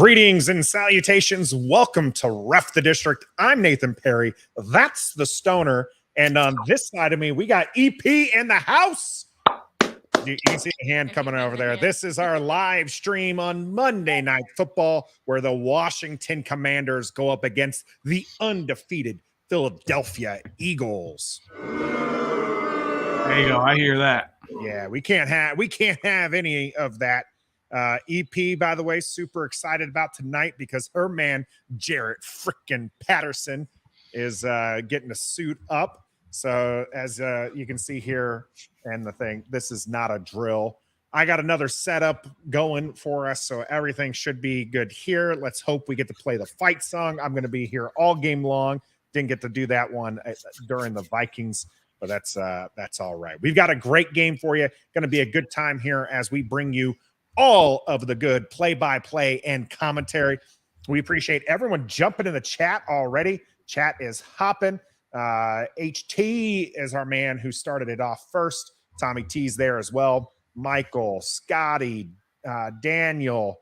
Greetings and salutations. Welcome to Ref the District. I'm Nathan Perry. That's the Stoner. And on this side of me, we got EP in the house. You see the hand coming over there. This is our live stream on Monday Night Football, where the Washington Commanders go up against the undefeated Philadelphia Eagles. There you go. I hear that. Yeah, we can't have any of that. EP, by the way, super excited about tonight because her man Jarrett frickin' Patterson is getting a suit up. So as you can see here, and the thing, this is not a drill. I got another setup going for us, so everything should be good here. Let's hope we get to play the fight song. I'm going to be here all game long. Didn't get to do that one during the Vikings, but that's all right. We've got a great game for you. Going to be a good time here as we bring you all of the good play-by-play and commentary. We appreciate everyone jumping in the chat already. Chat is hopping. HT is our man who started it off first. Tommy T's there as well. Michael, Scotty, Daniel,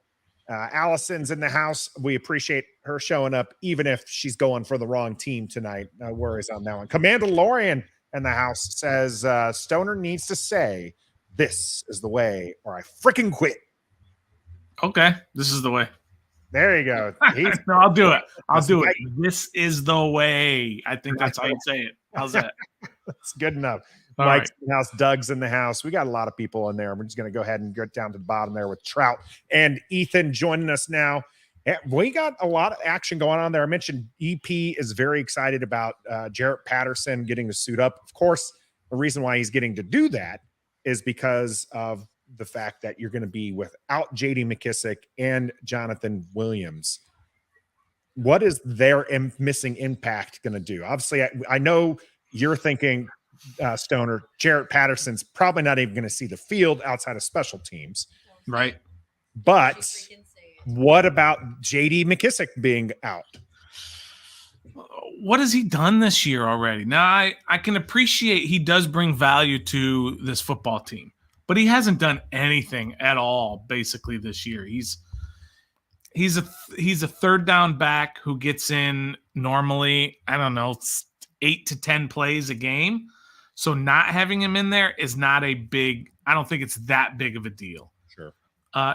Allison's in the house. We appreciate her showing up, even if she's going for the wrong team tonight. No worries on that one. Commander Lorian in the house says, Stoner needs to say, "This is the way, or I freaking quit." Okay, this is the way. There you go. No, I'll do it. I'll do it. This is the way. I think that's how you say it. How's that? That's good enough. All Mike's right. in the house. Doug's in the house. We got a lot of people in there. We're just going to go ahead and get down to the bottom there with Trout and Ethan joining us now. We got a lot of action going on there. I mentioned EP is very excited about Jarrett Patterson getting to suit up. Of course, the reason why he's getting to do that is because of the fact that you're going to be without J.D. McKissick and Jonathan Williams. What is their missing impact going to do? Obviously, I know you're thinking, Stoner, Jarrett Patterson's probably not even going to see the field outside of special teams. Right. But what about J.D. McKissick being out? What has he done this year already? Now, I can appreciate he does bring value to this football team, but he hasn't done anything at all basically this year. He's a third down back who gets in normally, I don't know, 8 to 10 plays a game. So not having him in there is not a big, I don't think it's that big of a deal. Sure.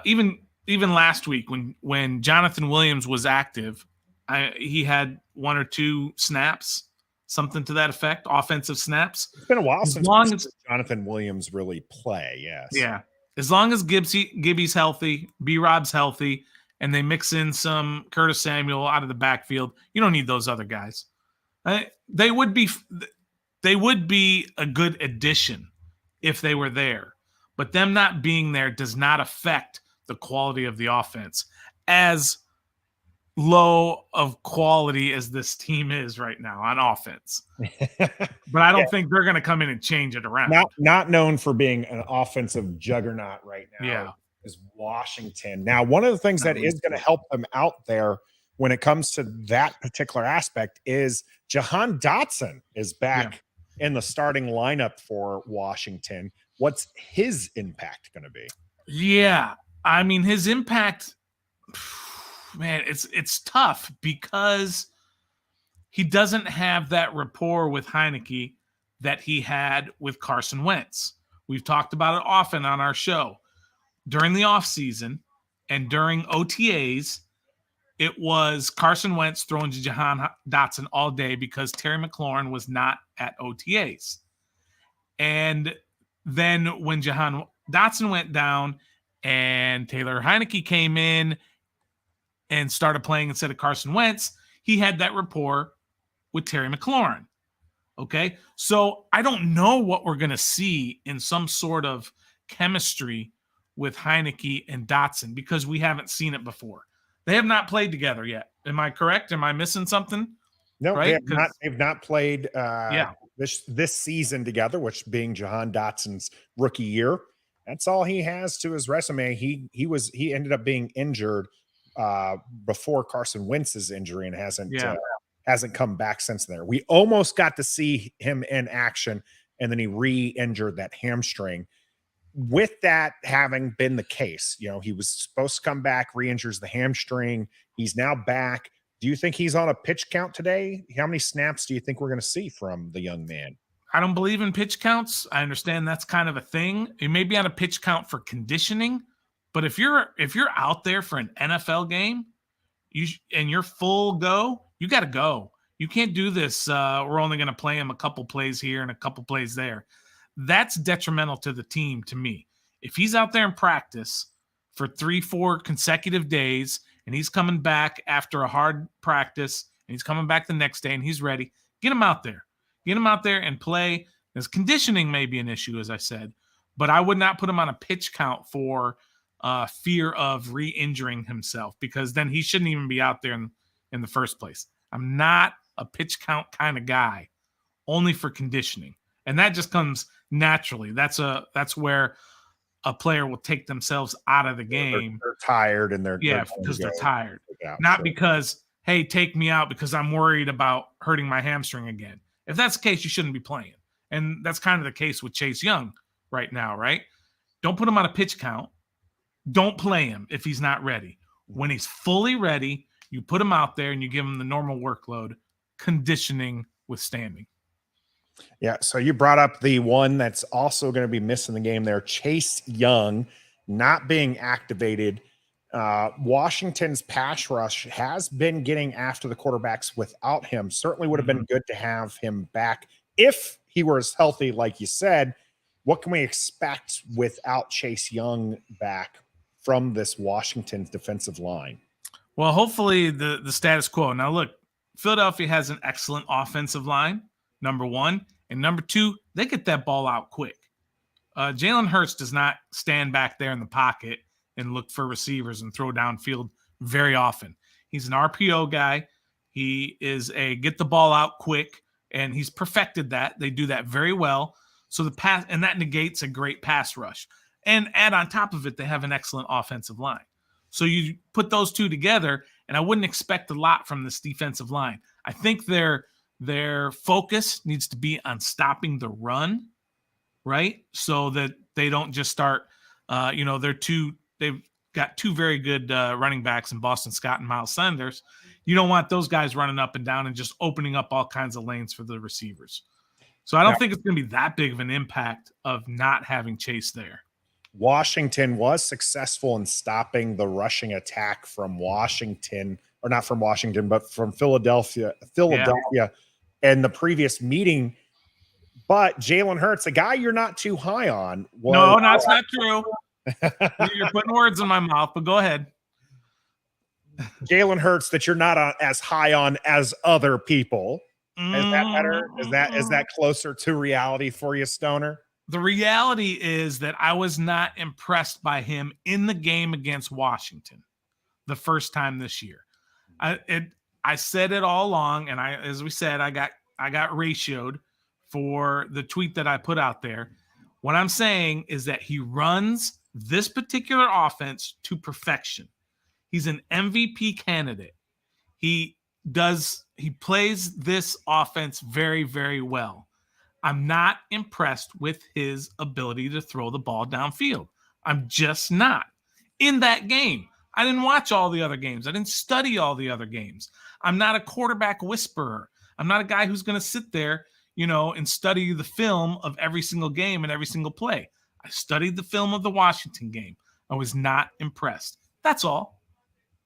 Even last week when Jonathan Williams was active, he had 1 or 2 snaps, something to that effect, offensive snaps. It's been a while since Jonathan Williams really play, yes. Yeah. As long as Gibby's healthy, B-Rob's healthy, and they mix in some Curtis Samuel out of the backfield, you don't need those other guys. They would be a good addition if they were there. But them not being there does not affect the quality of the offense as low of quality as this team is right now on offense. But I don't think they're going to come in and change it around. Not known for being an offensive juggernaut right now is Washington. Now, one of the things that is going to help them out there when it comes to that particular aspect is Jahan Dotson is back in the starting lineup for Washington. What's his impact going to be? Yeah. I mean, his impact, man, it's tough because he doesn't have that rapport with Heinicke that he had with Carson Wentz. We've talked about it often on our show. During the offseason and during OTAs, it was Carson Wentz throwing to Jahan Dotson all day because Terry McLaurin was not at OTAs. And then when Jahan Dotson went down and Taylor Heinicke came in and started playing instead of Carson Wentz, he had that rapport with Terry McLaurin. Okay? So I don't know what we're going to see in some sort of chemistry with Heinicke and Dotson because we haven't seen it before. They have not played together yet. Am I correct? Am I missing something? No, right? They've not played this season together, which being Jahan Dotson's rookie year. That's all he has to his resume. He ended up being injured before Carson Wentz's injury and hasn't come back since there. We almost got to see him in action, and then he re-injured that hamstring. with that having been the case, he was supposed to come back, re-injures the hamstring. He's now back. Do you think he's on a pitch count today? How many snaps do you think we're going to see from the young man? I don't believe in pitch counts. I understand that's kind of a thing. It may be on a pitch count for conditioning, but if you're out there for an NFL game, and you're full go, you got to go. You can't do this. We're only going to play him a couple plays here and a couple plays there. That's detrimental to the team, to me. If he's out there in practice for 3-4 consecutive days and he's coming back after a hard practice and he's coming back the next day and he's ready, get him out there. Get him out there and play. His conditioning may be an issue, as I said, but I would not put him on a pitch count for fear of re-injuring himself, because then he shouldn't even be out there in the first place. I'm not a pitch count kind of guy, only for conditioning. And that just comes naturally. That's where a player will take themselves out of the game. They're tired and they're because they're tired. Not because, hey, take me out because I'm worried about hurting my hamstring again. If that's the case, you shouldn't be playing. And that's kind of the case with Chase Young right now, right? Don't put him on a pitch count. Don't play him if he's not ready. When he's fully ready, you put him out there and you give him the normal workload, conditioning withstanding. Yeah, so you brought up the one that's also going to be missing the game there, Chase Young, not being activated. Washington's pass rush has been getting after the quarterbacks without him. Certainly would have been good to have him back if he were as healthy, like you said. What can we expect without Chase Young back from this Washington defensive line? Well, hopefully the status quo. Now, look, Philadelphia has an excellent offensive line, number one. And number two, they get that ball out quick. Jalen Hurts does not stand back there in the pocket and look for receivers and throw downfield very often. He's an RPO guy. He is a get the ball out quick, and he's perfected that. They do that very well. So the pass, and that negates a great pass rush. And add on top of it, they have an excellent offensive line. So you put those two together, and I wouldn't expect a lot from this defensive line. I think their focus needs to be on stopping the run, right? So that they don't just start, they've got two very good running backs in Boston Scott and Miles Sanders. You don't want those guys running up and down and just opening up all kinds of lanes for the receivers. So I don't think it's going to be that big of an impact of not having Chase there. Washington was successful in stopping the rushing attack from Washington, or not from Washington, but from Philadelphia in the previous meeting. But Jalen Hurts, a guy you're not too high on. No, that's not true. You're putting words in my mouth, but go ahead. Jalen Hurts that you're not as high on as other people. Is that better? Is that closer to reality for you, Stoner? The reality is that I was not impressed by him in the game against Washington the first time this year. I said it all along, and as we said, I got ratioed for the tweet that I put out there. What I'm saying is that he runs this particular offense to perfection. He's an MVP candidate. He plays this offense very, very well. I'm not impressed with his ability to throw the ball downfield. I'm just not. In that game, I didn't watch all the other games. I didn't study all the other games. I'm not a quarterback whisperer. I'm not a guy who's going to sit there, and study the film of every single game and every single play. I studied the film of the Washington game. I was not impressed. That's all.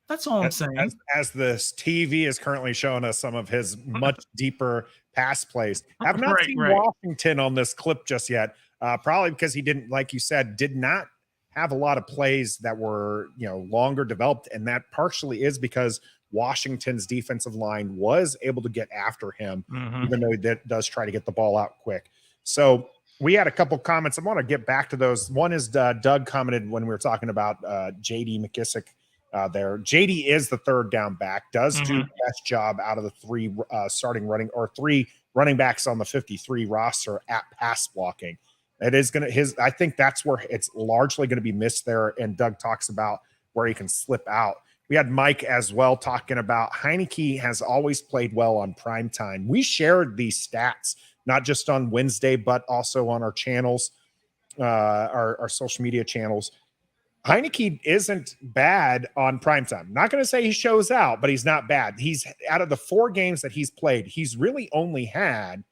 That's all I'm saying. As this TV is currently showing us some of his much deeper pass plays. Have not seen Washington on this clip just yet. Probably because he didn't, like you said, did not have a lot of plays that were, longer developed. And that partially is because Washington's defensive line was able to get after him, even though he does try to get the ball out quick. So we had a couple comments. I want to get back to those. One is Doug commented when we were talking about J.D. McKissick there. JD is the third down back, does do the best job out of the three three running backs on the 53 roster at pass blocking. It is going to I think that's where it's largely going to be missed there. And Doug talks about where he can slip out. We had Mike as well talking about Heinicke has always played well on primetime. We shared these stats, not just on Wednesday, but also on our channels. our social media channels. Heinicke isn't bad on primetime. Not going to say he shows out, but he's not bad. He's out of the 4 games that he's played, he's really only had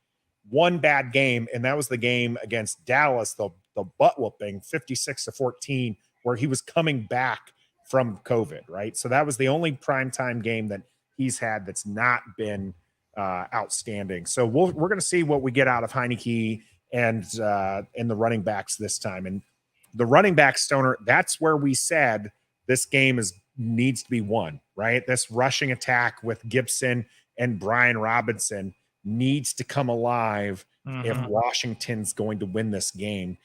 one bad game, and that was the game against Dallas, the butt whooping 56-14, where he was coming back from COVID, right? So that was the only primetime game that he's had that's not been outstanding. So we're going to see what we get out of Heinicke and the running backs this time. And the running back, Stoner, that's where we said this game needs to be won, right? This rushing attack with Gibson and Brian Robinson needs to come alive if Washington's going to win this game.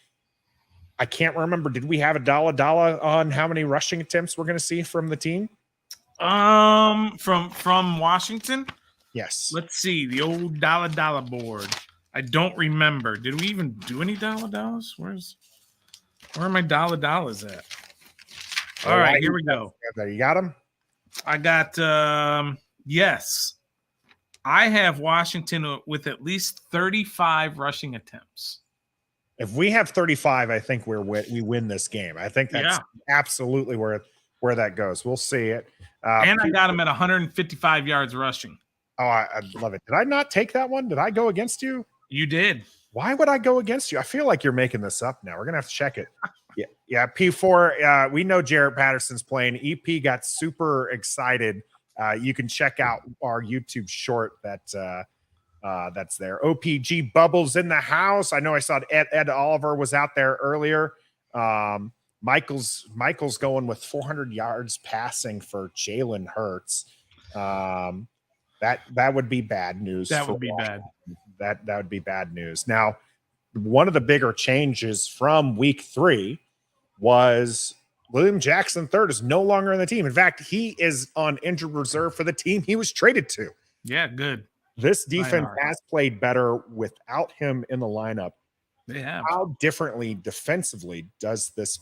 I can't remember. Did we have a dollar on how many rushing attempts we're going to see from the team? From Washington? Yes. Let's see the old dollar board. I don't remember. Did we even do any dollars? Where are my dollars at? All right, here we go. There, you got them? I got yes. I have Washington with at least 35 rushing attempts. If we have 35, I think we win this game. I think that's absolutely where that goes. We'll see it. And I got him at 155 yards rushing. Oh, I love it. Did I not take that one? Did I go against you? You did. Why would I go against you? I feel like you're making this up now. We're going to have to check it. Yeah. P4, we know Jarrett Patterson's playing. EP got super excited. You can check out our YouTube short that's there. OPG Bubbles in the house. I know I saw Ed Oliver was out there earlier. Michael's going with 400 yards passing for Jalen Hurts. That would be bad news. That would be bad. That would be bad news. Now, one of the bigger changes from week 3 was William Jackson III is no longer on the team. In fact, he is on injured reserve for the team he was traded to. Yeah, good. This defense has played better without him in the lineup. They have. How differently defensively does this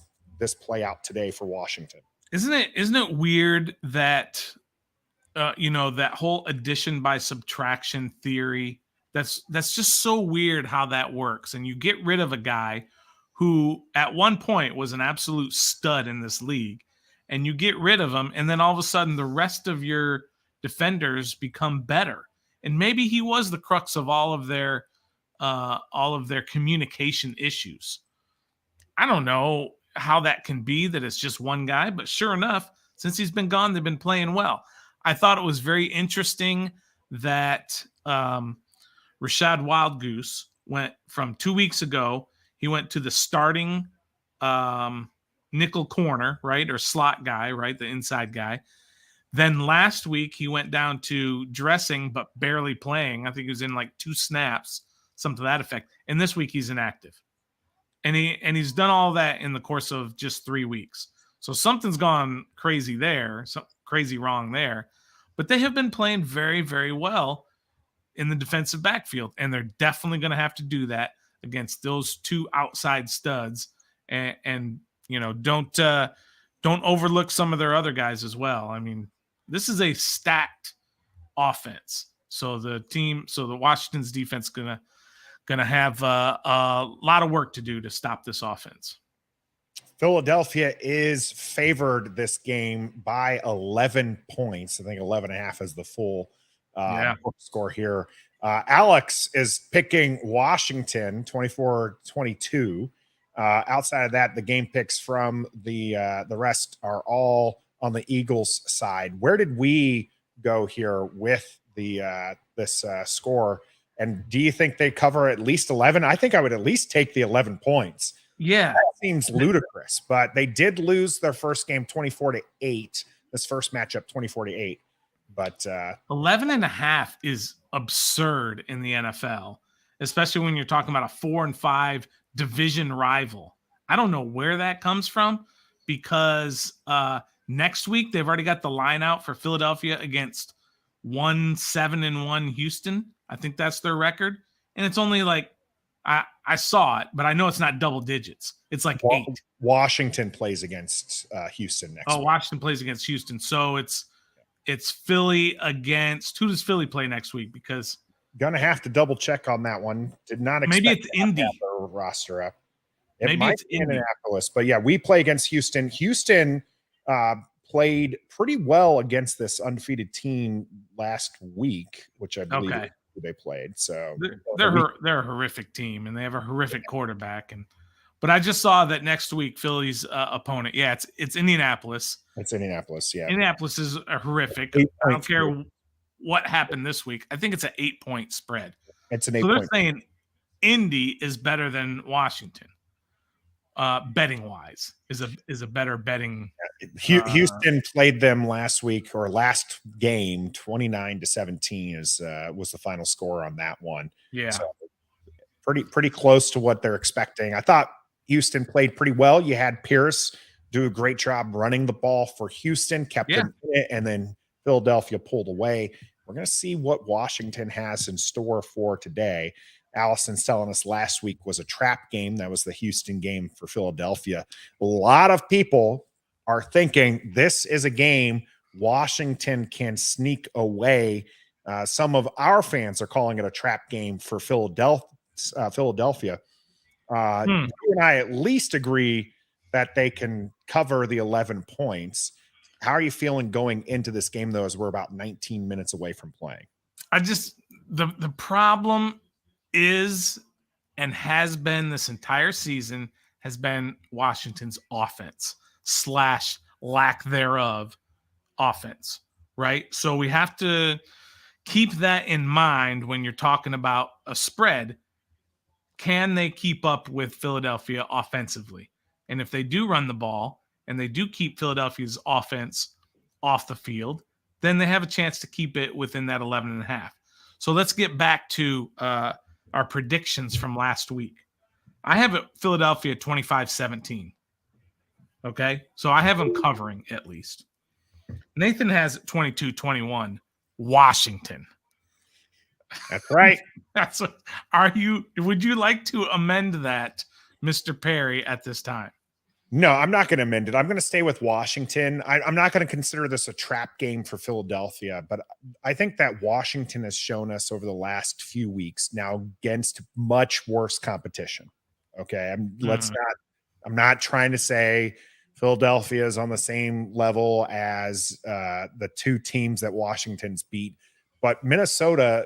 play out today for Washington? Isn't it weird that that whole addition by subtraction theory, that's just so weird how that works. And you get rid of a guy who at one point was an absolute stud in this league, and you get rid of him, and then all of a sudden the rest of your defenders become better. And maybe he was the crux of all of their communication issues. I don't know how that can be, that it's just one guy, but sure enough, since he's been gone, they've been playing well. I thought it was very interesting that Rashad Wildgoose went from 2 weeks ago. He went to the starting nickel corner, right? Or slot guy, right? The inside guy. Then last week he went down to dressing, but barely playing. I think he was in like 2 snaps, something to that effect. And this week he's inactive. And he's done all that in the course of just 3 weeks. So something's gone crazy there, crazy wrong there. But they have been playing very, very well in the defensive backfield, and they're definitely going to have to do that against those 2 outside studs. And don't overlook some of their other guys as well. I mean, this is a stacked offense. So the Washington's defense gonna have a lot of work to do to stop this offense. Philadelphia is favored this game by 11 points. I think 11.5 is the full score here. Alex is picking Washington 24-22. Outside of that, the game picks from the rest are all on the Eagles side. Where did we go here with this score? And do you think they cover at least 11? I think I would at least take the 11 points. Yeah. That seems ludicrous, but they did lose their first game 24-8. This first matchup 24-8. But 11.5 is absurd in the NFL, especially when you're talking about a 4-5 division rival. I don't know where that comes from, because next week they've already got the line out for Philadelphia against 7-1 Houston. I think that's their record. And it's only like, I saw it, but I know it's not double digits. It's like 8. Washington plays against Houston next week. Washington plays against Houston. So it's Philly against, who does Philly play next week? Because gonna have to double check on that one. Did not expect maybe it's Indy roster up. It Maybe might it's be Indy. Indianapolis, but yeah, we play against Houston. Houston played pretty well against this undefeated team last week, which I believe Okay. they played. So They're a horrific team, and they have a horrific quarterback. But I just saw that next week Philly's opponent. Yeah, it's Indianapolis. it's Indianapolis. Yeah, Indianapolis is a horrific. 8.3. I don't care what happened this week. I think it's an 8-point spread. It's an So 8 they're point. saying Indy is better than Washington. Betting wise is a better betting. Houston played them last week or last game, 29-17 was the final score on that one. Yeah. So pretty close to what they're expecting. I thought Houston played pretty well. You had Pierce do a great job running the ball for Houston, kept them in it, and then Philadelphia pulled away. We're going to see what Washington has in store for today. Allison's telling us last week was a trap game. That was the Houston game for Philadelphia. A lot of people are thinking this is a game Washington can sneak away. Some of our fans are calling it a trap game for Philadelphia. You and I at least agree that they can cover the 11 points. How are you feeling going into this game, though, as we're about 19 minutes away from playing? The problem is and has been this entire season has been Washington's offense / lack thereof offense, right? So we have to keep that in mind when you're talking about a spread. Can they keep up with Philadelphia offensively? And if they do run the ball and they do keep Philadelphia's offense off the field, then they have a chance to keep it within that 11.5. So let's get back to our predictions from last week. I have it Philadelphia 25-17. Okay? So I have them covering at least. Nathan has 22-21 Washington. That's right. That's what would you like to amend that, Mr. Perry, at this time? No, I'm not going to amend it. I'm going to stay with Washington. I'm not going to consider this a trap game for Philadelphia, but I think that Washington has shown us over the last few weeks now against much worse competition. Okay. I'm not trying to say Philadelphia is on the same level as the two teams that Washington's beat, but Minnesota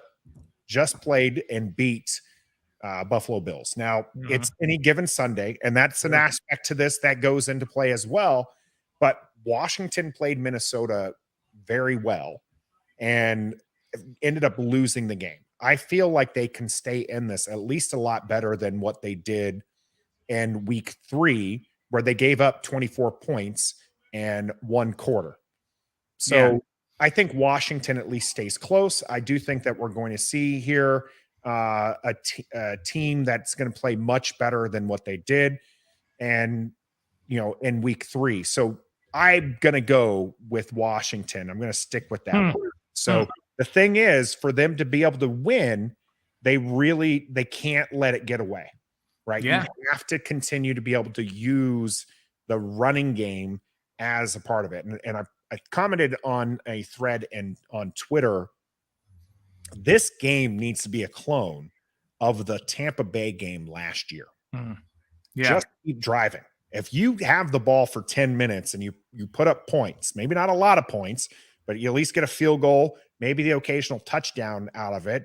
just played and beat Buffalo Bills. Now, it's any given Sunday, and that's an aspect to this that goes into play as well. But Washington played Minnesota very well and ended up losing the game. I feel like they can stay in this at least a lot better than what they did in week 3, where they gave up 24 points and 1 quarter. So I think Washington at least stays close. I do think that we're going to see here a team that's going to play much better than what they did, and in week 3. So I'm going to go with Washington. I'm going to stick with that. So the thing is, for them to be able to win, they can't let it get away, right? Yeah. You have to continue to be able to use the running game as a part of it. And I commented on a thread and on Twitter, this game needs to be a clone of the Tampa Bay game last year. Just keep driving. If you have the ball for 10 minutes and you put up points, maybe not a lot of points, but you at least get a field goal, maybe the occasional touchdown out of it,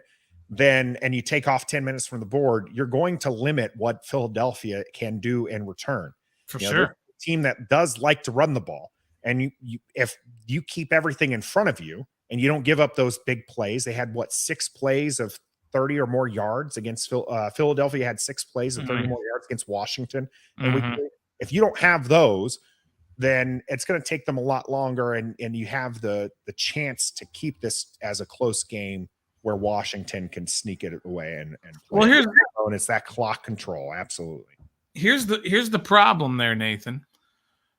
and you take off 10 minutes from the board, you're going to limit what Philadelphia can do in return. For sure. A team that does like to run the ball. And if you keep everything in front of you and you don't give up those big plays, they had 6 plays of 30 or more yards against Philadelphia had 6 plays of 30 more yards against Washington. And if you don't have those, then it's going to take them a lot longer. And you have the chance to keep this as a close game where Washington can sneak it away and play. Well, and it's that clock control. Absolutely. Here's the problem there, Nathan.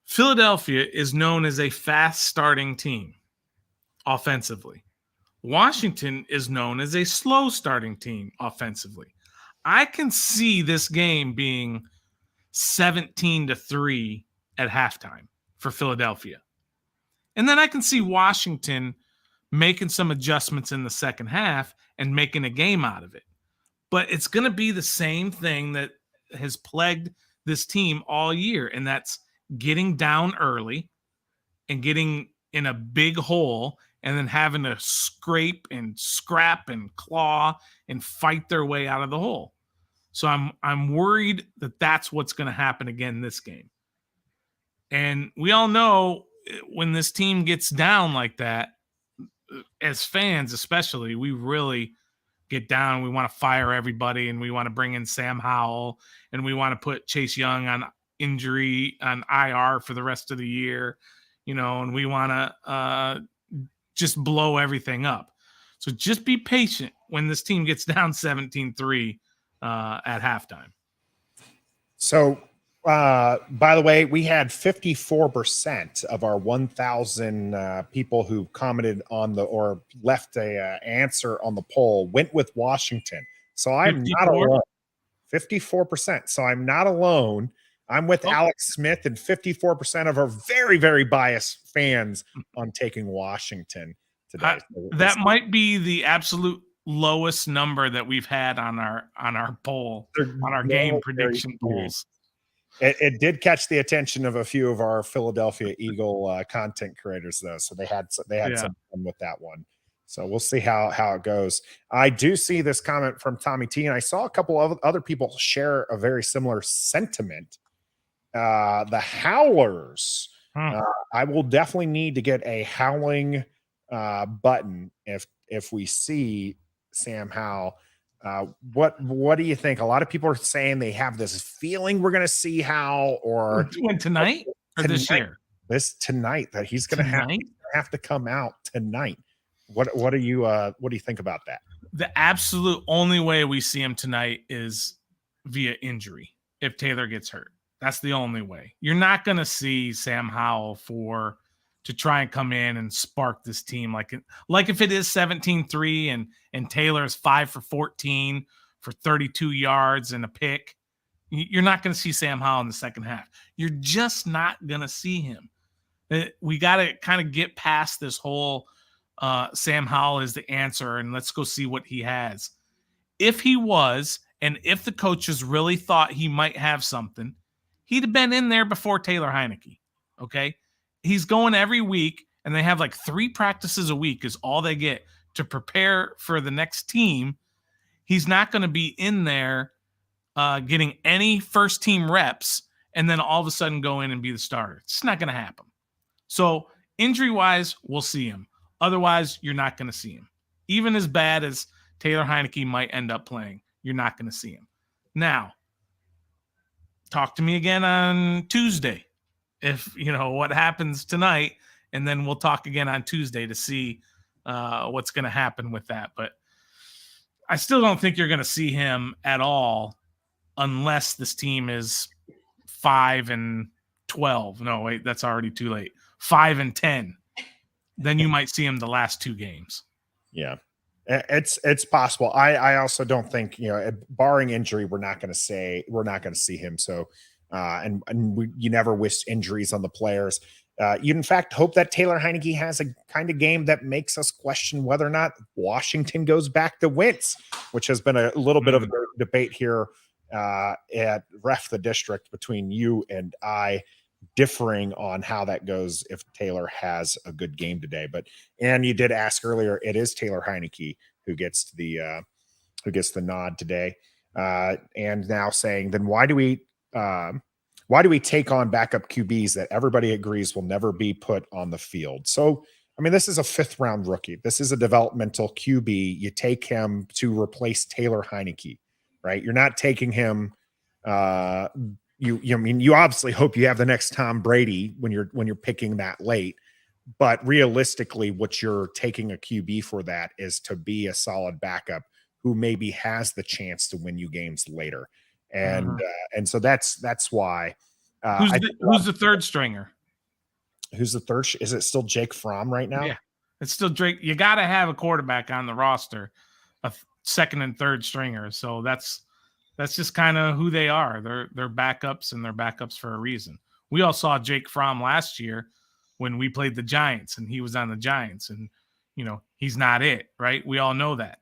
Philadelphia is known as a fast starting team offensively. Washington is known as a slow starting team offensively. I can see this game being 17-3 at halftime for Philadelphia. And then I can see Washington making some adjustments in the second half and making a game out of it. But it's going to be the same thing that has plagued this team all year, and that's getting down early and getting in a big hole and then having to scrape and scrap and claw and fight their way out of the hole. So I'm worried that that's what's going to happen again this game. And we all know when this team gets down like that, as fans especially, we really get down. We want to fire everybody, and we want to bring in Sam Howell, and we want to put Chase Young on injury on IR for the rest of the year, and we want to just blow everything up. So just be patient when this team gets down 17-3 at halftime. So, by the way, we had 54% of our 1,000 people who commented on or left a answer on the poll went with Washington. So I'm 54? Not alone. 54%. So I'm not alone. I'm with Alex Smith and 54% of our very, very biased fans on taking Washington today. That might be the absolute lowest number that we've had on our poll, on our game prediction polls. It did catch the attention of a few of our Philadelphia Eagle content creators, though. So they had some fun with that one. So we'll see how it goes. I do see this comment from Tommy T, and I saw a couple of other people share a very similar sentiment. The Howlers. I will definitely need to get a howling button if we see Sam Howell. What do you think? A lot of people are saying they have this feeling we're going to see Howell or tonight or this year. Tonight that he's going to have to come out tonight. What do you think about that? The absolute only way we see him tonight is via injury. If Taylor gets hurt, that's the only way. You're not going to see Sam Howell to try and come in and spark this team like if it is 17-3 and Taylor's 5 for 14 for 32 yards and a pick. You're not going to see Sam Howell in the second half. You're just not going to see him. We got to kind of get past this whole Sam Howell is the answer, and let's go see what he has. If he was, and if the coaches really thought he might have something, he'd have been in there before Taylor Heinicke, okay? He's going every week, and they have like 3 practices a week is all they get to prepare for the next team. He's not going to be in there getting any first-team reps and then all of a sudden go in and be the starter. It's not going to happen. So injury-wise, we'll see him. Otherwise, you're not going to see him. Even as bad as Taylor Heinicke might end up playing, you're not going to see him. Now, talk to me again on Tuesday if what happens tonight, and then we'll talk again on Tuesday to see what's going to happen with that. But I still don't think you're going to see him at all unless this team is 5-12. No, wait, that's already too late. 5-10. Then you might see him the last 2 games. Yeah, it's possible. I also don't think, barring injury, we're not going to see him. So, you never wish injuries on the players. You in fact hope that Taylor Heinicke has a kind of game that makes us question whether or not Washington goes back to Wentz, which has been a little bit of a debate here at Ref the District between you and I, differing on how that goes if Taylor has a good game today. And you did ask earlier, it is Taylor Heinicke who gets the nod today. And now saying, then why do we take on backup QBs that everybody agrees will never be put on the field? So, I mean, this is a 5th round rookie. This is a developmental QB. You take him to replace Taylor Heinicke, right? You're not taking him, you obviously hope you have the next Tom Brady when you're picking that late, but realistically, what you're taking a QB for that is to be a solid backup who maybe has the chance to win you games later, and so that's why. Who's the third stringer? Who's the third? Is it still Jake Fromm right now? Yeah, it's still Drake. You got to have a quarterback on the roster, a second and third stringer. So that's just kind of who they are. They're backups, and they're backups for a reason. We all saw Jake Fromm last year when we played the Giants, and he was on the Giants, and he's not it, right? We all know that.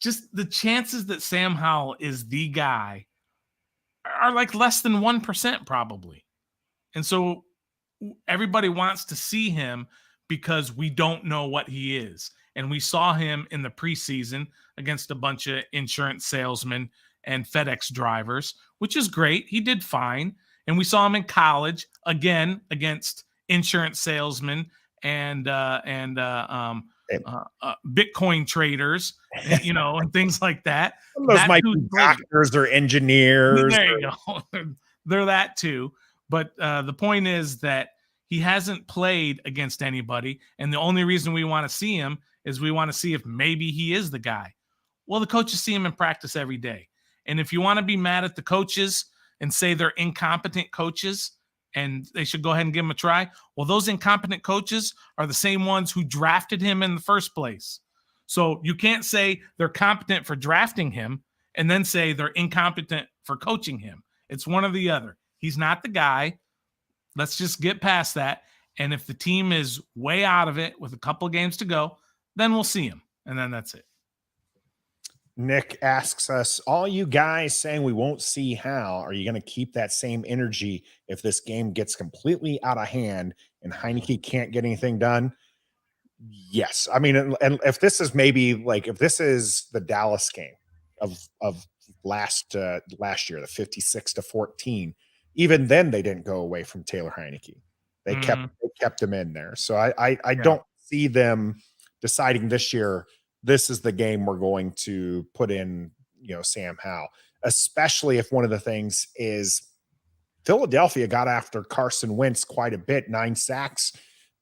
Just the chances that Sam Howell is the guy are like less than 1% probably. And so everybody wants to see him because we don't know what he is. And we saw him in the preseason against a bunch of insurance salesmen and FedEx drivers, which is great. He did fine. And we saw him in college again against insurance salesmen and Bitcoin traders, and things like that. Those might be doctors or engineers. There you go. They're that too. But the point is that he hasn't played against anybody. And the only reason we want to see him is we want to see if maybe he is the guy. Well, the coaches see him in practice every day. And if you want to be mad at the coaches and say they're incompetent coaches and they should go ahead and give him a try, well, those incompetent coaches are the same ones who drafted him in the first place. So you can't say they're competent for drafting him and then say they're incompetent for coaching him. It's one or the other. He's not the guy. Let's just get past that. And if the team is way out of it with a couple of games to go, then we'll see him. And then that's it. Nick asks us, all you guys saying we won't see Hal, are you going to keep that same energy if this game gets completely out of hand and Heinicke can't get anything done? Yes. I mean, and if this is maybe like, if this is the Dallas game of last year, the 56-14, even then they didn't go away from Taylor Heinicke. They kept him in there. So I don't see them deciding this year, this is the game we're going to put in, Sam Howell, especially if one of the things is Philadelphia got after Carson Wentz quite a bit, 9 sacks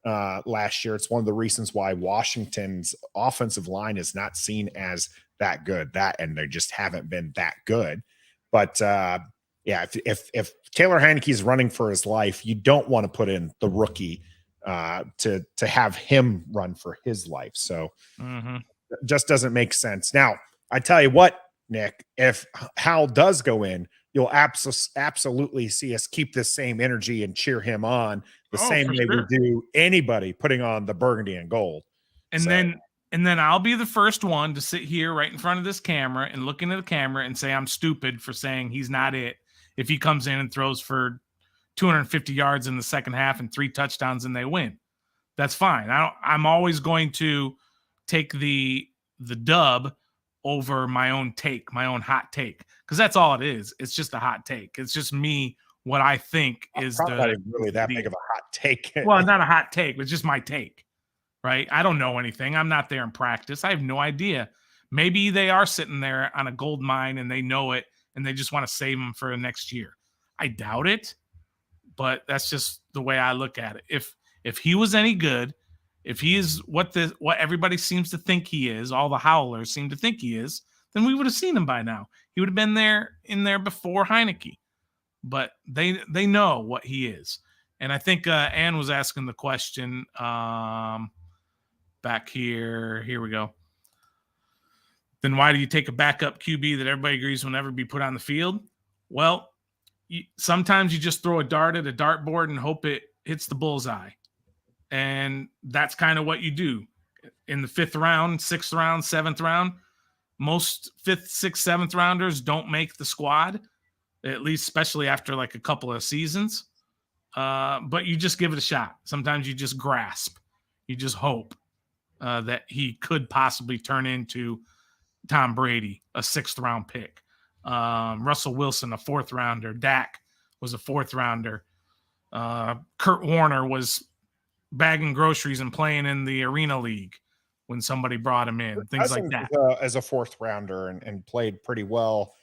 last year. It's one of the reasons why Washington's offensive line is not seen as that good, and they just haven't been that good. But if Taylor Heinicke is running for his life, you don't want to put in the rookie to have him run for his life. So it just doesn't make sense. Now, I tell you what, Nick, if Hal does go in, you'll absolutely see us keep this same energy and cheer him on the same way we do anybody putting on the burgundy and gold. And then I'll be the first one to sit here right in front of this camera and look into the camera and say I'm stupid for saying he's not it. If he comes in and throws for 250 yards in the second half and 3 touchdowns and they win, that's fine. I'm always going to take the dub over my own hot take, because that's all it is. It's just a hot take. It's just me, what I think is not really that big of a hot take. Well, not a hot take, but just my take, right? I don't know anything. I'm not there in practice. I have no idea. Maybe they are sitting there on a gold mine and they know it and they just want to save them for the next year. I doubt it, but that's just the way I look at it. If he was any good, if he is what everybody seems to think he is, all the howlers seem to think he is, then we would have seen him by now. He would have been in there before Heinicke. But they know what he is. And I think Ann was asking the question back here. Here we go. Then why do you take a backup QB that everybody agrees will never be put on the field? Well, sometimes you just throw a dart at a dartboard and hope it hits the bullseye. And that's kind of what you do in the 5th round, 6th round, 7th round. Most 5th, 6th, 7th rounders don't make the squad, at least especially after like a couple of seasons. But you just give it a shot. Sometimes you just grasp. You just hope that he could possibly turn into Tom Brady, a 6th round pick. Russell Wilson, a 4th rounder. Dak was a 4th rounder. Kurt Warner was bagging groceries and playing in the Arena League when somebody brought him in, things like that. As a 4th rounder and played pretty well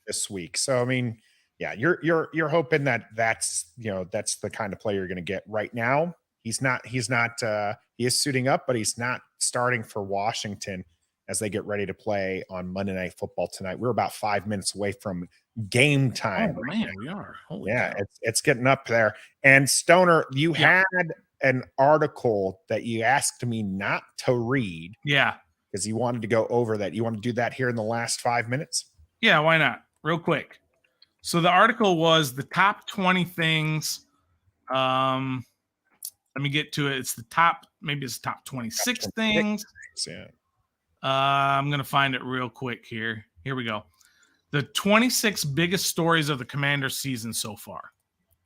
this week. So, I mean, yeah, you're hoping that's the kind of player you're going to get right now. He is suiting up, but he's not starting for Washington as they get ready to play on Monday Night Football tonight. We're about 5 minutes away from game time. Oh, man, we are. Holy yeah, cow. it's getting up there. And Stoner, you had an article that you asked me not to read. Yeah. Because you wanted to go over that. You want to do that here in the last 5 minutes? Yeah, why not? Real quick. So the article was the top 20 things. Let me get to it. It's the top 26 things. Yeah. I'm going to find it real quick here. Here we go. the 26 biggest stories of the Commanders season so far.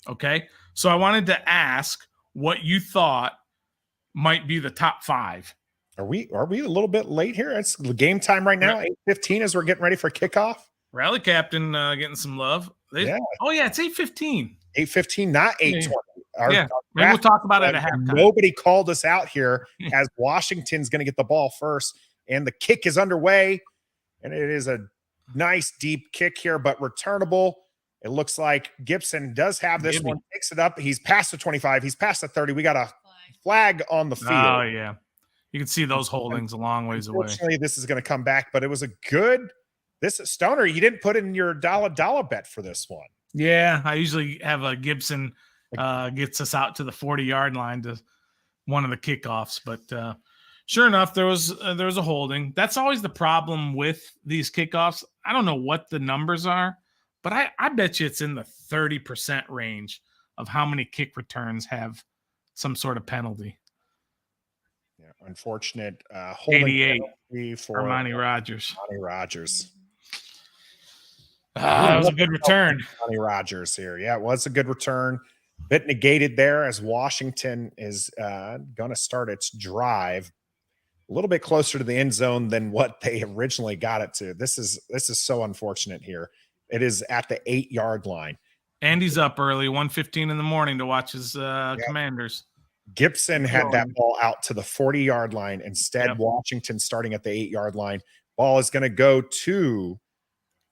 Okay. So I wanted to ask what you thought might be the top 5. Are we a little bit late here? It's game time right now, 8:15 as we're getting ready for kickoff. Rally Captain getting some love. Yeah. Oh, yeah, it's 8:15. 8:15, not 8:20. Yeah. Maybe we'll talk about it at halftime. Nobody called us out here as Washington's going to get the ball first, and the kick is underway, and it is a nice deep kick here, but returnable. It looks like Gibson does have this one, picks it up. He's past the 25. He's past the 30. We got a flag on the field. Oh, yeah. You can see those holdings a long ways away. Unfortunately, this is going to come back, but it was a good – this Stoner, you didn't put in your dollar bet for this one. Yeah, I usually have a Gibson gets us out to the 40-yard line to one of the kickoffs, but sure enough, there was a holding. That's always the problem with these kickoffs. I don't know what the numbers are, but I bet you it's in the 30% range of how many kick returns have some sort of penalty. Yeah, unfortunate holding 88 for Armani Rogers. Armani Rogers. That was a good return. Armani Rogers here. Yeah, it was a good return. Bit negated there as Washington is going to start its drive a little bit closer to the end zone than what they originally got it to. This is so unfortunate here. It is at the 8-yard line. Andy's up early, 1:15 in the morning to watch his Commanders. Gibson had that ball out to the 40-yard line. Instead, Washington starting at the 8-yard line. Ball is going to go to,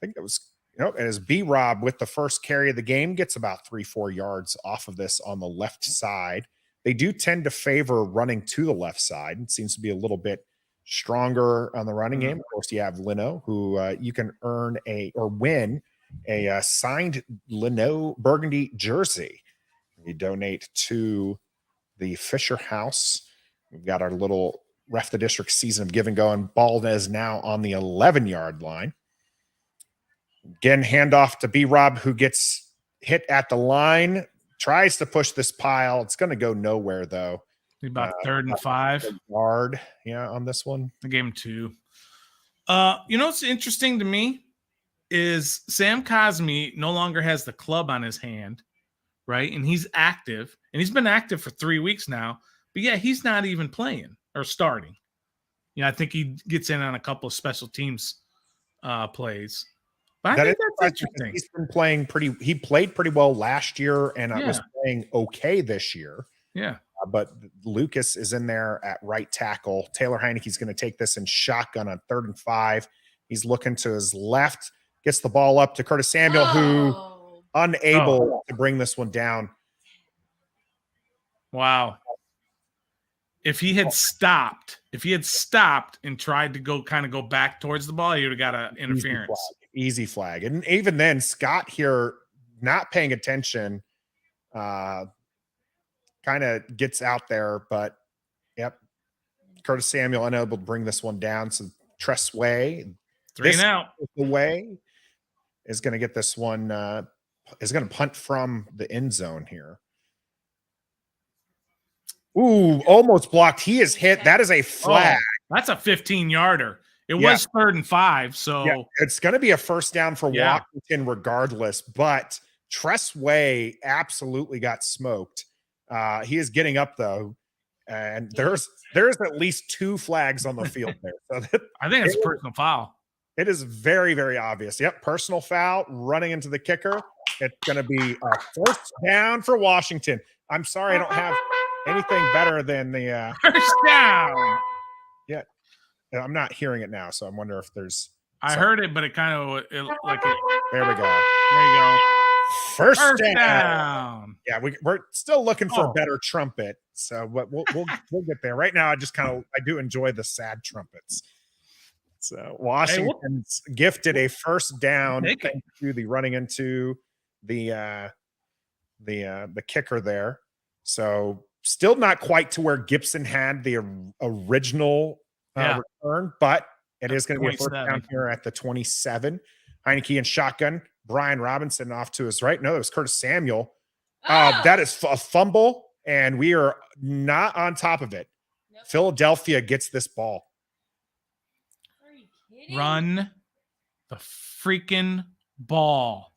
I think it was, it is B-Rob with the first carry of the game, gets about 3-4 yards off of this on the left side. They do tend to favor running to the left side. It seems to be a little bit stronger on the running game. Of course, you have Leno, who you can win a signed Leno burgundy jersey. You donate to the Fisher House. We've got our little Ref the District season of giving going. Ball is now on the 11-yard line. Again, handoff to B-Rob, who gets hit at the line, tries to push this pile. It's going to go nowhere, though. About 3rd and 5. Yard, on this one. I gave him 2. What's interesting to me is Sam Cosmi no longer has the club on his hand, right? And he's active, and he's been active for 3 weeks now. But, yeah, he's not even playing or starting. I think he gets in on a couple of special teams plays. But I think that's interesting. He's been playing he played pretty well last year and was playing okay this year. Yeah. But Lucas is in there at right tackle. Taylor Heinicke is going to take this in shotgun on 3rd and 5. He's looking to his left, gets the ball up to Curtis Samuel, who unable to bring this one down. Wow. If he had stopped and tried to go back towards the ball, he would have got an interference. Easy flag. And even then, Scott here not paying attention, kind of gets out there, but Curtis Samuel unable to bring this one down. So Tress Way, 3 and out. The way is going to get this one, is going to punt from the end zone here. Ooh, almost blocked. He is hit. That is a flag. That's a 15-yarder. It was 3rd and 5, so it's going to be a first down for Washington regardless. But Tress Way absolutely got smoked. He is getting up though, and there's at least 2 flags on the field there. So I think it's a personal foul. It is very, very obvious. Yep, personal foul running into the kicker. It's going to be a first down for Washington. I'm sorry, I don't have anything better than the first down. Yeah, I'm not hearing it now, so I wonder if there's. I heard it, but it kind of There we go. There you go. First down. Yeah, we're still looking for a better trumpet, so but we'll get there. Right now, I do enjoy the sad trumpets. So Washington's gifted a first down thanks to the running into the kicker there. So still not quite to where Gibson had the original return, but it is going to be a first down here at the 27. Heinicke in shotgun. Brian Robinson off to his right. No, it was Curtis Samuel. That is a fumble, and we are not on top of it. Nope. Philadelphia gets this ball. Run the freaking ball.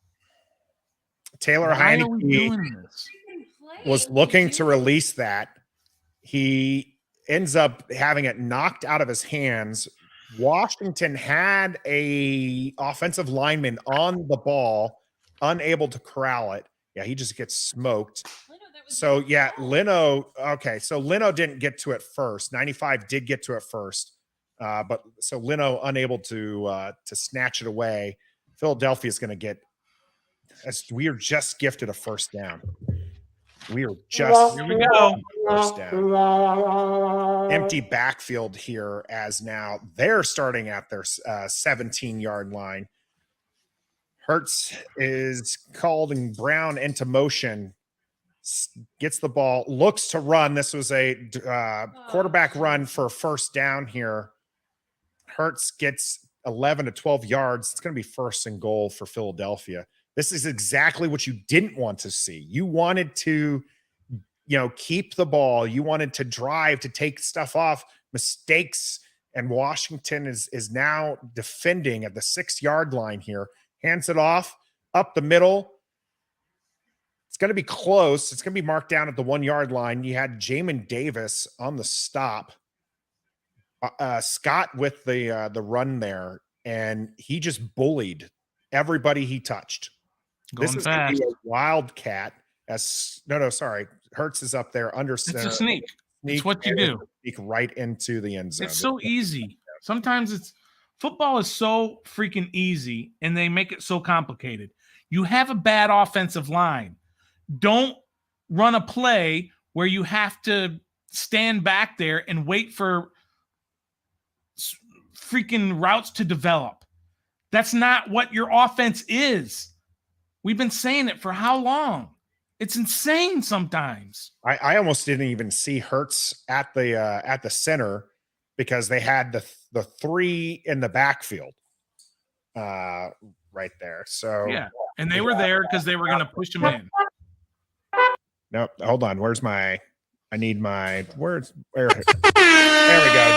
Taylor Why are we Heinicke doing this? was looking to release that. He ends up having it knocked out of his hands. Washington had a offensive lineman on the ball, unable to corral it. Yeah, he just gets smoked. So yeah, Leno. Okay, so Leno didn't get to it first. 95 did get to it first, but so Leno unable to snatch it away. Philadelphia is going to get. As we are just gifted a first down. We are just here we go. First down. Empty backfield here as now they're starting at their 17-yard line. Hurts is calling Brown into motion, gets the ball, looks to run. This was a quarterback run for a first down here. Hurts gets 11 to 12 yards. It's going to be first and goal for Philadelphia. This is exactly what you didn't want to see. You wanted to, keep the ball. You wanted to drive, to take stuff off, mistakes. And Washington is now defending at the 6-yard line here. Hands it off, up the middle. It's going to be close. It's going to be marked down at the 1-yard line. You had Jamin Davis on the stop. Scott with the run there, and he just bullied everybody he touched. This is going to be a wildcat. Hurts is up there under center. It's a sneak. It's what you do. Sneak right into the end zone. It's so easy. Sometimes football is so freaking easy, and they make it so complicated. You have a bad offensive line. Don't run a play where you have to stand back there and wait for freaking routes to develop. That's not what your offense is. We've been saying it for how long? It's insane sometimes. I almost didn't even see Hurts at the center because they had the 3 in the backfield right there. So yeah, and they were there because they were going to push him in. Nope. Hold on. Where we go.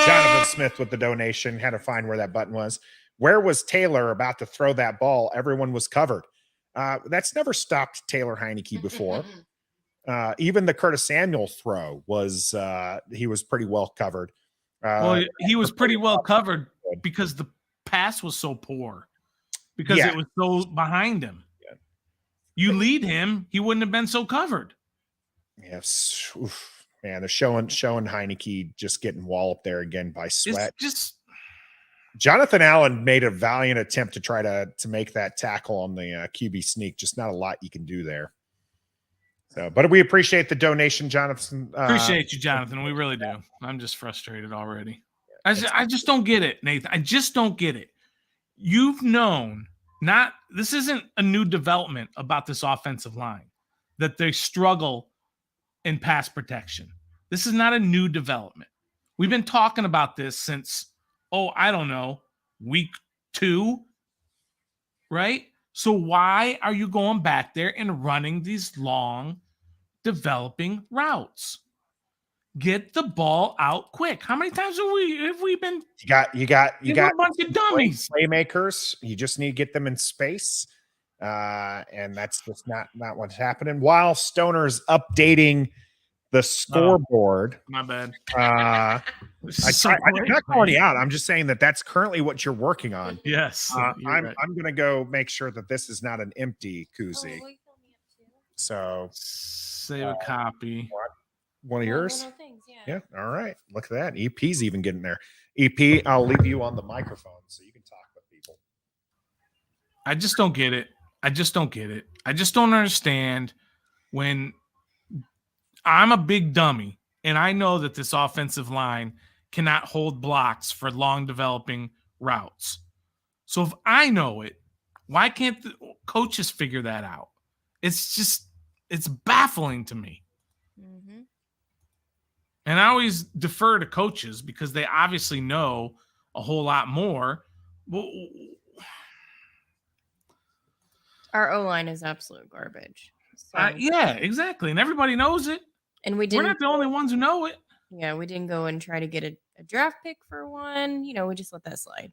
Jonathan Smith with the donation. Had to find where that button was. Where was Taylor about to throw that ball? Everyone was covered. That's never stopped Taylor Heinicke before. Even the Curtis Samuel throw was he was pretty well covered. Well, he was pretty well covered because the pass was so poor. Because it was so behind him. Yeah. You lead him, he wouldn't have been so covered. Yes. Oof. Man, they're showing Heinicke just getting walloped there again by Sweat. It's just Jonathan Allen made a valiant attempt to try to make that tackle on the QB sneak. Just not a lot you can do there. So, but we appreciate the donation, Jonathan. Appreciate you, Jonathan. We really do. I'm just frustrated already. I just don't get it, Nathan. I just don't get it. You've known this isn't a new development about this offensive line, that they struggle in pass protection. This is not a new development. We've been talking about this since, I don't know, week 2, right? So why are you going back there and running these long developing routes? Get the ball out quick. How many times have we been? You got a bunch of dummies, playmakers. You just need to get them in space, and that's just not what's happening. While Stoner's updating the scoreboard, my bad. I'm not calling you out. I'm just saying that's currently what you're working on. Yes, I'm going to go make sure that this is not an empty koozie. So save a copy. One of yours? Things, yeah. All right. Look at that. EP's even getting there. EP, I'll leave you on the microphone so you can talk with people. I just don't get it. I just don't understand when I'm a big dummy and I know that this offensive line cannot hold blocks for long developing routes. So if I know it, why can't the coaches figure that out? It's baffling to me. Mm-hmm. And I always defer to coaches because they obviously know a whole lot more. Our O-line is absolute garbage. So. Yeah, exactly. And everybody knows it. And we're not the only ones who know it. Yeah, we didn't go and try to get a draft pick for one. We just let that slide.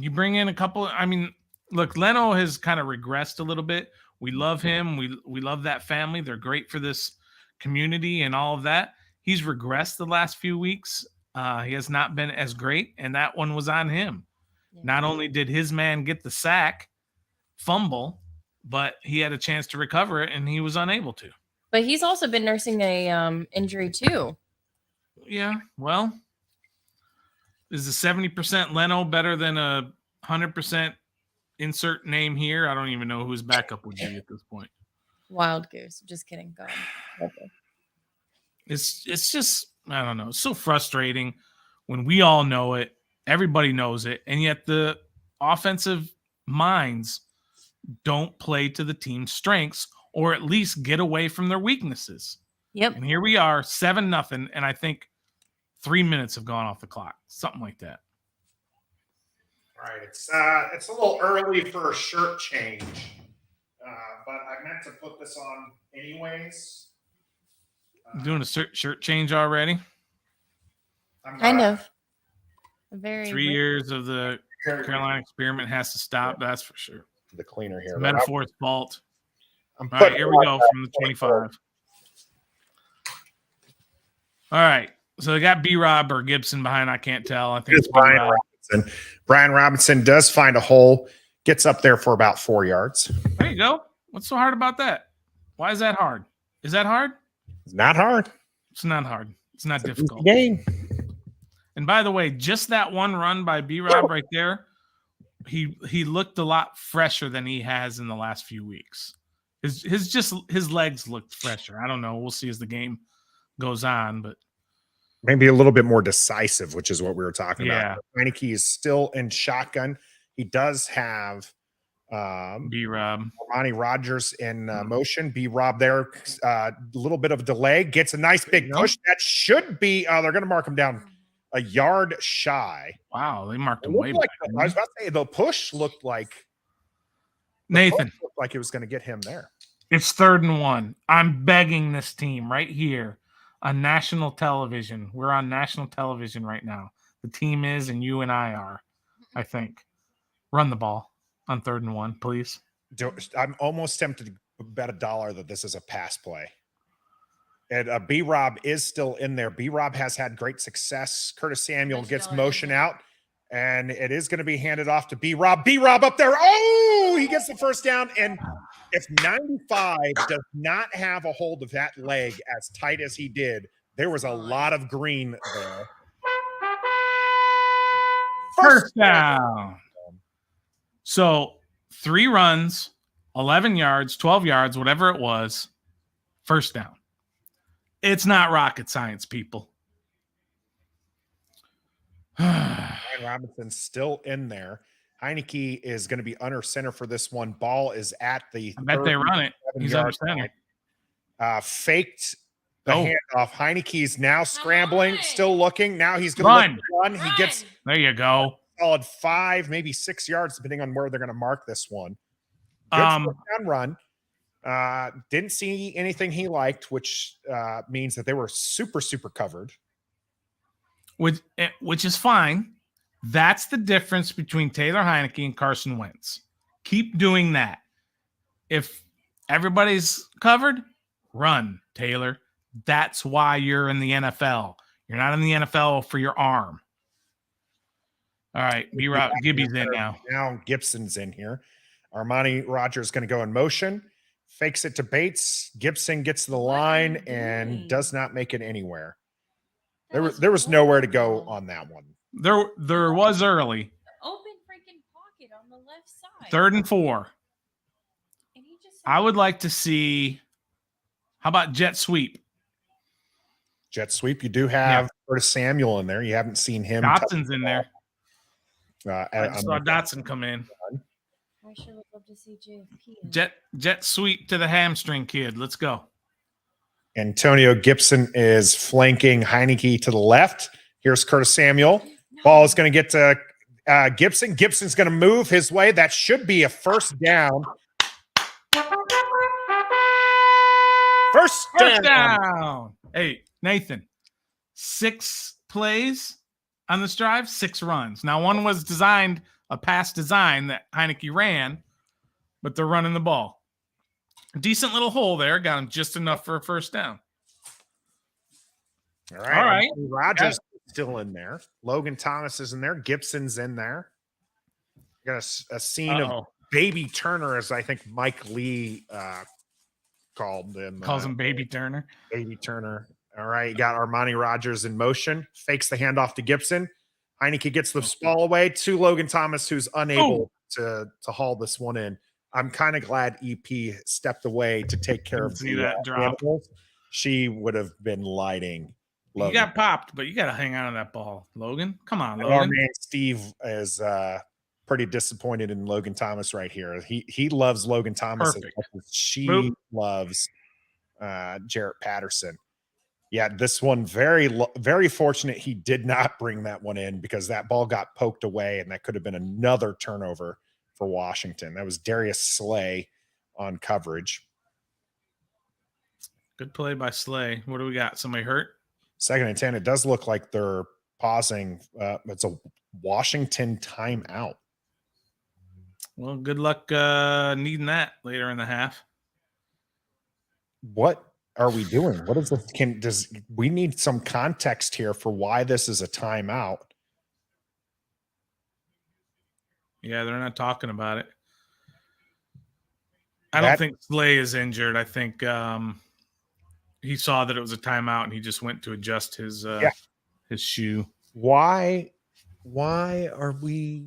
You bring in a couple. I mean, look, Leno has kind of regressed a little bit. We love him. We love that family. They're great for this community and all of that. He's regressed the last few weeks. He has not been as great, and that one was on him. Yeah. Not only did his man get the sack, fumble, but he had a chance to recover it, and he was unable to. But he's also been nursing a injury too. Yeah, well, is the 70% Leno better than a 100% insert name here? I don't even know who his backup would be at this point. Wild goose. Just kidding. Go on. Okay. It's just, I don't know. It's so frustrating when we all know it, everybody knows it, and yet the offensive minds don't play to the team's strengths or at least get away from their weaknesses. Yep. And here we are, 7-0, and I think 3 minutes have gone off the clock, something like that. All right, it's a little early for a shirt change, but I meant to put this on anyways. Doing a shirt change already? Kind of. Very 3 years of the Carolina experiment has to stop. That's for sure. The cleaner here. It's metaphor's fault. I'm All right, here we go from the 25. All right. So they got B-Rob or Gibson behind. I can't tell. I think It's Brian Robinson. Brian Robinson does find a hole, gets up there for about 4 yards. There you go. What's so hard about that? Why is that hard? Is that hard? It's not hard. It's not hard. It's not difficult. Game. And by the way, just that one run by B-Rob right there, he looked a lot fresher than he has in the last few weeks. His legs looked fresher. I don't know. We'll see as the game goes on, but maybe a little bit more decisive, which is what we were talking Yeah. about. Heinicke is still in shotgun. He does have B-Rob. Ronnie Rogers in motion. B-Rob there, a little bit of delay, gets a nice big push. That should be, they're going to mark him down a yard shy. Wow, they marked him It way looked back. I was about to say, the push looked like Nathan, it was going to get him there. it's 3rd and 1. I'm begging this team right here on national television. We're on national television right now. The team is, and you and I are, I think. Run the ball on 3rd and 1, please. I'm almost tempted to bet $1 that this is a pass play. And B-Rob is still in there. B-Rob has had great success. Curtis Samuel gets motion out, and it is going to be handed off to B-Rob. B-Rob up there. Oh, he gets the first down. And if 95 does not have a hold of that leg as tight as he did, there was a lot of green there. First down. So 3 runs, 11 yards, 12 yards, whatever it was, first down. It's not rocket science, people. Brian Robinson's still in there. Heinicke is going to be under center for this one. Ball is at the I bet they run it. He's under center. Faked the handoff. Heinicke's now scrambling, still looking. Now he's going to run. He gets there. You go. Solid 5, maybe 6 yards, depending on where they're going to mark this one. Good run. Didn't see anything he liked, which means that they were super covered. Which is fine. That's the difference between Taylor Heinicke and Carson Wentz. Keep doing that. If everybody's covered, run, Taylor. That's why you're in the NFL. You're not in the NFL for your arm. All right, B-Rob, Gibby's in now. Now Gibson's in here. Armani Rogers going to go in motion. Fakes it to Bates. Gibson gets to the line and does not make it anywhere. There was nowhere to go on that one. There was early. Open freaking pocket on the left side. 3rd and 4. And he just I would like to see, how about jet sweep? Jet sweep. You do have Curtis Samuel in there. You haven't seen him. Dotson's in there. I saw Dotson come in. I sure would love to see JFP. Jet sweep to the hamstring kid. Let's go. Antonio Gibson is flanking Heinicke to the left. Here's Curtis Samuel. Ball is going to get to Gibson. Gibson's going to move his way. That should be a first down. First down. Hey, Nathan, 6 plays on this drive, 6 runs. Now, one was designed a pass design that Heinicke ran, but they're running the ball. Decent little hole there. Got him just enough for a first down. All right. Rogers still in there. Logan Thomas is in there. Gibson's in there. Got a scene of Baby Turner, as I think Mike Lee called him. Calls him Baby Turner. Baby Turner. All right. You got Armani Rogers in motion. Fakes the handoff to Gibson. Heinicke gets the ball away to Logan Thomas, who's unable to haul this one in. I'm kind of glad EP stepped away to take care of that drop. Animals. She would have been lighting Logan. You got popped, but you got to hang on to that ball, Logan. Come on, Logan. Our man Steve is pretty disappointed in Logan Thomas right here. He loves Logan Thomas as much as she loves Jarrett Patterson. Yeah, this one very fortunate he did not bring that one in, because that ball got poked away and that could have been another turnover for Washington. That was Darius Slay on coverage. Good play by Slay. What do we got? Somebody hurt? 2nd and 10. It does look like they're pausing. It's a Washington timeout. Well, good luck needing that later in the half. What are we doing? What is this? We need some context here for why this is a timeout. Yeah, they're not talking about it. I don't think Slay is injured. I think he saw that it was a timeout and he just went to adjust his shoe. Why are we?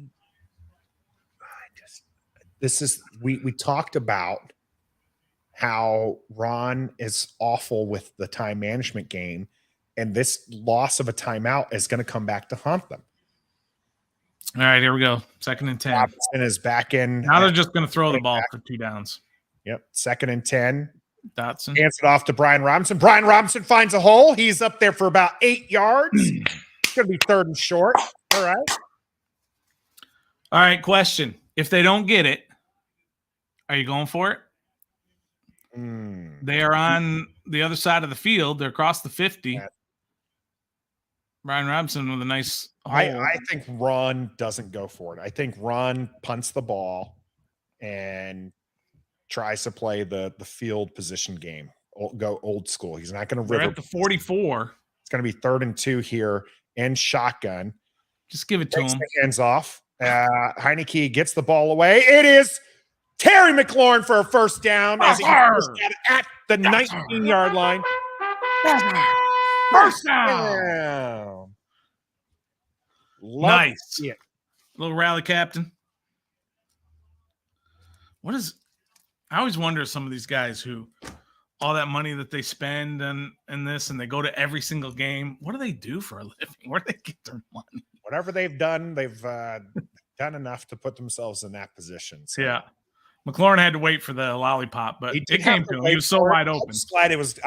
We talked about how Ron is awful with the time management game, and this loss of a timeout is going to come back to haunt them. All right, here we go. 2nd and 10. Robinson is back in. Now they're just going to throw the ball for 2 downs. Yep. 2nd and 10. Dotson hands it off to Brian Robinson. Brian Robinson finds a hole. He's up there for about 8 yards. It's going to be 3rd and short. All right. All right, question. If they don't get it, are you going for it? They are on the other side of the field. They're across the 50. Brian Robinson with a nice hole. I think Ron doesn't go for it. I think Ron punts the ball and tries to play the field position game. Go old school. He's not going to river. At the 44. It's going to be 3rd and 2 here and shotgun. Just give it to him. The hands off. Heinicke gets the ball away. It is Terry McLaurin for a first down as he goes at the 19-yard line. First down. Nice. Little rally captain. I always wonder, some of these guys who all that money that they spend and this, and they go to every single game, what do they do for a living? Where do they get their money? Whatever they've done, they've done enough to put themselves in that position. So. Yeah. McLaurin had to wait for the lollipop, but it came to him. He was so wide open. I'm glad it was.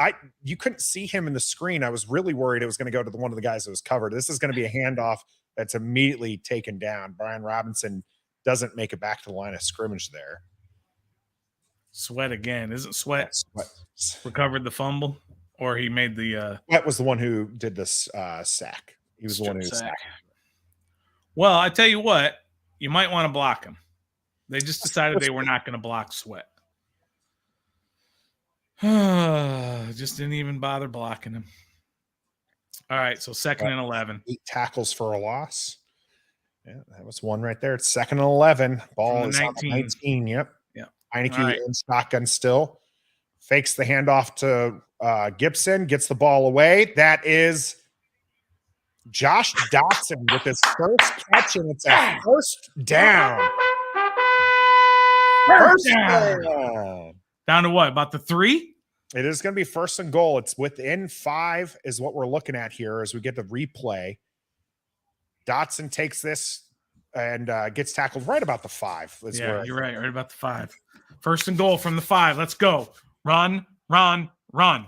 You couldn't see him in the screen. I was really worried it was going to go to one of the guys that was covered. This is going to be a handoff that's immediately taken down. Brian Robinson doesn't make it back to the line of scrimmage there. Sweat again. Isn't Sweat recovered the fumble, or he made the Sweat was the one who did this sack. He was the one who sacked. Well, I tell you what, you might want to block him. They just decided they were not going to block Sweat. Just didn't even bother blocking him. All right, so 2nd and 11. 8 tackles for a loss. Yeah, that was one right there. It's 2nd and 11. Ball is 19. Yep. Yeah. Heinicke in shotgun still. Fakes the handoff to Gibson. Gets the ball away. That is Josh Dotson with his first catch, and it's a first down. First down. Down to what? About the 3? It is going to be 1st and goal. It's within 5 is what we're looking at here as we get the replay. Dotson takes this and gets tackled right about the 5. Yeah, you're right. Right about the 5. 1st and goal from the 5. Let's go. Run, run, run.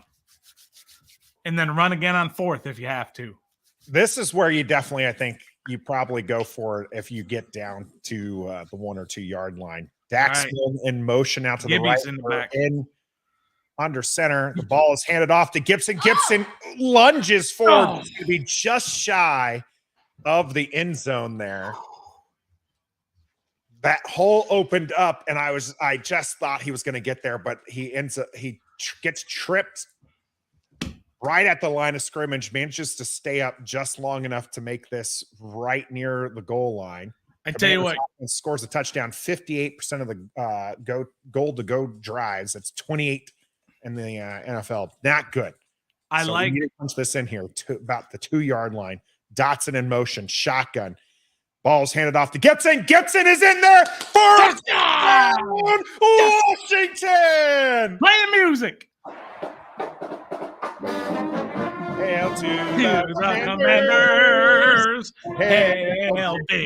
And then run again on 4th if you have to. This is where you definitely, I think, you probably go for it if you get down to the 1 or 2 yard line. Dax in motion out to the right. In the back. In under center. The ball is handed off to Gibson. Gibson lunges forward to be just shy of the end zone there. that hole opened up, and I just thought he was going to get there, but he gets tripped right at the line of scrimmage, manages to stay up just long enough to make this right near the goal line. I tell you what, scores a touchdown, 58% of the goal to go drives. That's 28 in the NFL. Not good. I so like we need to punch this in here to about the 2-yard line. Dotson in motion, shotgun. Ball's handed off to Gibson. Gibson is in there for touchdown! Washington. Play the music. Hail to the Commanders. Hail victory.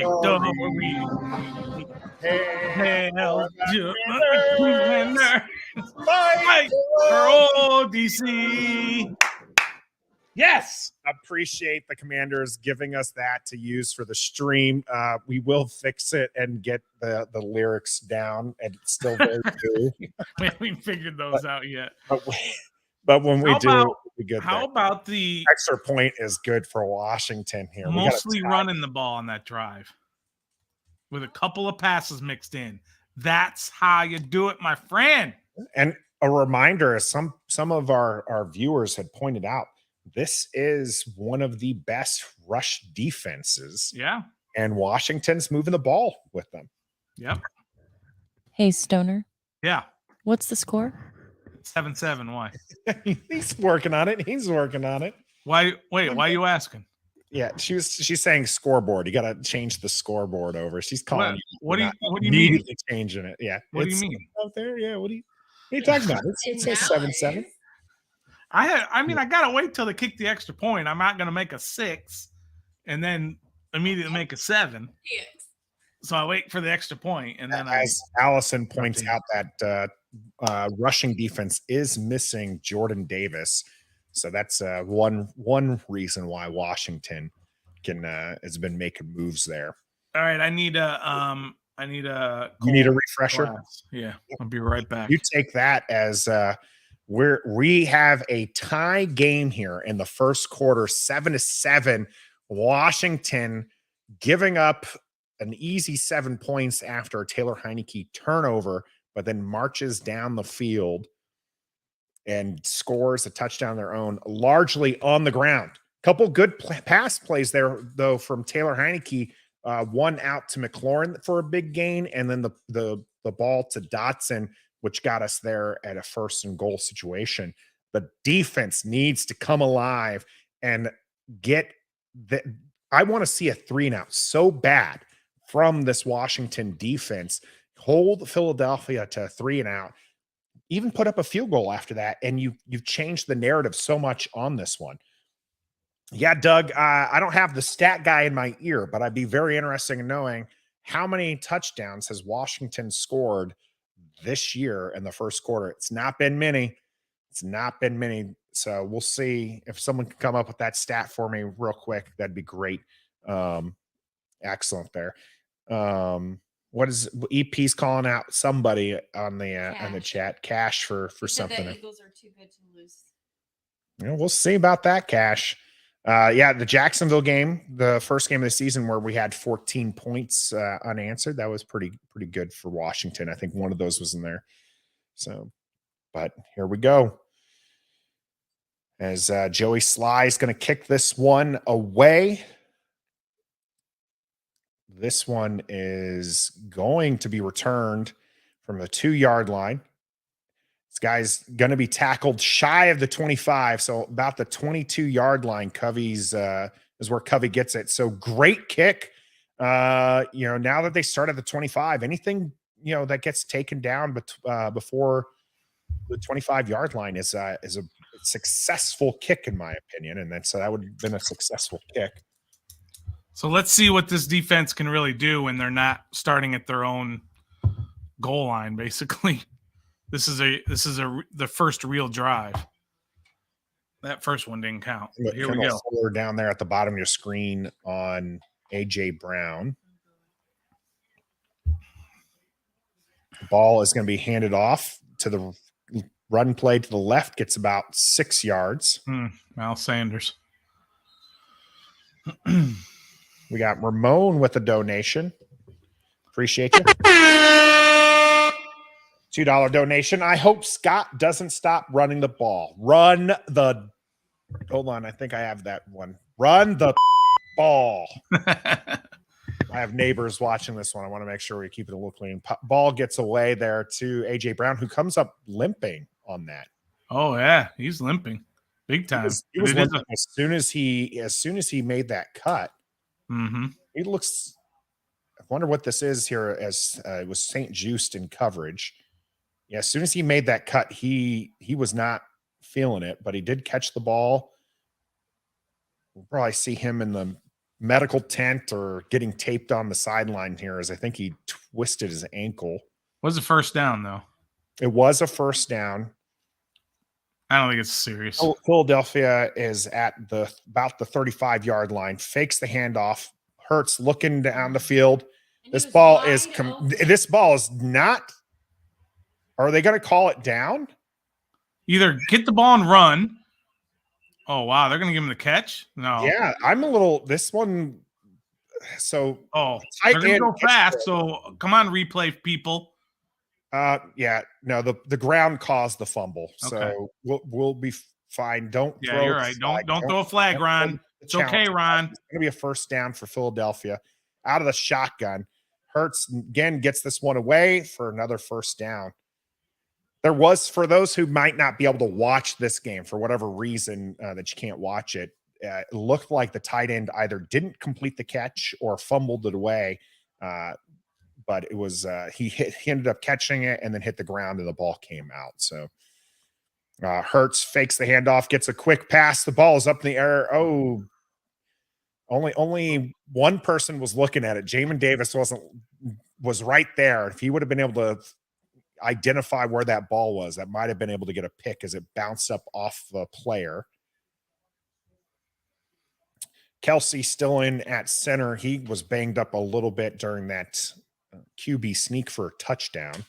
Hail to the Commanders. Fight for ODC. Yes. Appreciate the Commanders giving us that to use for the stream. We will fix it and get the lyrics down, and it's still very good. We haven't figured those out yet. But when we do, it'll be good. How about the extra point is good for Washington here. Mostly running the ball on that drive with a couple of passes mixed in. That's how you do it, my friend. And a reminder, as some of our viewers had pointed out, this is one of the best rush defenses. Yeah. And Washington's moving the ball with them. Yep. Hey, Stoner. Yeah. What's the score? 7-7. Why? He's working on it. He's working on it. Why? Wait, why are you asking? Yeah, she's saying scoreboard. You got to change the scoreboard over. She's calling. What do you mean? Changing it. Yeah. What do you mean? Out there? Yeah. What are you talking about? It says 7-7. I mean, I gotta wait till they kick the extra point. I'm not gonna make a 6 and then immediately make a 7. Yes. So I wait for the extra point, and then as Allison points out, that rushing defense is missing Jordan Davis, so that's one reason why Washington has been making moves there. All right, I need a you need a refresher. Class. Yeah, I'll be right back. You take that as we have a tie game here in the first quarter, 7-7. Washington giving up an easy 7 points after a Taylor Heinicke turnover, but then marches down the field and scores a touchdown of their own, largely on the ground. Couple good pass plays there, though, from Taylor Heinicke. One out to McLaurin for a big gain, and then the ball to Dotson, which got us there at a 1st and goal situation. The defense needs to come alive and get the. I want to see a 3-and-out so bad from this Washington defense. Hold Philadelphia to 3-and-out, even put up a field goal after that, and you've changed the narrative so much on this one. Yeah, Doug, I don't have the stat guy in my ear, but I'd be very interested in knowing how many touchdowns has Washington scored this year in the first quarter. It's not been many. So we'll see if someone can come up with that stat for me real quick. That'd be great. Excellent there. What is EP's calling out somebody on the chat? Cash for something. The Eagles are too good to lose. We'll see about that, Cash. The Jacksonville game, the first game of the season where we had 14 points unanswered. That was pretty good for Washington. I think one of those was in there. So, but here we go. As Joey Sly is going to kick this one away. This one is going to be returned from the 2-yard line. This guy's going to be tackled shy of the 25, so about the 22-yard line. Covey's is where Covey gets it. So great kick. Now that they start at the 25, anything that gets taken down before the 25-yard line is a successful kick, in my opinion, and that would have been a successful kick. So let's see what this defense can really do when they're not starting at their own goal line. Basically, this is the first real drive. That first one didn't count. But here we go. We're down there at the bottom of your screen on AJ Brown. The ball is going to be handed off to the run play to the left. Gets about 6 yards. Miles Sanders. We got Ramon with a donation. Appreciate you. $2 donation. I hope Scott doesn't stop running the ball. Hold on. I think I have that one. Run the ball. I have neighbors watching this one. I want to make sure we keep it a little clean. Ball gets away there to AJ Brown, who comes up limping on that. Oh yeah, he's limping big time. He was limping as soon as he made that cut. Mm-hmm. He looks. I wonder what this is here. As it was St. Juiced in coverage. Yeah, as soon as he made that cut, he was not feeling it, but he did catch the ball. We'll probably see him in the medical tent or getting taped on the sideline here, as I think he twisted his ankle. Was a first down though? It was a first down. I don't think it's serious. Philadelphia is at about the 35-yard line. Fakes the handoff. Hurts looking down the field. This ball is not. Are they going to call it down? Either get the ball and run. Oh wow, they're going to give him the catch. No. Yeah, I'm a little. This one. So. They're going to go fast. So come on, replay people. Yeah, no, the ground caused the fumble, Okay. so we'll be fine. Don't Yeah, throw you're right. Don't throw a flag, Ron. It's okay, Ron. It's gonna be a first down for Philadelphia out of the shotgun. Hurts again gets this one away for another first down. There was, for those who might not be able to watch this game for whatever reason that you can't watch it, it looked like the tight end either didn't complete the catch or fumbled it away. But it was he ended up catching it and then hit the ground and the ball came out. So Hurts fakes the handoff, gets a quick pass. The ball is up in the air. Oh, only one person was looking at it. Jamin Davis was right there. If he would have been able to identify where that ball was, that might have been able to get a pick as it bounced up off the player. Kelsey still in at center. He was banged up a little bit during that QB sneak for a touchdown.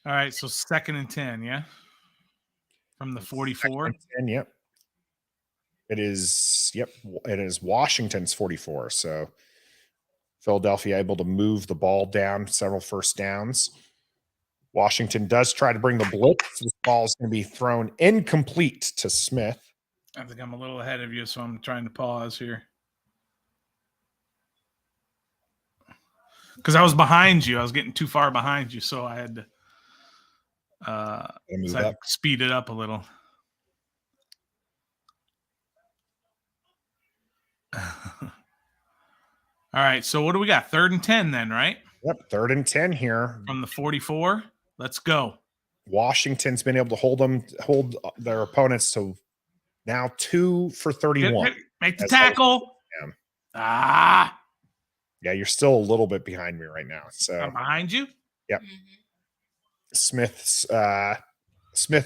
All right, so 2nd and 10, yeah? From the 44? 10, yep. It is Washington's 44. So Philadelphia able to move the ball down, several first downs. Washington does try to bring the blitz. This ball is going to be thrown incomplete to Smith. I think I'm a little ahead of you, so I'm trying to pause here. Because I was behind you. I was getting too far behind you, so I had to speed it up a little. All right, so what do we got? 3rd and 10 then, right? Yep, 3rd and 10 here. From the 44. Let's go. Washington's been able to hold their opponents to now 2 for 31. Make the tackle. Yeah, you're still a little bit behind me right now. So I'm behind you? Yep. Smith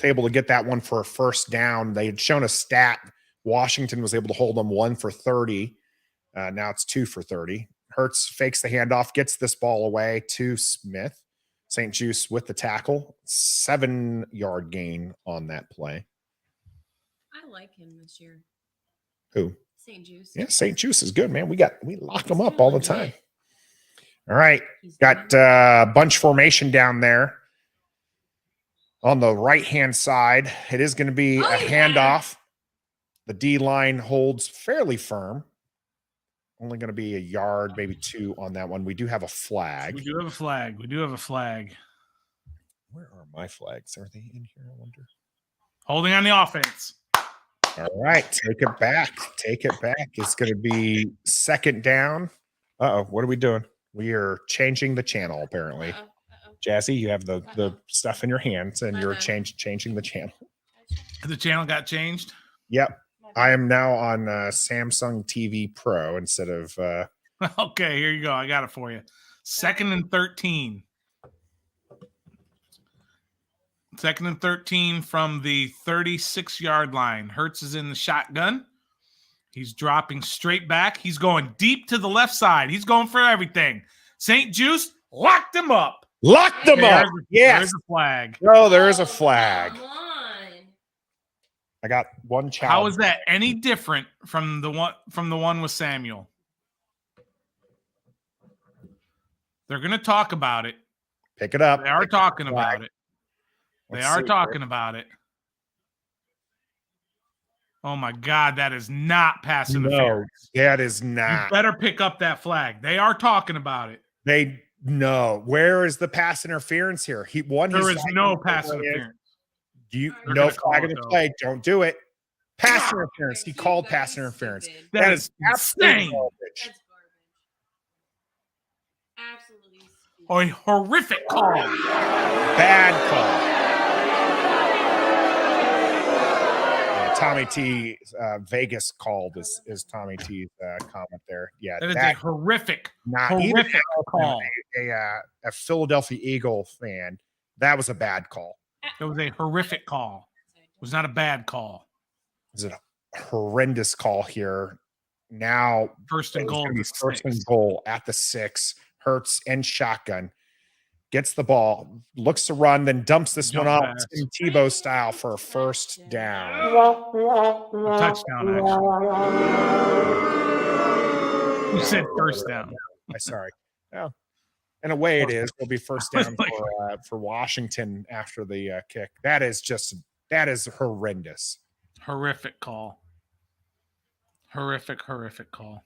able to get that one for a first down. They had shown a stat. Washington was able to hold them 1 for 30. Now it's 2 for 30. Hurts fakes the handoff, gets this ball away to Smith. St. Juice with the tackle. 7-yard gain on that play. I like him this year. Who? St. Juice. Yeah, St. Juice is good, man. We lock them up all the time. All right. Got bunch formation down there on the right-hand side. It is going to be a handoff. The D-line holds fairly firm. Only going to be a yard, maybe 2 on that one. We do have a flag. We do have a flag. Where are my flags? Are they in here, I wonder? Holding on the offense. All right, take it back. It's going to be 2nd down. What are we doing? We are changing the channel, apparently. Jazzy, you have the stuff in your hands, and you're changing the channel. The channel got changed? Yep. I am now on Samsung TV Pro instead of... Okay, here you go. I got it for you. 2nd and 13. 2nd and 13 from the 36-yard line. Hurts is in the shotgun. He's dropping straight back. He's going deep to the left side. He's going for everything. St. Juice locked him up. Yes. There's a flag. No, there is a flag. I got one challenge. How is that any different from the one with Samuel? They're going to talk about it. Pick it up. They are talking about it. They are talking here. about it. Oh, my God. That is not pass interference. No, that is You not. better pick up that flag. They are talking about it. Where is the pass interference here? There is no pass interference. No flag in the play. Don't do it. Pass interference. He called pass interference. That is insane. That's garbage. Absolutely stupid. A horrific call. Bad call. Tommy T. Vegas called is Tommy T's comment there. Yeah, that is a horrific call. A Philadelphia Eagle fan. That was a bad call. It was a horrific call. It was not a bad call. It was a horrendous call here. Now first and goal. First and goal at the 6. Hurts and shotgun. Gets the ball, looks to run, then dumps this one off Tim Tebow style for a first down. A touchdown, actually. You said first down. I'm sorry. Well, in a way it is. It'll be first down for Washington after the kick. That is horrendous. Horrific call. Horrific call.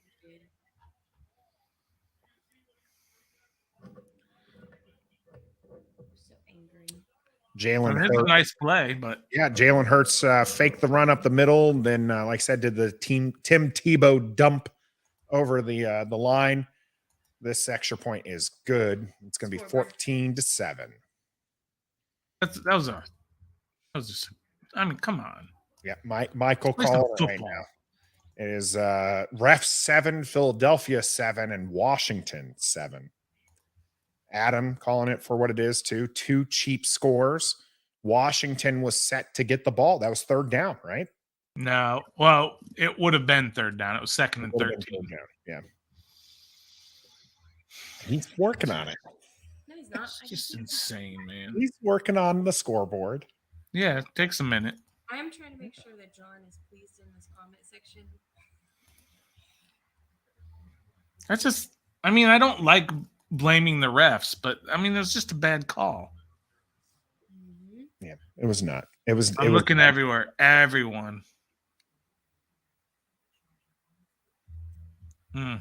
Jalen Hurts. It's a nice play, but yeah, Jalen Hurts faked the run up the middle. Then, like I said, did the Tim Tebow dump over the line. This extra point is good. It's going to be 14-7. That was just. I mean, come on. Yeah, Michael calling it right now. It is ref 7, Philadelphia 7, and Washington 7. Adam calling it for what it is, too. 2 cheap scores. Washington was set to get the ball. That was third down, right? No. Well, it would have been third down. It was second and 13. Yeah. He's working on it. No, he's not. It's just insane, man. He's working on the scoreboard. Yeah, it takes a minute. I am trying to make sure that John is pleased in this comment section. That's just, I mean, I don't like blaming the refs, but I mean, it was just a bad call. Yeah, it was not. I'm looking everywhere. Everyone. I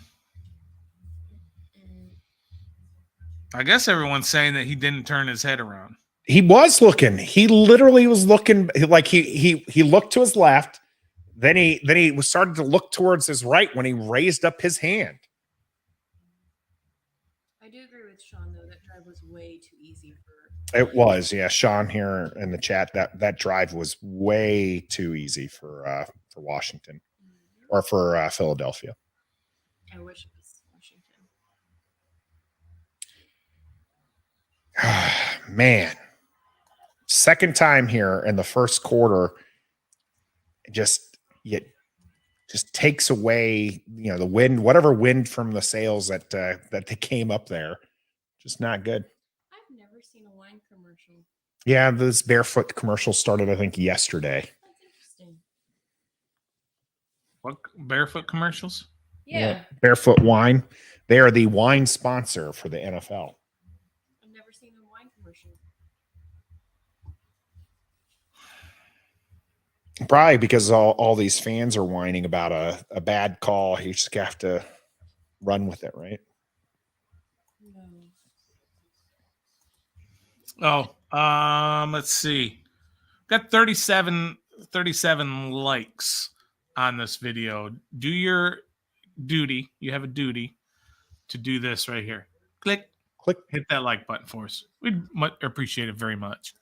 guess everyone's saying that he didn't turn his head around. He was looking. He literally was looking like he looked to his left. Then he was starting to look towards his right when he raised up his hand. I do agree with Sean though. That drive was way too easy for. It was, yeah. Sean here in the chat that drive was way too easy for Washington or for Philadelphia. I wish it was Washington. Man, second time here in the first quarter, it just takes away, the wind, whatever wind from the sails that they came up there. Just not good. I've never seen a wine commercial. Yeah, this barefoot commercial started, I think, yesterday. That's interesting. What barefoot commercials? Yeah. Barefoot Wine. They are the wine sponsor for the NFL. I've never seen a wine commercial. Probably because all these fans are whining about a bad call. You just have to run with it, right? No. Oh, let's see. Got 37 likes on this video. Do your duty. You have a duty to do this right here. Click. Hit that like button for us. We'd appreciate it very much.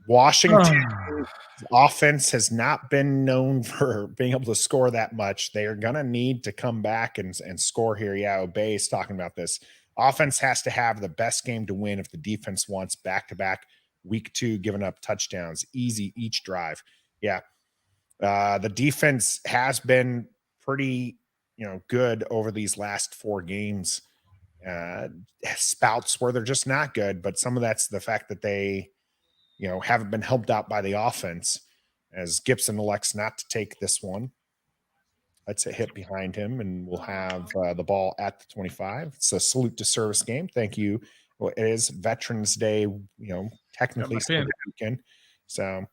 Washington's offense has not been known for being able to score that much. They are going to need to come back and score here. Yeah, Obey's talking about this. Offense has to have the best game to win if the defense wants back-to-back week 2, giving up touchdowns, easy each drive. Yeah. The defense has been pretty, good over these last 4 games. Spouts where they're just not good, but some of that's the fact that they, haven't been helped out by the offense, as Gibson elects not to take this one. That's a hit behind him, and we'll have the ball at the 25. It's a salute to service game. Thank you. Well, it is Veterans Day, technically pin. weekend. So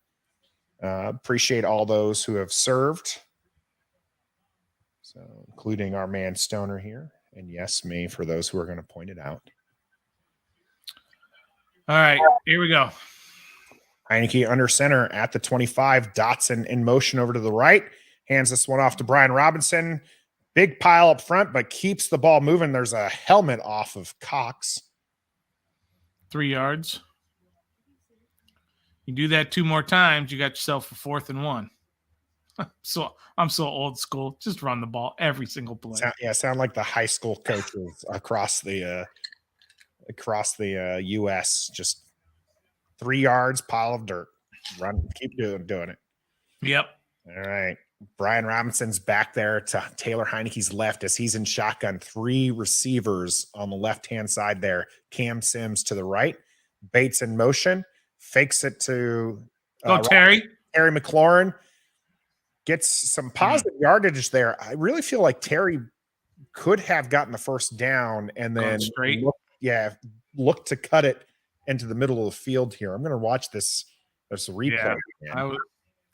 appreciate all those who have served. So including our man Stoner here. And yes, me for those who are going to point it out. All right, here we go. Heinicke under center at the 25. Dotson in motion over to the right. Hands this one off to Brian Robinson. Big pile up front, but keeps the ball moving. There's a helmet off of Cox. 3 yards. You do that 2 more times, you got yourself a 4th and 1. So I'm so old school. Just run the ball every single play. Sound like the high school coaches across the U.S. Just 3 yards, pile of dirt. Run, keep doing it. Yep. All right. Brian Robinson's back there to Taylor Heinicke's left as he's in shotgun. 3 receivers on the left-hand side there. Cam Sims to the right. Bates in motion. Fakes it to Terry. Terry McLaurin. Gets some positive yardage there. I really feel like Terry could have gotten the first down and then look to cut it into the middle of the field here. I'm going to watch this replay. Yeah,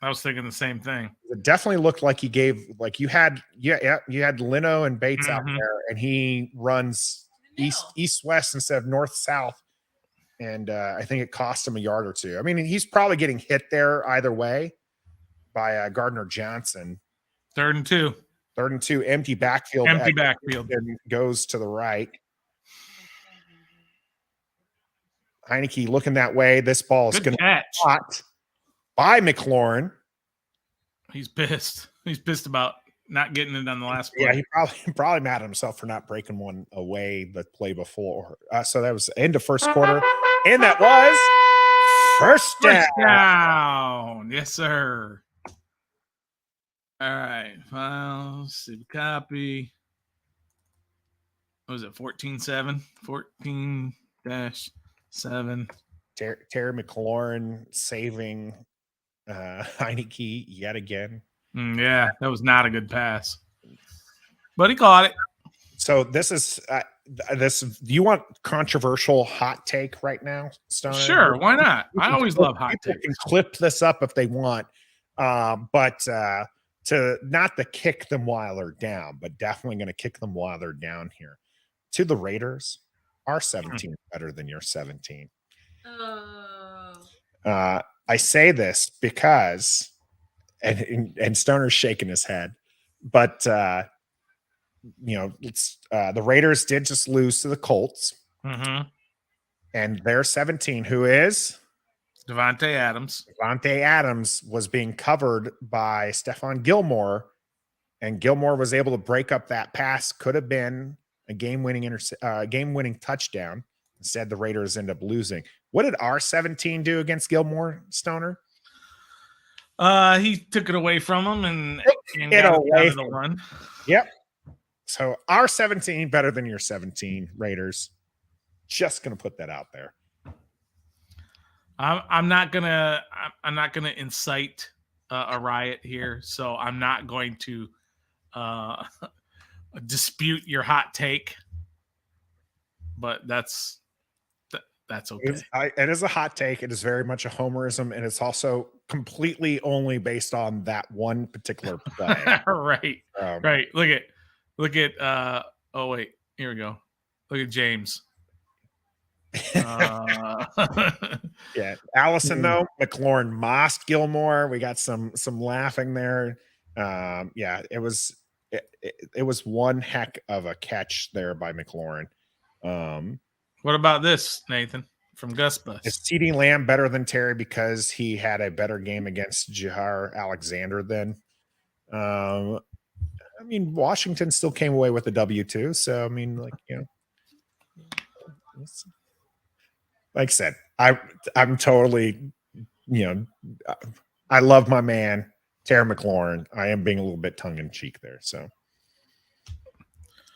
I was thinking the same thing. It definitely looked like he gave, like you had Leno and Bates out there, and he runs east-west instead of north-south. And I think it cost him a yard or 2. I mean, he's probably getting hit there either way by Gardner Johnson. 3rd and 2. 3rd and 2, empty backfield. And goes to the right. Heinicke looking that way. This ball is going to be caught by McLaurin. He's pissed. He's pissed about not getting it on the last play. Yeah, he probably mad at himself for not breaking one away the play before. So that was end of first quarter. And that was first down. Yes, sir. All right. File, save copy. What was it? 14-7? 14-7. Terry McLaurin saving Heinicke yet again. Yeah, that was not a good pass. But he caught it. So this is do you want controversial hot take right now, Stoner? Sure, why not? I always love hot takes. Can clip this up if they want. But to not to kick them while they're down, but definitely going to kick them while they're down here. To the Raiders, our 17 is better than your 17. I say this because, and Stoner's shaking his head, but the Raiders did just lose to the Colts, and their 17, who is Devontae Adams. Devontae Adams was being covered by Stephon Gilmore, and Gilmore was able to break up that pass. Could have been a game-winning touchdown. Instead, the Raiders end up losing. What did our 17 do against Gilmore, Stoner? He took it away from him and got away from the run. Yep. So our 17 better than your 17, Raiders. Just gonna put that out there. I'm not gonna incite a riot here, so I'm not going to dispute your hot take. But that's okay. It is a hot take. It is very much a homerism, and it's also completely only based on that one particular play. Right. Right. Look at oh wait, here we go. Look at James. Yeah. Allison though, McLaurin mossed Gilmore. We got some laughing there. Yeah, it was one heck of a catch there by McLaurin. What about this, Nathan, from Gus Bus? Is CeeDee Lamb better than Terry because he had a better game against Jair Alexander than? I mean, Washington still came away with the W too. So I mean, like I said, I'm totally, I love my man Terry McLaurin. I am being a little bit tongue in cheek there. So.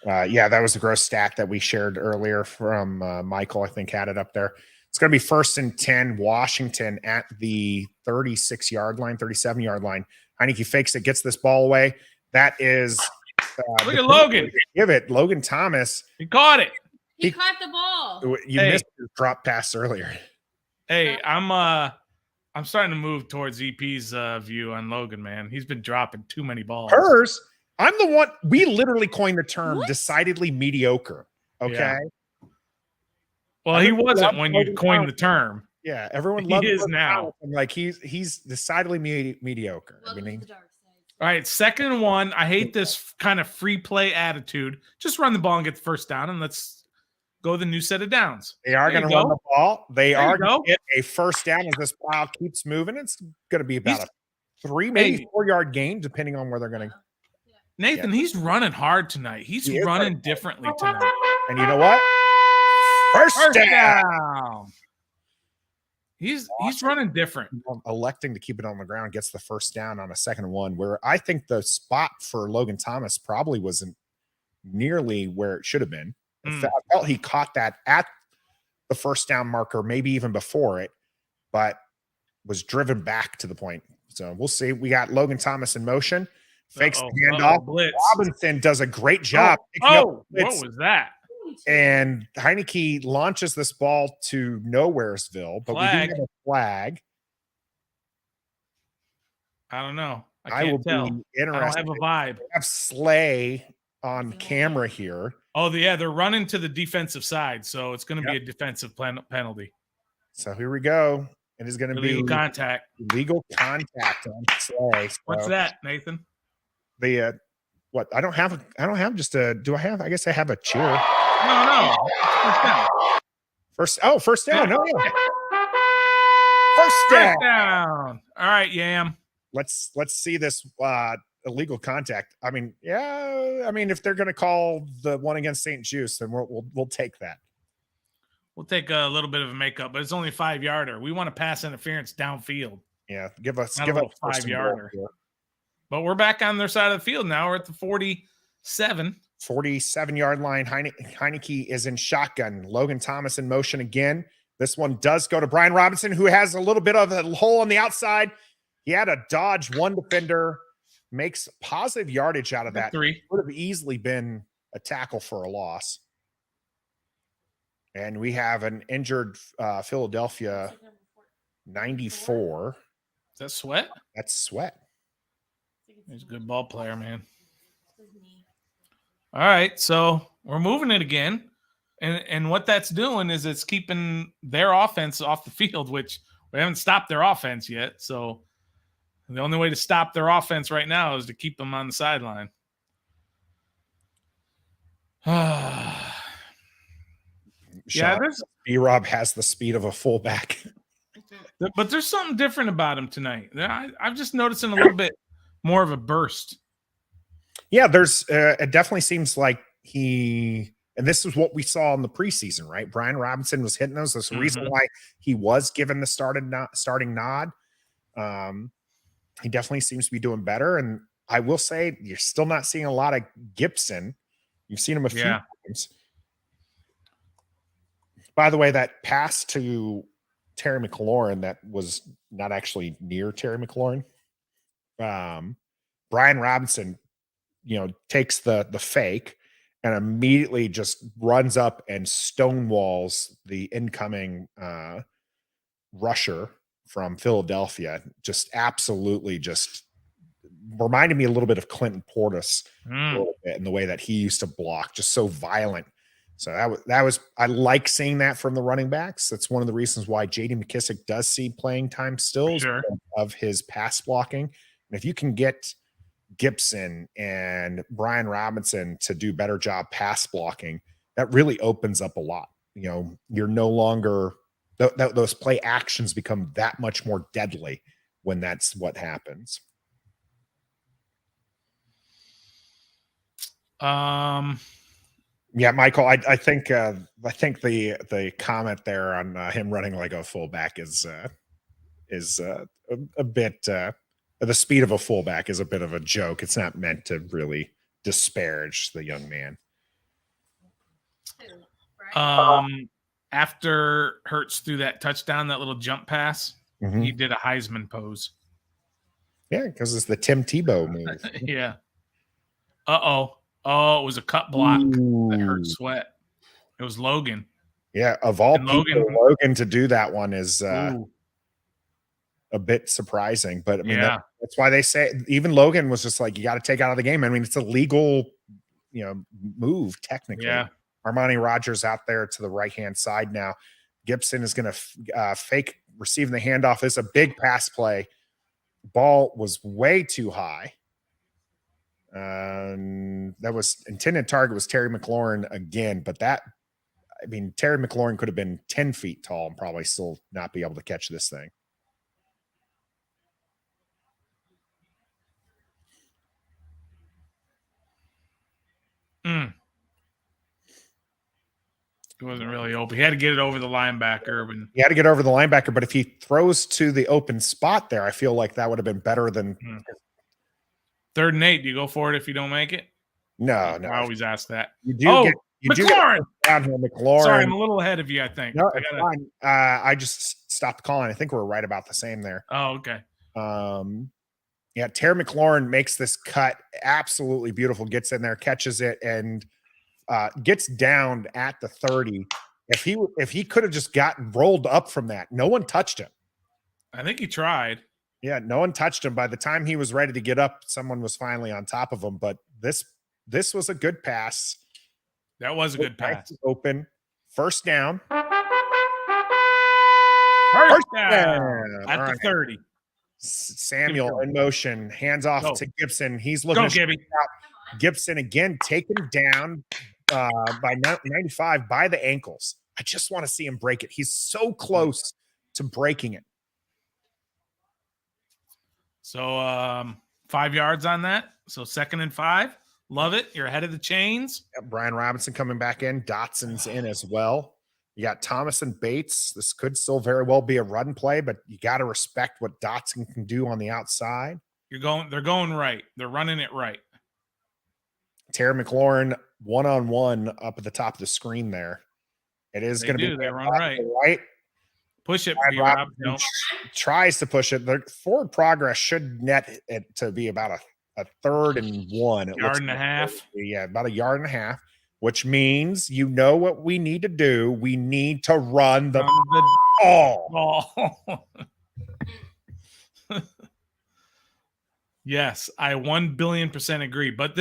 Yeah, that was the gross stat that we shared earlier from Michael. I think had it up there. It's going to be 1st and 10, Washington at the 36-yard line, 37-yard line. Heinicke fakes it, gets this ball away, That is Look at Logan. Give it. Logan Thomas. He caught it. He caught the ball. You missed your drop pass earlier. Hey, I'm starting to move towards EP's view on Logan, man. He's been dropping too many balls. Hers, I'm the one. We literally coined the term decidedly mediocre. Okay. Yeah. Well, he wasn't when you coined the term. Yeah, everyone loves He is now. Like he's decidedly mediocre. I mean, all right, 2nd and 1. I hate this kind of free play attitude. Just run the ball and get the first down, and let's go the new set of downs. they are going to run the ball. They There are you go. going to get a first down as this pile keeps moving. It's going to be about a 3, maybe 4-yard gain, depending on where they're going to. Nathan, he's running hard tonight. He's running differently tonight. And you know what? First down. He's running different. Electing to keep it on the ground gets the first down on a 2nd and 1, where I think the spot for Logan Thomas probably wasn't nearly where it should have been. I felt he caught that at the first down marker, maybe even before it, but was driven back to the point. So we'll see. We got Logan Thomas in motion. Fakes the handoff. Blitz. Robinson does a great job. What was that? And Heinicke launches this ball to Nowheresville, but we do have a flag. I don't know. I will tell. be interested. I don't have a vibe. We have Slay on camera here. Oh, yeah, they're running to the defensive side, so it's going to be a defensive penalty. So here we go. It is going to be legal contact on Slay. So what's that, Nathan? The what? I don't have just a. Do I have? I guess I have a cheer. No. First down. First down. No. First down. All right, Yam. Let's see this illegal contact. I mean, if they're going to call the one against St. Juice, then we'll take that. We'll take a little bit of a makeup, but it's only a 5-yarder. We want to pass interference downfield. Yeah, give us a 5-yarder. But we're back on their side of the field now. We're at the 47. 47-yard line. Heinicke is in shotgun. Logan Thomas in motion again. This one does go to Brian Robinson, who has a little bit of a hole on the outside. He had a dodge one defender, makes positive yardage out of that. 3. Would have easily been a tackle for a loss. And we have an injured Philadelphia 94. Is that Sweat? That's Sweat. He's a good ball player, man. All right, so we're moving it again. And what that's doing is it's keeping their offense off the field, which we haven't stopped their offense yet. So the only way to stop their offense right now is to keep them on the sideline. B-Rob has the speed of a fullback. But there's something different about him tonight. I'm just noticing a little bit more of a burst. Yeah, there's it definitely seems like and this is what we saw in the preseason, right? Brian Robinson was hitting those. There's a reason why he was given the starting nod. He definitely seems to be doing better. And I will say you're still not seeing a lot of Gibson. You've seen him a few times. By the way, that pass to Terry McLaurin that was not actually near Terry McLaurin. Brian Robinson, takes the fake and immediately just runs up and stonewalls the incoming rusher from Philadelphia. Just absolutely just reminded me a little bit of Clinton Portis a little bit in the way that he used to block, just so violent. So that was I like seeing that from the running backs. That's one of the reasons why J.D. McKissick does see playing time still of his pass blocking. And if you can get Gibson and Brian Robinson to do better job pass blocking, that really opens up a lot. You're no longer those play actions become that much more deadly when that's what happens. Yeah, Michael, I think the comment there on him running like a fullback is a bit the speed of a fullback is a bit of a joke. It's not meant to really disparage the young man. After Hurts threw that touchdown, that little jump pass, he did a Heisman pose. Yeah, because it's the Tim Tebow move. Yeah. Uh-oh. Oh, it was a cut block that hurt Ooh. Sweat. It was Logan. Yeah, of all And people, Logan to do that one is Ooh, a bit surprising. But I mean, yeah. that's why they say even Logan was just like, you got to take out of the game. I mean, it's a legal, move technically. Yeah. Armani Rogers out there to the right-hand side now. Gibson is going to fake receiving the handoff. It's a big pass play. Ball was way too high. That was intended target was Terry McLaurin again, but Terry McLaurin could have been 10 feet tall and probably still not be able to catch this thing. It wasn't really open. He had to get it over the linebacker. He had to get over the linebacker, but if he throws to the open spot there, I feel like that would have been better than 3rd and 8. Do you go for it if you don't make it? No. I always ask that. You do McLaurin. get down here, McLaurin. Sorry, I'm a little ahead of you, I think. No, it's fine. I just stopped calling. I think we're right about the same there. Oh, okay. Yeah, Terry McLaurin makes this cut absolutely beautiful, gets in there, catches it, and gets down at the 30. If he could have just gotten rolled up from that, no one touched him. I think he tried. Yeah, no one touched him. By the time he was ready to get up, someone was finally on top of him. But this was a good pass. That was a good pass. Open. First down. First down at the 30. Samuel in motion, hands off to Gibson. He's looking Gibby. Gibson again, taken down by 95 by the ankles. I just want to see him break it. He's so close to breaking it. So 5 yards on that. So 2nd and 5. Love it. You're ahead of the chains. Brian Robinson coming back in. Dotson's in as well. You got Thomas and Bates. This could still very well be a run play, but you got to respect what Dotson can do on the outside. They're going right. They're running it right. Terry McLaurin one-on-one up at the top of the screen there. It is going to be they run right. Push it. Robinson tries to push it. The forward progress should net it to be about a 3rd and 1. It yard and a half. Yeah, about a yard and a half, which means what we need to do. We need to run the ball. Yes, I 1 billion% agree. But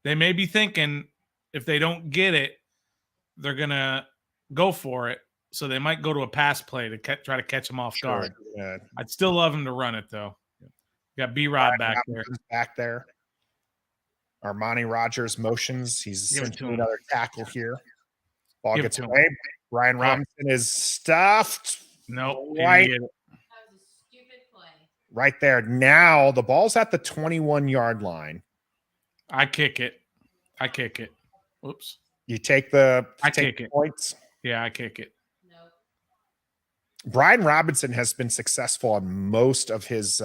they may be thinking if they don't get it, they're going to go for it. So they might go to a pass play to try to catch them off guard. Yeah. I'd still love them to run it, though. Got B-Rod back there. Armani Rogers motions. He's essentially another tackle here. Ball gets away. Brian Robinson is stuffed. Nope. Right. That was a stupid play. Right there. Now the ball's at the 21-yard line. I kick it. Whoops. You take the points. Yeah, I kick it. Nope. Brian Robinson has been successful on most of his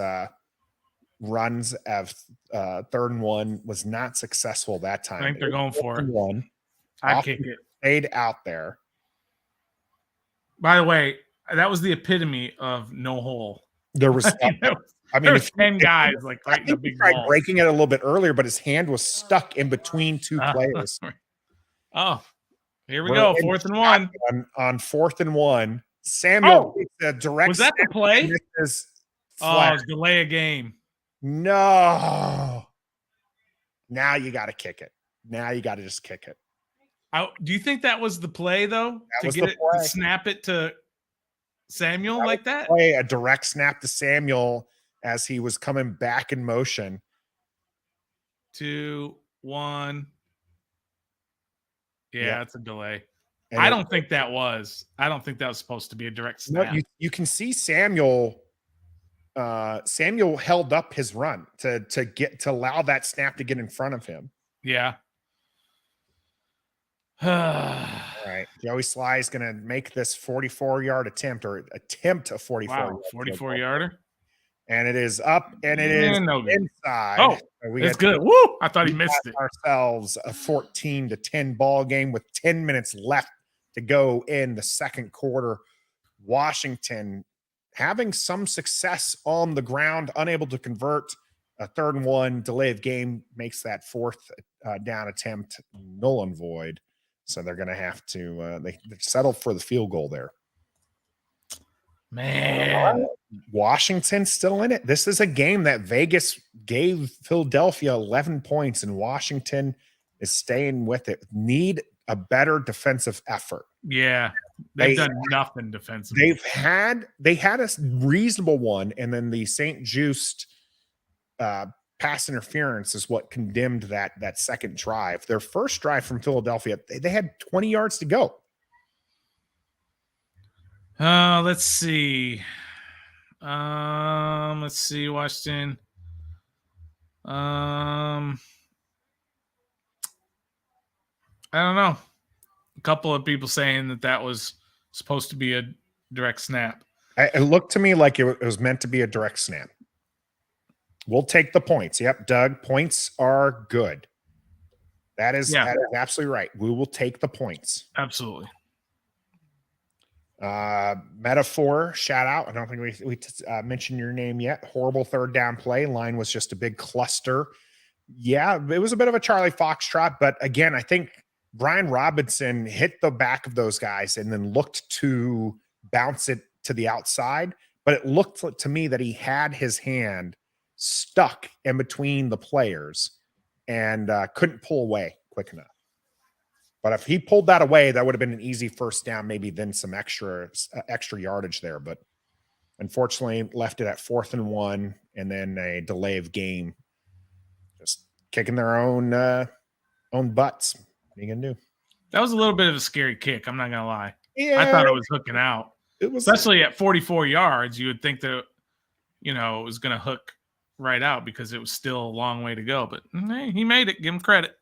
runs of 3rd and 1. Was not successful that time. I think they're going for it. I kick it. Stayed out there. By the way, that was the epitome of no hole. There was, there was 10 guys like right in the big ball. Breaking it a little bit earlier, but his hand was stuck in between two players. Oh, here we go. 4th and 1. On 4th and 1, Samuel direct. Was that the play? It was delay a game. No. Now you got to kick it. Now you got to just kick it. Do you think that was the play, though? To snap it to Samuel like that? A direct snap to Samuel as he was coming back in motion. 2, 1. Yeah, it's a delay. And I don't think that was supposed to be a direct snap. No, you can see Samuel held up his run to allow that snap to get in front of him. Yeah. All right. Joey Sly is going to make this 44-yard attempt a 44-yarder. And it is up and it is inside. Oh, it's good. Woo! I thought he missed it. Ourselves a 14-10 ball game with 10 minutes left to go in the second quarter. Washington having some success on the ground, unable to convert a 3rd and 1 delay of game makes that 4th down attempt null and void. So they're going to have to they settle for the field goal there. Man, Washington's still in it. This is a game that Vegas gave Philadelphia 11 points, and Washington is staying with it. Need a better defensive effort. yeah, they've done nothing defensively. They had a reasonable one, and then the St. Just pass interference is what condemned that second drive. Their first drive from Philadelphia, they had 20 yards to go. Let's see. Washington. I don't know. A couple of people saying that was supposed to be a direct snap. It looked to me like it was meant to be a direct snap. We'll take the points. Yep, Doug, points are good. That is absolutely right. We will take the points. Absolutely. Metaphor, shout out. I don't think we mentioned your name yet. Horrible 3rd down play. Line was just a big cluster. Yeah, it was a bit of a Charlie Foxtrot, but again, I think Brian Robinson hit the back of those guys and then looked to bounce it to the outside, but it looked to me that he had his hand stuck in between the players and couldn't pull away quick enough. But if he pulled that away, that would have been an easy 1st down, maybe then some extra yardage there. But unfortunately, left it at 4th and 1, and then a delay of game, just kicking their own butts. What are you gonna do? That was a little bit of a scary kick. I'm not gonna lie. Yeah, I thought it was hooking out. It was, especially at 44 yards. You would think that it was gonna hook right out because it was still a long way to go. But hey, he made it. Give him credit.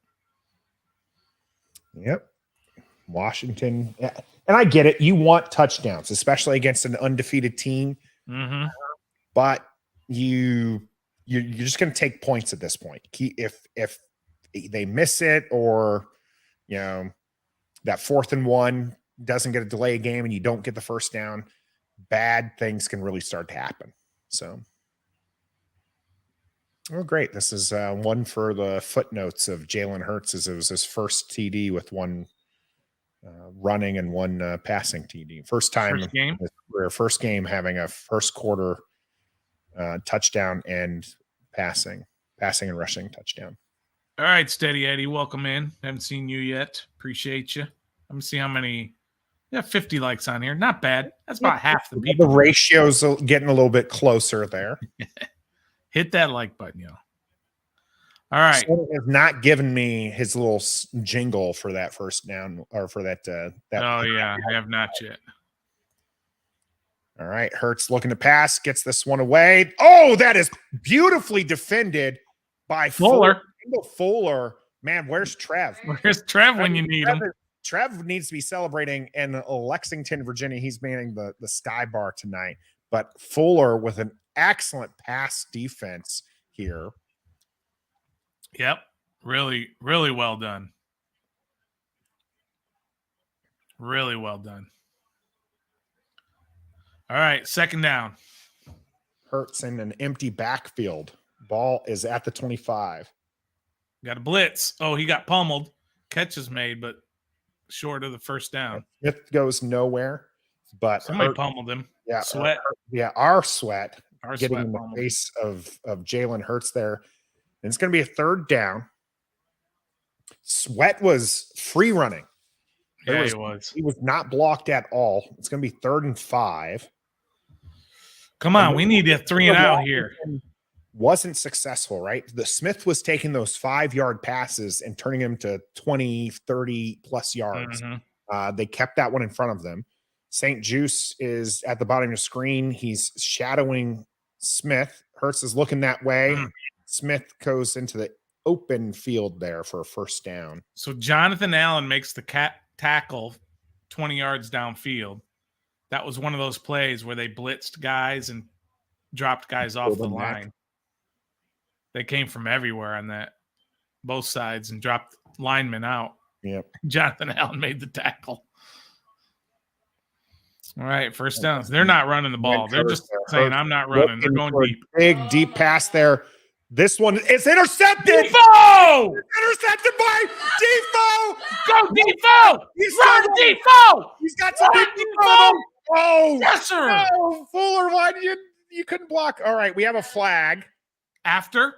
Yep. Washington. Yeah. And I get it. You want touchdowns, especially against an undefeated team. Mm-hmm. But you're just going to take points at this point. If they miss it, or that 4th and 1 doesn't get a delay game and you don't get the 1st down, bad things can really start to happen. So, great. This is one for the footnotes of Jalen Hurts, as it was his first TD with one running and one passing TD. First time in his career, first game having a first quarter touchdown and passing and rushing touchdown. All right, Steady Eddie, welcome in. Haven't seen you yet. Appreciate you. Let me see how many. Yeah, 50 likes on here. Not bad. That's about half the people. The ratio's getting a little bit closer there. Hit that like button, yo. All right. So has not given me his little jingle for that 1st down, or for that. Oh, yeah. I have not yet. All right. Hurts looking to pass. Gets this one away. Oh, that is beautifully defended by Fuller. Fuller. Man, where's Trev? Where's Trev when you need him? Trev needs to be celebrating in Lexington, Virginia. He's manning the Sky Bar tonight. But Fuller with an excellent pass defense here. Yep. Really, really well done. Really well done. All right, 2nd down. Hurts in an empty backfield. Ball is at the 25. Got a blitz. Oh, he got pummeled. Catch is made, but short of the 1st down. Smith goes nowhere, but somebody pummeled him. Yeah, Sweat. Our Sweat. Our getting Sweat in the face of Jalen Hurts there. And it's going to be a 3rd down. Sweat was free running. Yeah, he was. He was not blocked at all. It's going to be 3rd and 5. Come on, we need a 3 and out here. Wasn't successful, right? The Smith was taking those 5-yard passes and turning them to 20, 30 plus yards. Mm-hmm. They kept that one in front of them. St. Juice is at the bottom of the screen. He's shadowing Smith. Hurts is looking that way. Smith goes into the open field there for a 1st down. So Jonathan Allen makes the tackle 20 yards downfield. That was one of those plays where they blitzed guys and dropped guys off the line. They came from everywhere on that, both sides, and dropped linemen out. Yep. Jonathan Allen made the tackle. All right, 1st down. They're not running the ball. They're just saying, I'm not running. They're going deep. Big, deep pass there. This one is intercepted. Defoe! Intercepted by Defoe. Go Defoe! He's Run still- Defoe! He's got some Run people in front of him. Oh, Yes, sir. no, Fuller, why did you couldn't block? All right, we have a flag. After?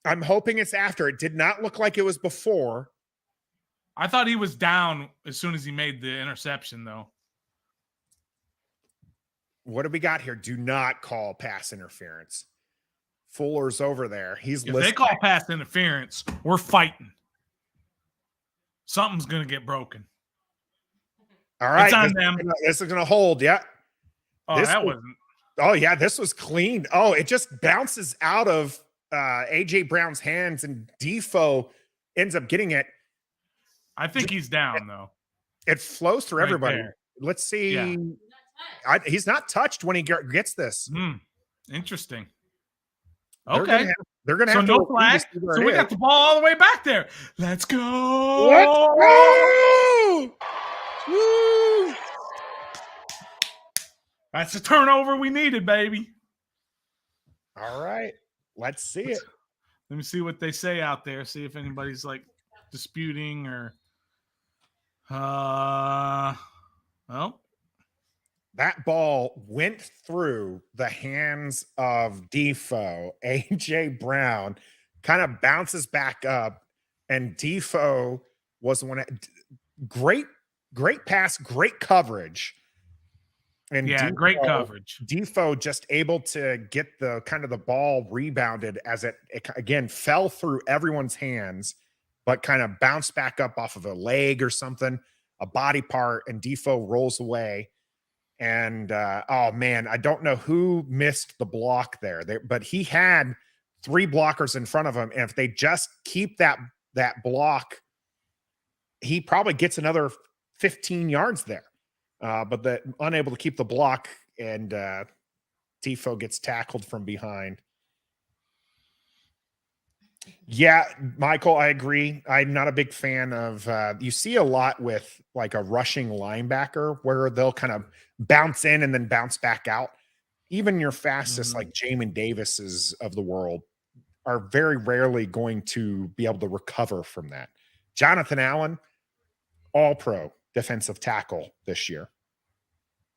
I'm hoping it's after. It did not look like it was before. I thought he was down as soon as he made the interception, though. What do we got here? Do not call pass interference. Fuller's over there. He's If they listening. call pass interference, we're fighting. Something's going to get broken. All right, It's on them. This is gonna hold. Yeah. Oh, This that was- wasn't. Oh yeah, this was clean. Oh, it just bounces out of AJ Brown's hands, and Defoe ends up getting it. I think he's down, though. It flows through Right everybody. there. Let's see. Yeah. He's not touched when he gets this. Interesting. They're Okay. gonna So have to no review flag. to see where So it we is. got the ball all the way back there. Let's go. Let's go! Woo! That's the turnover we needed, baby. All right, let's see it. Let me see what they say out there. See if anybody's like disputing or well, That ball went through the hands of Defoe. AJ Brown kind of bounces back up, and Defoe was the one. Great pass, great coverage. And yeah, great coverage. Defoe just able to get the kind of the ball rebounded as it again fell through everyone's hands, but kind of bounced back up off of a leg or something, a body part, and Defoe rolls away. And oh man, I don't know who missed the block there, but he had 3 blockers in front of him, and if they just keep that block, he probably gets another 15 yards there. But unable to keep the block, and Defoe gets tackled from behind. Yeah, Michael, I agree. I'm not a big fan of you see a lot with like a rushing linebacker where they'll kind of bounce in and then bounce back out. Even your fastest, like Jamin Davises of the world, are very rarely going to be able to recover from that. Jonathan Allen, all pro defensive tackle this year.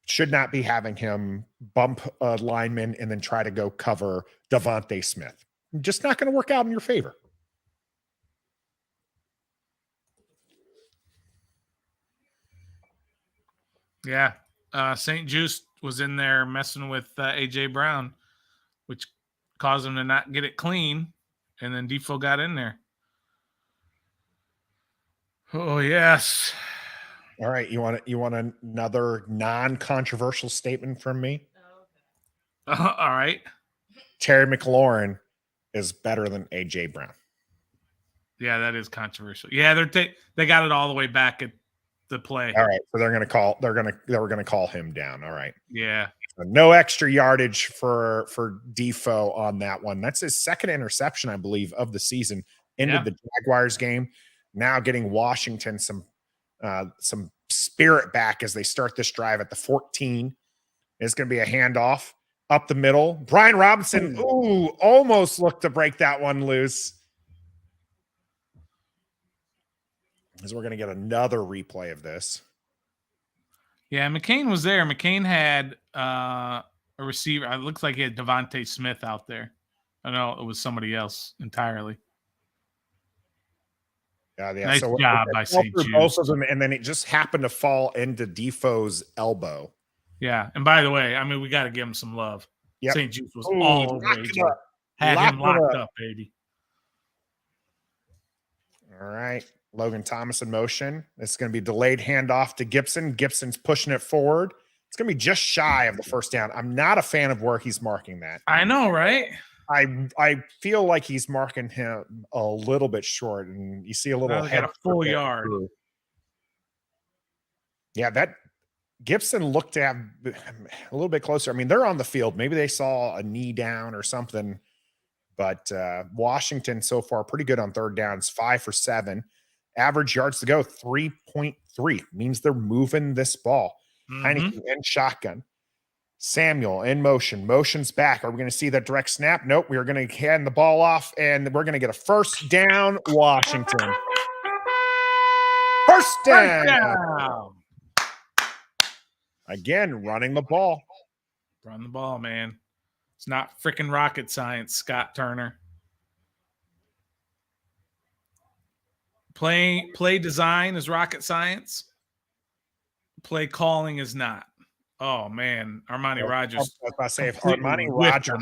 Should not be having him bump a lineman and then try to go cover Devontae Smith. Just not going to work out in your favor. Yeah. St. Juice was in there messing with AJ Brown, which caused him to not get it clean. And then Defoe got in there. Oh, yes. All right. You want another non-controversial statement from me? All right. Terry McLaurin is better than AJ Brown. Yeah, that is controversial. Yeah, they got it all the way back at the play. All right. So they were gonna call him down. All right. Yeah. So no extra yardage for Defoe on that one. That's his second interception, I believe, of the season. Ended the Jaguars game. Now getting Washington some spirit back as they start this drive at the 14. It's going to be a handoff up the middle. Brian Robinson, almost looked to break that one loose. As we're going to get another replay of this. Yeah, McCain was there. McCain had a receiver. It looks like he had Devontae Smith out there. I know it was somebody else entirely. Yeah, nice so job by St. Juice. Both of them, and then it just happened to fall into Defoe's elbow. Yeah, and by the way, I mean, we got to give him some love. Yep. St. Juice was all over AJ. Had him locked up, baby. All right. Logan Thomas in motion. It's going to be delayed handoff to Gibson. Gibson's pushing it forward. It's going to be just shy of the first down. I'm not a fan of where he's marking that. I know, right? I feel like he's marking him a little bit short, and you see a little head a full yard. Through. Yeah, that Gibson looked to have a little bit closer. I mean, they're on the field. Maybe they saw a knee down or something. But Washington so far pretty good on third downs, 5 for 7. Average yards to go, 3.3. Means they're moving this ball. Heinicke and shotgun. Samuel in motion. Motion's back. Are we going to see that direct snap? Nope. We are going to hand the ball off, and we're going to get a first down, Washington. First down. Again, running the ball. Run the ball, man. It's not freaking rocket science, Scott Turner. Play design is rocket science. Play calling is not. Oh man, Armani Rogers. I was about to say, if Armani Rogers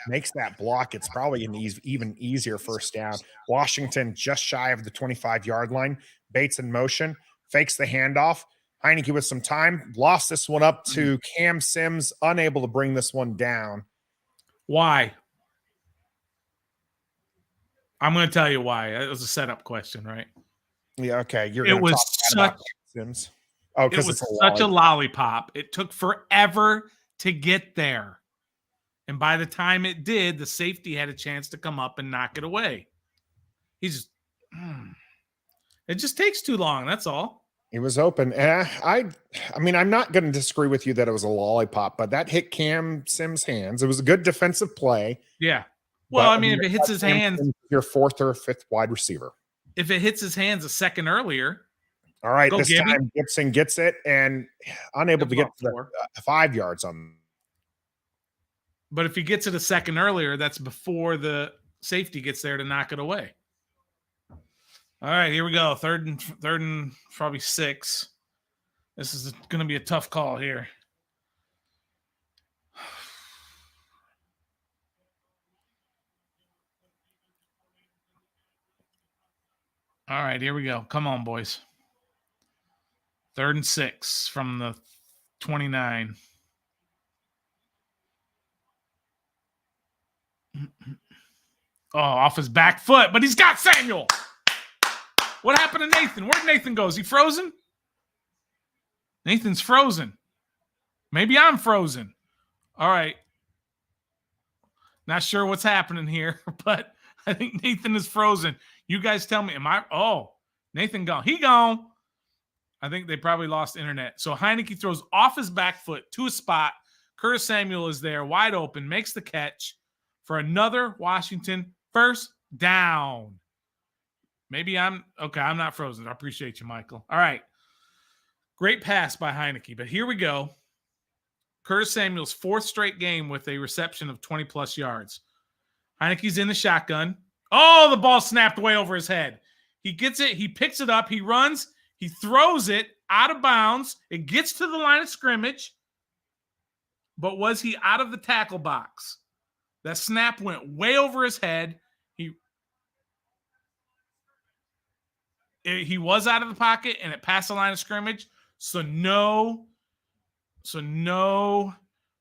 makes that block, it's probably an even easier first down. Washington just shy of the 25-yard line. Bates in motion, fakes the handoff. Heinicke with some time, lost this one up to Cam Sims, unable to bring this one down. Why? I'm going to tell you why. It was a setup question, right? Yeah, okay. It was such Sims. Oh, because it's such a lollipop. It took forever to get there. And by the time it did, the safety had a chance to come up and knock it away. It just takes too long. That's all. He was open. I mean, I'm not going to disagree with you that it was a lollipop, but that hit Cam Sims' hands. It was a good defensive play. Yeah. Well, I mean, if it hits his hands, your fourth or fifth wide receiver. If it hits his hands a second earlier. All right. This time Gibson gets it and unable to get to the 5 yards on. But if he gets it a second earlier, that's before the safety gets there to knock it away. All right, here we go. Third and probably 6. This is going to be a tough call here. All right, here we go. Come on, boys. 3rd and 6 from the 29. Oh, off his back foot, but he's got Samuel. What happened to Nathan? Where'd Nathan go? Is he frozen? Nathan's frozen. Maybe I'm frozen. All right. Not sure what's happening here, but I think Nathan is frozen. You guys tell me, Nathan gone. He gone. I think they probably lost internet. So Heinicke throws off his back foot to a spot. Curtis Samuel is there, wide open, makes the catch for another Washington first down. Maybe I'm not frozen. I appreciate you, Michael. All right. Great pass by Heinicke, but here we go. Curtis Samuel's 4th straight game with a reception of 20-plus yards. Heinicke's in the shotgun. Oh, the ball snapped way over his head. He gets it. He picks it up. He runs. He throws it out of bounds. It gets to the line of scrimmage. But was he out of the tackle box? That snap went way over his head. He was out of the pocket, and it passed the line of scrimmage. So no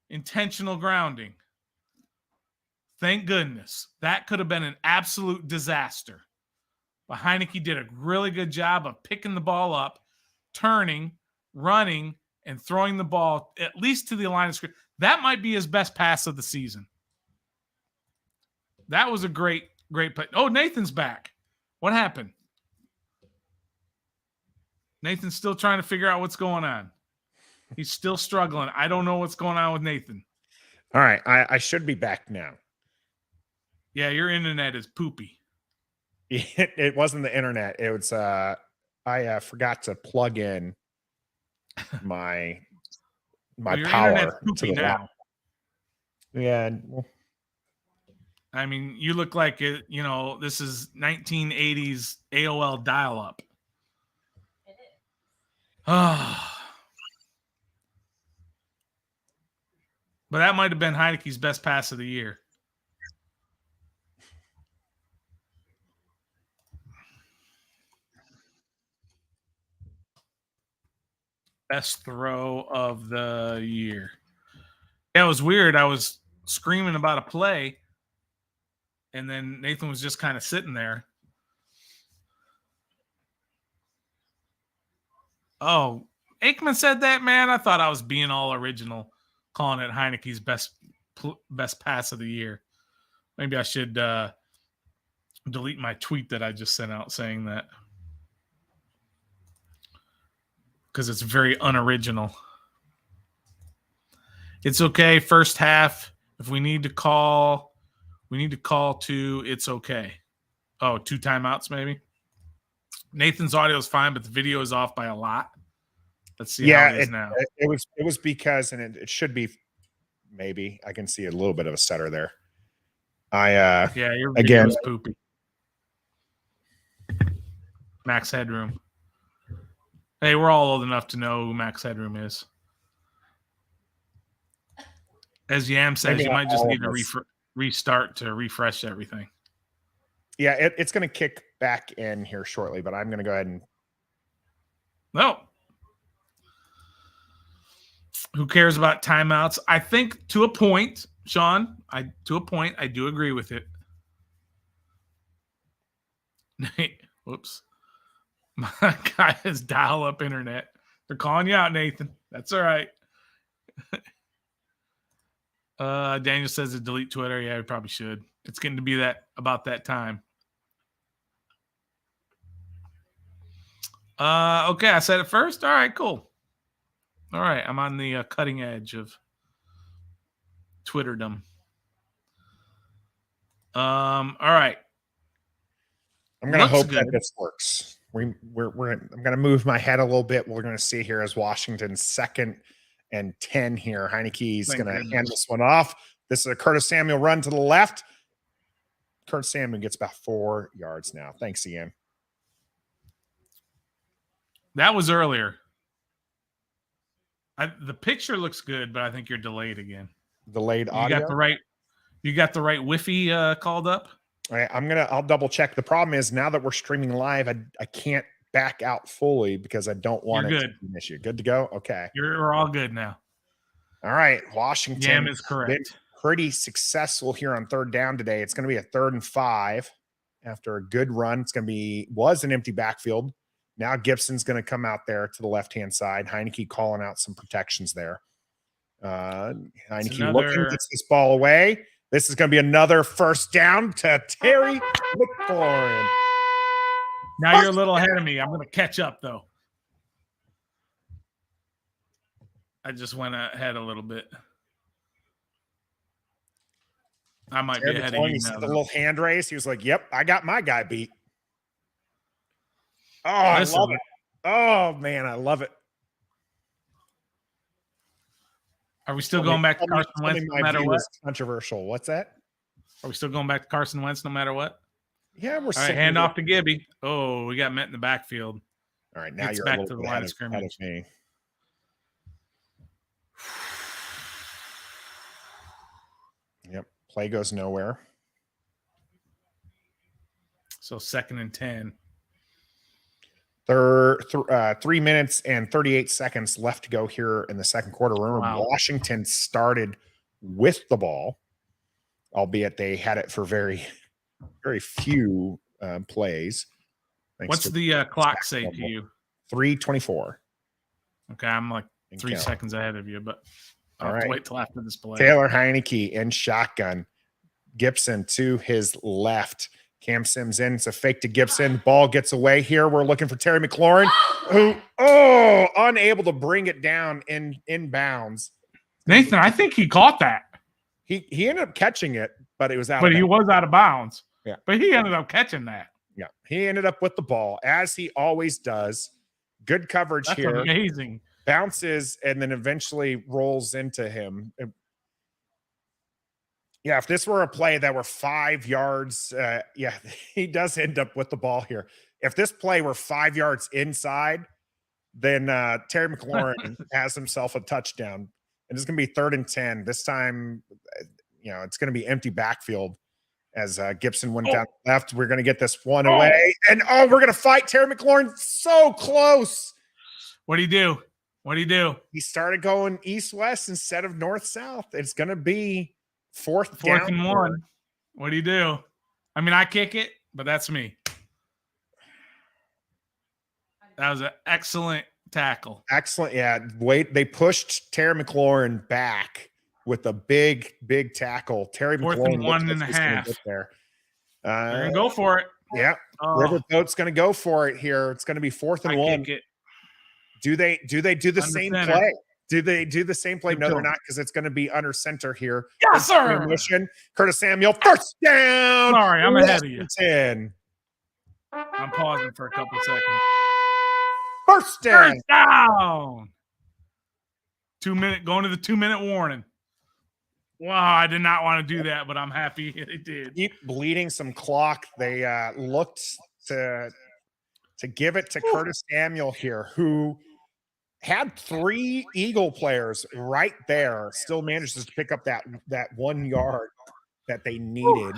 intentional grounding. Thank goodness. That could have been an absolute disaster. But Heinicke did a really good job of picking the ball up, turning, running, and throwing the ball at least to the line of scrimmage. That might be his best pass of the season. That was a great play. Oh, Nathan's back. What happened? Nathan's still trying to figure out what's going on. He's still struggling. I don't know what's going on with Nathan. All right. I should be back now. Yeah, your internet is poopy. It wasn't the internet. It was I forgot to plug in my power to the now. Yeah. I mean, you look like it, this is 1980s AOL dial-up. But that might have been Heinicke's best pass of the year. Best throw of the year. Yeah, it was weird. I was screaming about a play, and then Nathan was just kind of sitting there. Oh, Aikman said that, man. I thought I was being all original, calling it Heinicke's best pass of the year. Maybe I should delete my tweet that I just sent out saying that, because it's very unoriginal. It's okay. First half. If we need to call to it's okay. Oh, 2 timeouts maybe. Nathan's audio is fine, but the video is off by a lot. Let's see how it is now. It was because, and it should be maybe. I can see a little bit of a stutter there. Yeah, your video is poopy. Max Headroom. Hey, we're all old enough to know who Max Headroom is. As Yam says, you might just need to restart to refresh everything. Yeah, it's going to kick back in here shortly, but I'm going to go ahead and. No. Who cares about timeouts? I think to a point, Sean, I do agree with it. Whoops. My guy has dial-up internet. They're calling you out, Nathan. That's all right. Daniel says to delete Twitter. Yeah, we probably should. It's getting to be about that time. Okay, I said it first. All right, cool. All right, I'm on the cutting edge of Twitterdom. All right. I'm going to hope that this works. I'm going to move my head a little bit. We're going to see here as Washington's 2nd and 10 here. Heinicke's going to hand this one off. This is a Curtis Samuel run to the left. Curtis Samuel gets about 4 yards now. Thanks, Ian. That was earlier. The picture looks good, but I think you're delayed again. Delayed audio? You got the right Wi-Fi called up? All right, I'll double check. The problem is now that we're streaming live, I can't back out fully because I don't want it to be an issue. Good to go? Okay. We're all good now. All right. Washington Yam is correct. Been pretty successful here on 3rd down today. It's going to be a 3rd and 5 after a good run. It's going to was an empty backfield. Now Gibson's going to come out there to the left-hand side. Heinicke calling out some protections there. Heinicke looking, gets this ball away. This is going to be another 1st down to Terry McLaurin. Now you're a little ahead of me. I'm going to catch up, though. I just went ahead a little bit. I might be ahead of you now. The little hand raise. He was like, yep, I got my guy beat. Oh, I love it. Oh, man, I love it. Are we still going back to Carson Wentz no matter what? Controversial. What's that? Are we still going back to Carson Wentz no matter what? Yeah, we're all right. Hand off to Gibby. Oh, we got met in the backfield. All right, now you're back to the line of scrimmage. Me. Yep, play goes nowhere. So 2nd and 10. 3 minutes and 38 seconds left to go here in the 2nd quarter. Remember, Washington started with the ball, albeit they had it for very, very few plays. What's the clock say to you? 3:24. Okay, I'm like 3 seconds ahead of you, but I'll have to wait till after this play. Taylor Heinicke in shotgun. Gibson to his left. Cam Sims in. It's a fake to Gibson. Ball gets away here. We're looking for Terry McLaurin, who, unable to bring it down in bounds. Nathan, I think he caught that. He ended up catching it, but it was out. But he was out of bounds. Yeah. But he ended up catching that. Yeah. He ended up with the ball, as he always does. Good coverage here. Amazing. Bounces and then eventually rolls into him. Yeah, if this were a play that were 5 yards, he does end up with the ball here. If this play were 5 yards inside, then Terry McLaurin has himself a touchdown. And it's going to be 3rd and 10. This time, it's going to be empty backfield as Gibson went down left. We're going to get this one away. And, we're going to fight Terry McLaurin so close. What do you do? What do you do? He started going east-west instead of north-south. It's going to be fourth and 1. What do you do? I mean, I kick it, but that's me. That was an excellent tackle. Excellent. Yeah. They pushed Terry McLaurin back with a big tackle. Terry McLaurin. 4th and 1.5. There. They're going to go for it. Yeah. Riverboat's going to go for it here. It's going to be 4th and 1. Kick it. Do they do the same center. play? Do they do the same play? Keep No, they're going. not, because it's going to be under center here. Yes, sir. Motion. Curtis Samuel, first down. Sorry, I'm ahead of you. Washington. I'm pausing for a couple seconds. First down. First down. 2 minute, going to the 2 minute warning. Wow, I did not want to do that, but I'm happy it did. Keep bleeding some clock. They looked to give it to Curtis Samuel here, who had 3 Eagle players right there, still manages to pick up that 1 yard that they needed.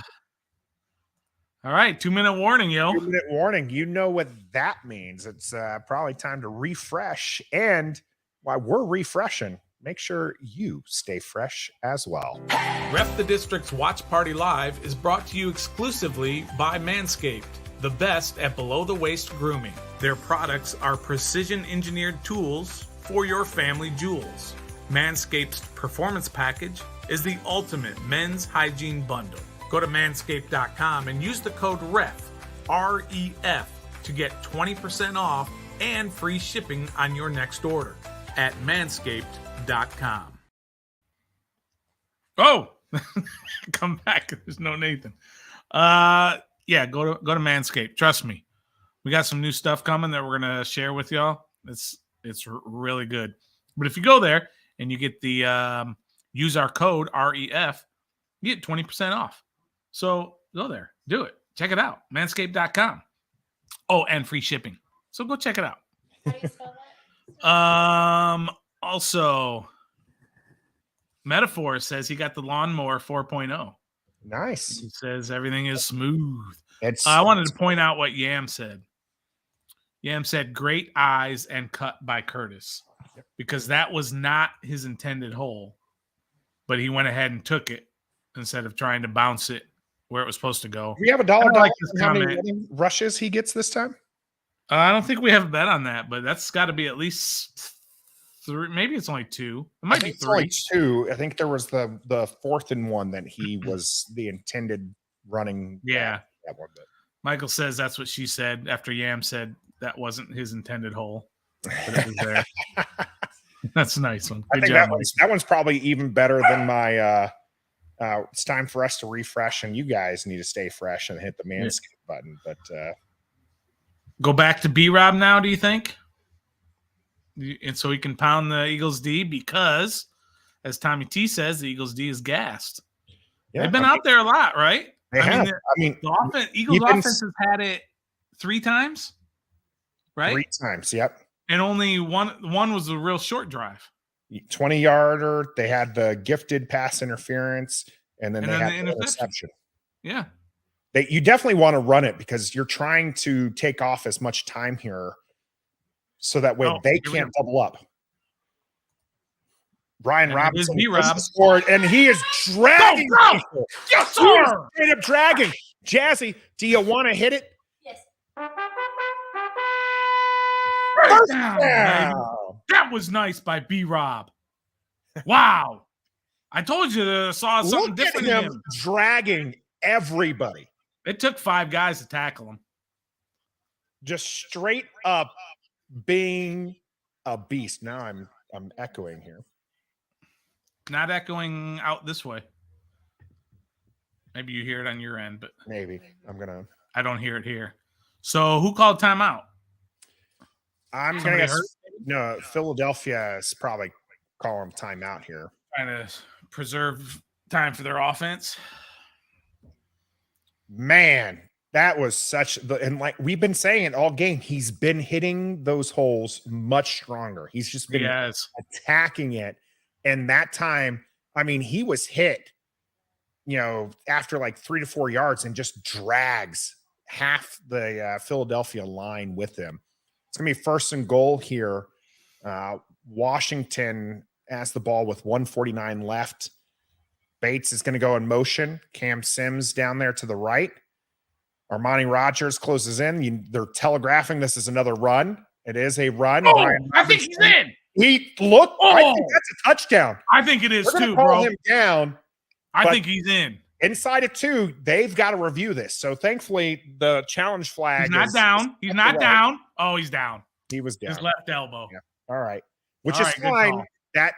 All right, 2 minute warning, yo. 2 minute warning. You know what that means. It's probably time to refresh. And while we're refreshing, make sure you stay fresh as well. Rep the District's Watch Party Live is brought to you exclusively by Manscaped, the best at below-the-waist grooming. Their products are precision-engineered tools for your family jewels. Manscaped's Performance Package is the ultimate men's hygiene bundle. Go to manscaped.com and use the code REF, R-E-F, to get 20% off and free shipping on your next order at manscaped.com. Oh, come back. There's no Nathan. Yeah, go to Manscaped. Trust me, we got some new stuff coming that we're gonna share with y'all. It's really good. But if you go there and you get the use our code REF, you get 20% off. So go there, do it, check it out. Manscaped.com. Oh, and free shipping. So go check it out. How do you spell that? Also, Metaphor says he got the lawnmower 4.0. Nice. He says everything is smooth. It's I wanted to point out what Yam said. Yam said, great eyes and cut by Curtis, because that was not his intended hole, but he went ahead and took it instead of trying to bounce it where it was supposed to go. Do we have a dollar I like on this how many comment. running rushes he gets this time? I don't think we have a bet on that, but that's got to be at least 3. Maybe it's only 2. It might be 3. Only 2. I think there was the 4th and 1 that he was the intended running. Yeah. That one. But Michael says that's what she said after Yam said that wasn't his intended hole, but it was there. That's a nice one. I Good think job, that one's probably even better than my it's time for us to refresh, and you guys need to stay fresh and hit the Manscaped button. But Go back to B-Rob now, do you think? And so he can pound the Eagles D, because, as Tommy T says, the Eagles D is gassed. yeah, They've been out there a lot, right? They have. The Eagles offense has had it 3 times, right? 3 times. Yep. And only one was a real short drive. 20-yarder. They had the gifted pass interference, and then they had the interception. Yeah. You definitely want to run it, because you're trying to take off as much time here, so that way they can't double up. Brian Robinson scored, and he is dragging people. Yes, sir. Straight up dragging. Jazzy, do you want to hit it? Yes. First down, baby. That was nice by B-Rob. Wow. I told you I saw something Look different at in him him. dragging everybody. It took 5 guys to tackle him. Just straight up being a beast. Now I'm echoing here. Not echoing out this way. Maybe you hear it on your end, but Maybe. I don't hear it here. So who called timeout? I'm going to guess. No, Philadelphia is probably calling timeout here. Trying to preserve time for their offense. Man, that was and like we've been saying all game, he's been hitting those holes much stronger. He's just been attacking it. And that time, I mean, he was hit, after like 3 to 4 yards, and just drags half the Philadelphia line with him. It's going to be 1st and goal here. Washington has the ball with 1:49 left. Bates is going to go in motion. Cam Sims down there to the right. Armani Rogers closes in. They're telegraphing this is another run. It is a run. Oh, I think he's in. I think that's a touchdown. I think it is too, call bro. him down. I think he's in. Inside of 2, they've got to review this. So thankfully, the challenge flag. He's not down. He's not down. Oh, he's down. He was down. His left elbow. Yeah. All right. Which is fine. that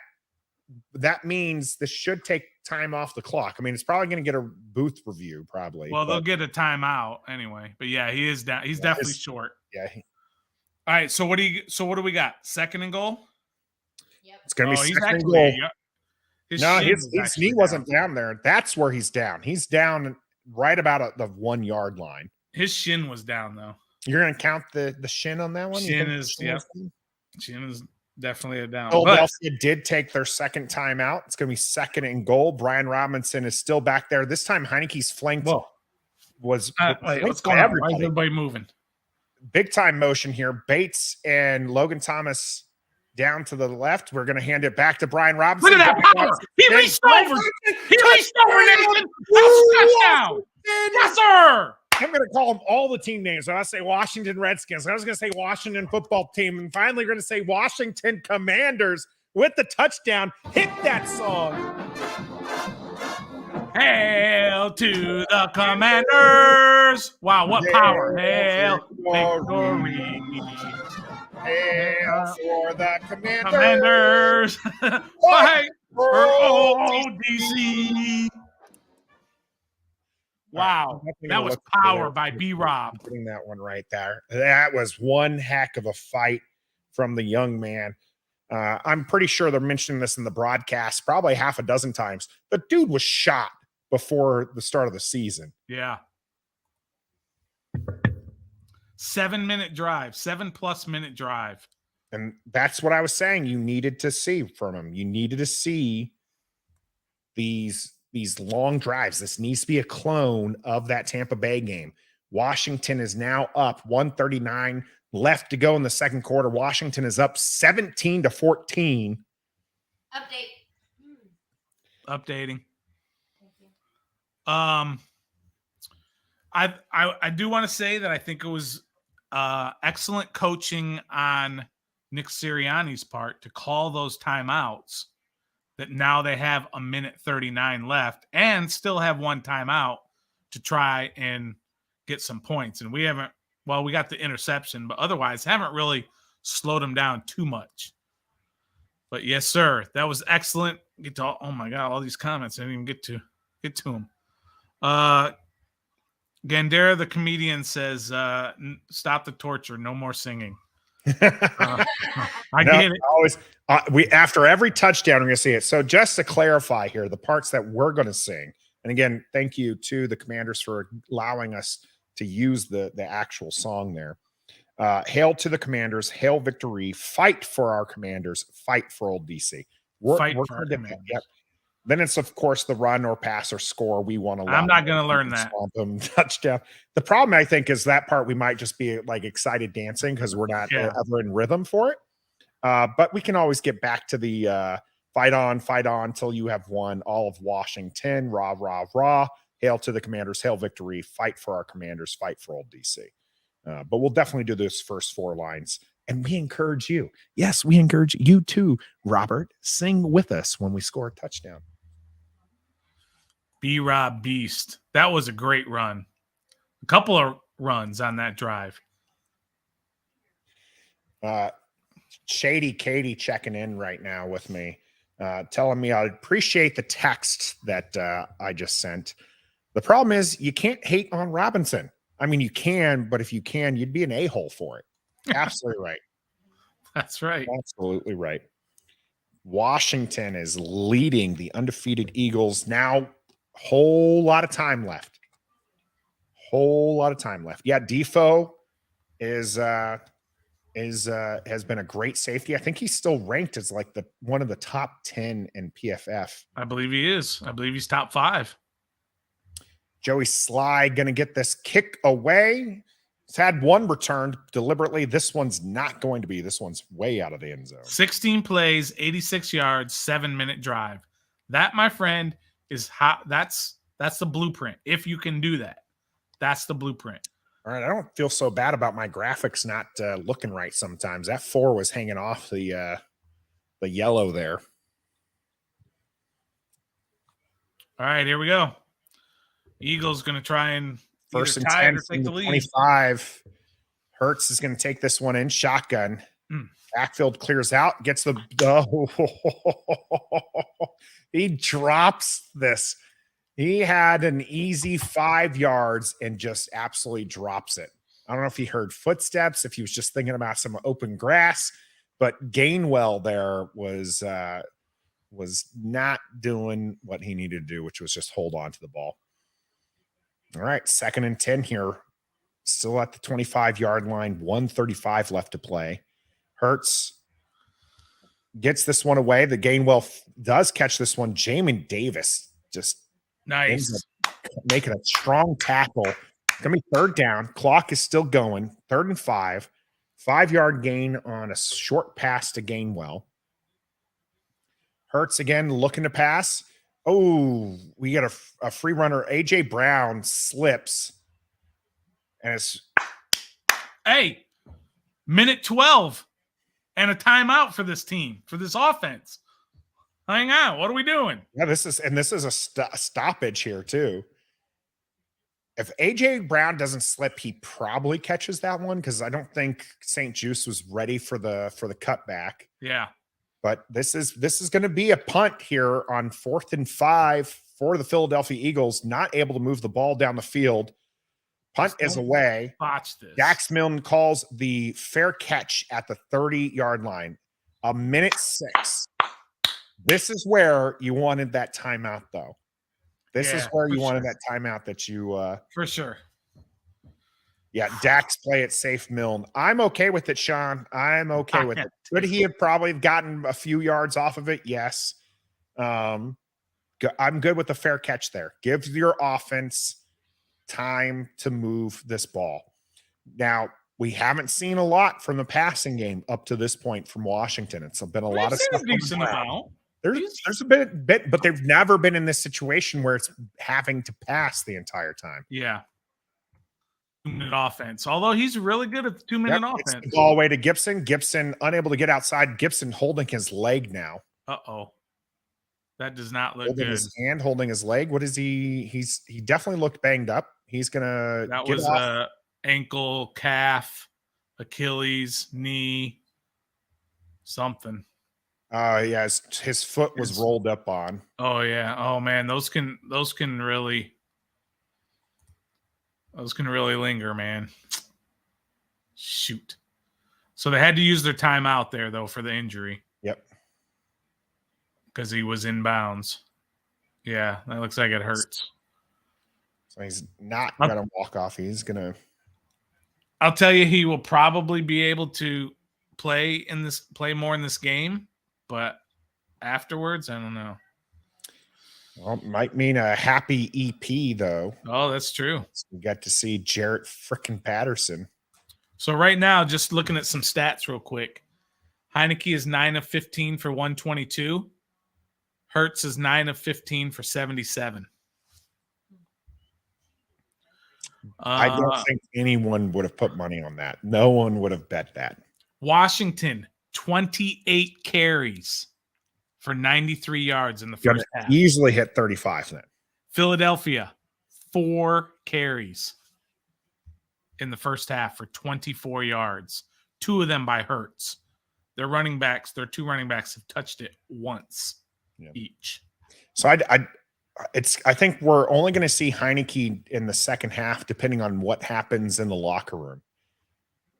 means this should take time off the clock. I mean, it's probably going to get a booth review, probably. Well, they'll get a timeout anyway. But yeah, he is down. He's definitely short. Yeah. All right. So what do we got? Second and goal? Yep. It's going to be he's second and actually, goal. his No, shin his was knee actually wasn't down there. That's where he's down. He's down right about the 1 yard line. His shin was down though. You're going to count the shin on that one? Shin is definitely a down. Philadelphia did take their second timeout. It's going to be second and goal. Brian Robinson is still back there. This time Heinicke's flanked. What's going on? Why is everybody moving? Big time motion here. Bates and Logan Thomas down to the left. We're going to hand it back to Brian Robinson. Look at that power. He reached over. Nathan. Touchdown. Yes, sir. I'm going to call them all the team names. I say Washington Redskins. I was going to say Washington football team. And finally, we're going to say Washington Commanders with the touchdown. Hit that song. Hail to the Commanders. Wow, what power. Hail victory. Hail for the Commanders. Fight for ODC. Wow, that was power by B-Rob. Putting that one right there. That was one heck of a fight from the young man. I'm pretty sure they're mentioning this in the broadcast probably half a dozen times. The dude was shot before the start of the season. Yeah. 7-minute drive, 7+ minute drive. And that's what I was saying you needed to see from him. You needed to see these long drives. This needs to be a clone of that Tampa Bay game. Washington is now up 139 left to go in the second quarter. Washington is up 17-14. Updating. I do want to say that I think it was excellent coaching on Nick Sirianni's part to call those timeouts, that now they have 1:39 left and still have one timeout to try and get some points. And we got the interception, but otherwise haven't really slowed them down too much. But yes, sir, that was excellent. Oh my God, all these comments, I didn't even get to them. Gandera, the comedian, says, stop the torture, no more singing. I get it. Always, after every touchdown, we're going to see it. So just to clarify here, the parts that we're going to sing, and again, thank you to the Commanders for allowing us to use the actual song there. Hail to the Commanders, hail victory, fight for our Commanders, fight for old DC. Fight for our Commanders. Yep. Then it's, of course, the run or pass or score. We want to. I'm not going to learn that. Touchdown. The problem, I think, is that part we might just be like excited dancing because we're not ever in rhythm for it. But we can always get back to the fight on till you have won all of Washington. Rah, rah, rah. Hail to the Commanders. Hail victory. Fight for our Commanders. Fight for old DC. But we'll definitely do those first 4 lines. And we encourage you. Yes, we encourage you too, Robert. Sing with us when we score a touchdown. B-Rob Beast. That was a great run. A couple of runs on that drive. Shady Katie checking in right now with me, telling me I appreciate the text that I just sent. The problem is you can't hate on Robinson. I mean, you can, but if you can, you'd be an a-hole for it. Absolutely right. That's right. Absolutely right. Washington is leading the undefeated Eagles now. Whole lot of time left. Yeah, Defoe has been a great safety. I think he's still ranked as like one of the top 10 in PFF. I believe he is. I believe he's top 5. Joey Sly going to get this kick away. He's had one returned deliberately. This one's not going to be. This one's way out of the end zone. 16 plays, 86 yards, 7-minute drive. That, my friend, is how that's the blueprint. If you can do that, that's the blueprint. All right, I don't feel so bad about my graphics not looking right sometimes. That 4 was hanging off the yellow there. All right, here we go. Eagles going to try and first and tie 10 or take the lead. 25. Hurts is going to take this one in shotgun. Backfield clears out, gets the he drops this. He had an easy 5 yards and just absolutely drops it. I don't know if he heard footsteps, if he was just thinking about some open grass, but Gainwell there was not doing what he needed to do, which was just hold on to the ball. All right, 2nd and 10 here. Still at the 25-yard line, 1:35 left to play. Hurts gets this one away. The Gainwell does catch this one. Jamin Davis just Nice. making a strong tackle. It's going to be 3rd down. Clock is still going. 3rd and 5. 5-yard gain on a short pass to Gainwell. Hurts again looking to pass. Oh, we got a free runner. A.J. Brown slips. And it's Hey, minute 12 and a timeout for this team, for this offense. Hang on. What are we doing? yeah, this is a stoppage here too. If A.J. Brown doesn't slip, he probably catches that one because I don't think St. Juice was ready for the cutback. Yeah. But this is going to be a punt here on 4th and 5 for the Philadelphia Eagles, not able to move the ball down the field. Punt is away. Botch this. Dax Milne calls the fair catch at the 30-yard line. 1:06. This is where you wanted that timeout, though. This is where you wanted that timeout that you for sure. Yeah, Dax play it safe, Milne. I'm okay with it, Sean. I'm okay with it. Could he have probably gotten a few yards off of it? Yes. I'm good with the fair catch there. Give your offense time to move this ball. Now, we haven't seen a lot from the passing game up to this point from Washington. It's been a lot of stuff. Decent amount. There's a bit, but they've never been in this situation where it's having to pass the entire time. Yeah. 2-minute offense. Although he's really good at the 2-minute It's offense. the ball away to Gibson. Gibson unable to get outside. Gibson holding his leg now. Uh-oh. That does not look Holding good. his hand, holding his leg. What is he? He definitely looked banged up. He's gonna That get was off. ankle, calf, Achilles, knee, something. Yeah, his foot was rolled up on. Oh yeah. Oh man, those can really linger, man. Shoot. So they had to use their timeout there though for the injury. Yep. Because he was in bounds. Yeah, that looks like it hurts. So he's not gonna walk off. He's gonna. I'll tell you, he will probably be able to play more in this game, but afterwards, I don't know. Well, it might mean a happy EP though. Oh, that's true. We got to see Jarrett frickin' Patterson. So right now, just looking at some stats real quick. Heinicke is 9 of 15 for 122. Hurts is 9 of 15 for 77. I don't think anyone would have put money on that. No one would have bet that. Washington, 28 carries for 93 yards in the first half. Easily hit 35 then. Philadelphia, 4 carries in the first half for 24 yards. 2 of them by Hurts. Their two running backs have touched it once each. So I think we're only going to see Heinicke in the second half, depending on what happens in the locker room.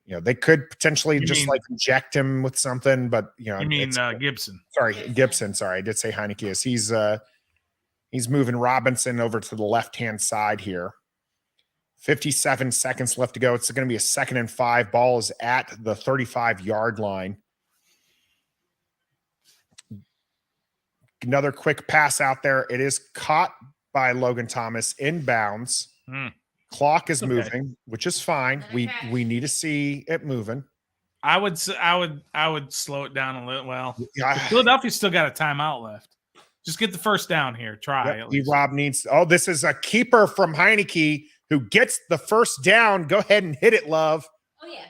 You know, they could potentially inject him with something, but you mean Gibson? Sorry, Gibson. Sorry, I did say Heinicke. He's moving Robinson over to the left-hand side here. 57 seconds left to go. It's going to be a 2nd and 5. Ball is at the 35-yard line. Another quick pass out there. It is caught by Logan Thomas inbounds. Clock is moving, which is fine. We need to see it moving. I would slow it down a little. Well, Philadelphia's still got a timeout left. Just get the first down here. Try. Rob needs. Oh, this is a keeper from Heinicke who gets the first down. Go ahead and hit it, love. Oh yeah.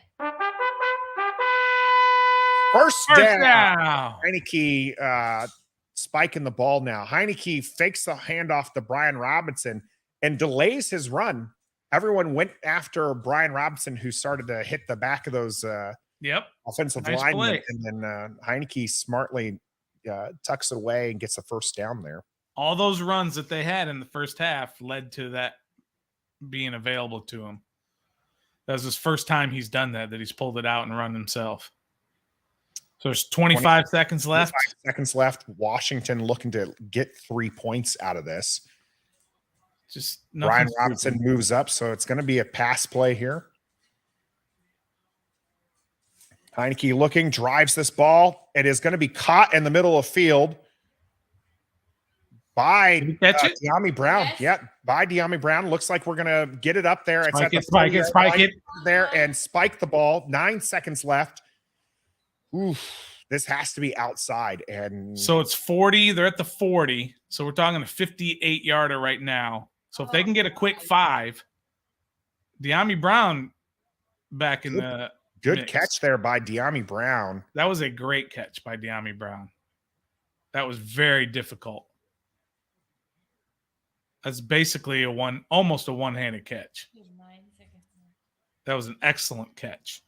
First down. Heinicke spiking the ball now. Heinicke fakes the handoff to Brian Robinson and delays his run. Everyone went after Brian Robinson, who started to hit the back of those Yep. offensive Nice lineman, play. and then Heinicke smartly tucks it away and gets a first down there. All those runs that they had in the first half led to that being available to him. That was his first time he's done that he's pulled it out and run himself. So there's 25 seconds left. 25 seconds left. Washington looking to get 3 points out of this. Just Brian Robinson moves up, so it's going to be a pass play here. Heinicke looking, drives this ball. It is going to be caught in the middle of field by De'Ami Brown. Yes. Yeah, by De'Ami Brown. Looks like we're going to get it up there. Spike it. There and spike the ball. 9 seconds left. Oof, this has to be outside. And so it's 40. They're at the 40. So we're talking a 58-yarder right now. So if they can get a quick 5, De'Ami Brown back in the good mix. catch there by De'Ami Brown. That was a great catch by De'Ami Brown. That was very difficult. That's basically almost a one-handed catch. That was an excellent catch.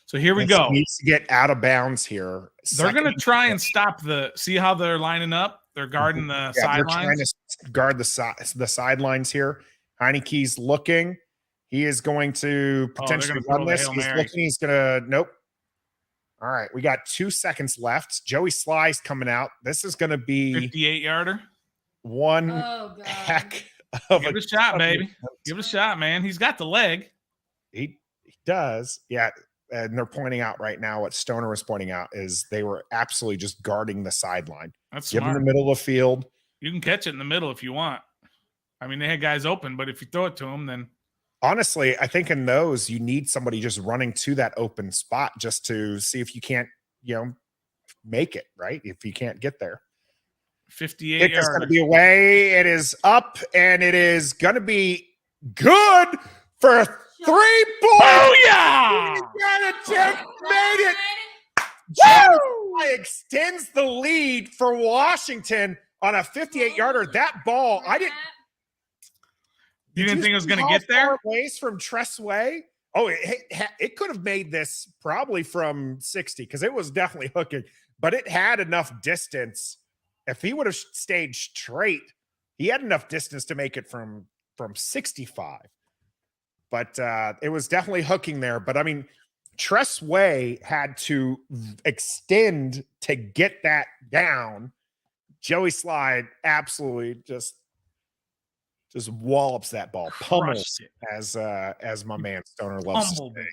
So here we go. Needs to get out of bounds here. They're going to try and stop see how they're lining up. They're guarding the sidelines. They're trying to guard the sidelines here. Heinicke's looking. He is going to potentially run this. He's looking. He's going to – nope. All right. We got 2 seconds left. Joey Sly's coming out. This is going to be 58-yarder. One heck of Give it a shot, baby. Give it a shot, man. He's got the leg. He does. Yeah. And they're pointing out right now what Stoner was pointing out is they were absolutely just guarding the sideline. That's Give smart. him the middle of the field. You can catch it in the middle if you want. I mean, they had guys open, but if you throw it to them, then honestly, I think in those you need somebody just running to that open spot just to see if you can't, make it right. If you can't get there, 58 it's going to be away. It is up, and it is going to be good for 3 points. Oh yeah! Made it. Woo! Extends the lead for Washington on a 58-yarder. That ball, You didn't think it was going to get there? Ways from Tressway. Oh, it could have made this probably from 60 because it was definitely hooking, but it had enough distance. If he would have stayed straight, he had enough distance to make it from 65. But it was definitely hooking there. But I mean, Tressway had to extend to get that down. Joey Slide absolutely just wallops that ball, pummels it, as my man Stoner loves to say.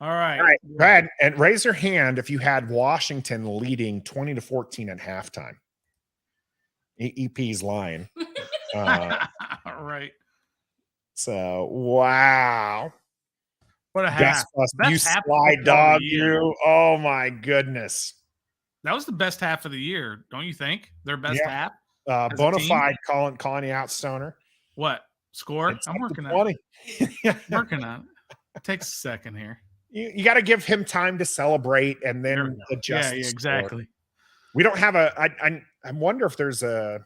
All right. Go ahead and raise your hand if you had Washington leading 20-14 at halftime. EP's lying. All right. So wow. What a half. You slide dog, you. Oh my goodness. That was the best half of the year, don't you think? Their best half? Bonafide calling you out, Stoner. What? Score? I'm working on it. Working on it. It takes a second here. You got to give him time to celebrate and then adjust. Yeah, exactly. We don't have I wonder if there's an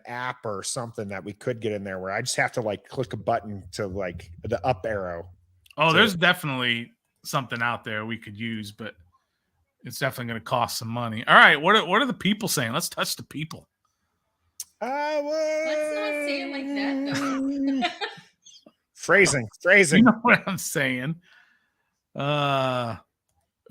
app or something that we could get in there where I just have to click a button to the up arrow. Oh, there's definitely something out there we could use, but it's definitely going to cost some money. All right, what are the people saying? Let's touch the people. Let's not say it like that, though. Phrasing. You know what I'm saying?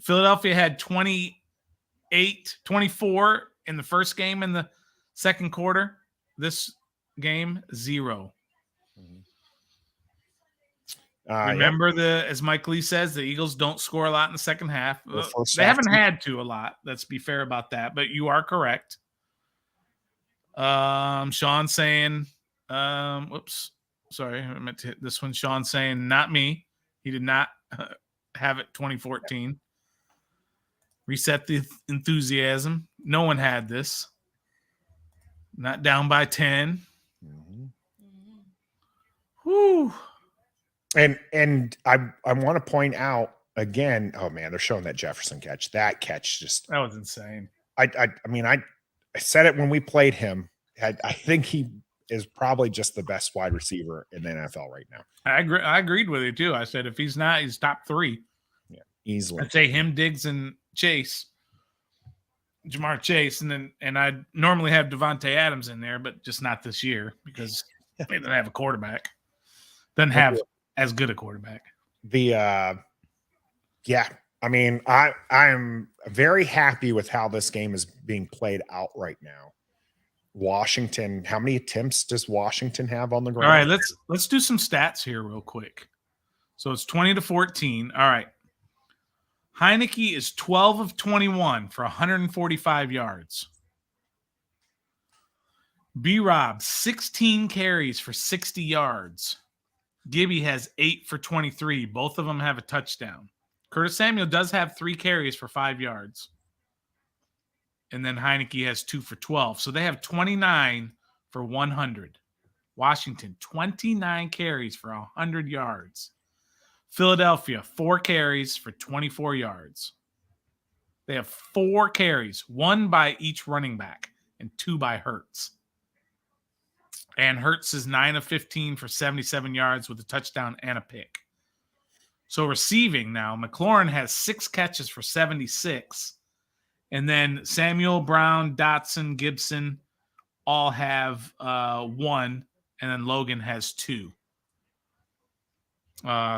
Philadelphia had 24 in the first game in the second quarter. This game, 0. Remember as Mike Lee says, the Eagles don't score a lot in the second half. They haven't had to a lot. Let's be fair about that, but you are correct. Sean saying, whoops, sorry, I meant to hit this one. Sean saying, not me. He did not have it 2014. Reset the enthusiasm. No one had this. Not down by 10. Mm-hmm. Whew. And I want to point out again, oh man, they're showing that Jefferson catch. That catch that was insane. I mean, I said it when we played him. I think he is probably just the best wide receiver in the NFL right now. I agreed with you too. I said if he's not, he's top 3. Yeah, easily. I'd say him, Diggs, and Chase. Jamar Chase, and I normally have Devontae Adams in there, but just not this year because he doesn't have a quarterback. Doesn't have as good a quarterback. I mean, I'm very happy with how this game is being played out right now. Washington, how many attempts does Washington have on the ground? All right, let's do some stats here real quick. So it's 20-14. All right. Heinicke is 12 of 21 for 145 yards. B-Rob, 16 carries for 60 yards. Gibby has 8 for 23. Both of them have a touchdown. Curtis Samuel does have 3 carries for 5 yards. And then Heinicke has 2 for 12. So they have 29 for 100. Washington, 29 carries for 100 yards. Philadelphia, 4 carries for 24 yards. They have 4 carries, 1 by each running back and 2 by Hurts. And Hurts is 9 of 15 for 77 yards with a touchdown and a pick. So receiving now, McLaurin has 6 catches for 76. And then Samuel, Brown, Dotson, Gibson all have 1. And then Logan has 2.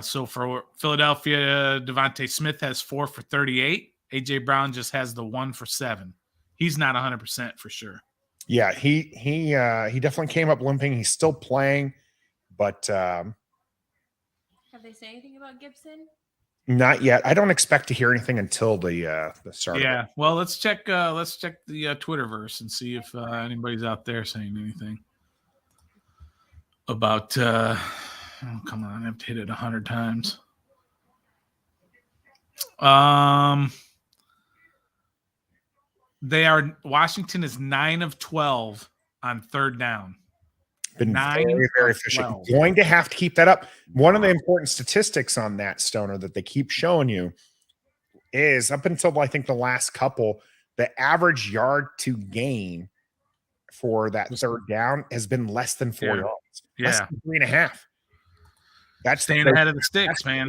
So for Philadelphia, Devontae Smith has 4 for 38. A.J. Brown just has the 1 for 7. He's not 100% for sure. Yeah, he definitely came up limping. He's still playing, but have they said anything about Gibson? Not yet. I don't expect to hear anything until the start. Yeah. Well, let's check the Twitterverse and see if anybody's out there saying anything about. Oh, come on, I have to hit it 100 times. Washington is 9 of 12 on third down. Been very, very efficient. Going to have to keep that up. One of the important statistics on that, Stoner, that they keep showing you is up until I think the last couple, the average yard to gain for that third down has been less than 4 yards. Less than 3.5. That's staying ahead of the sticks, man.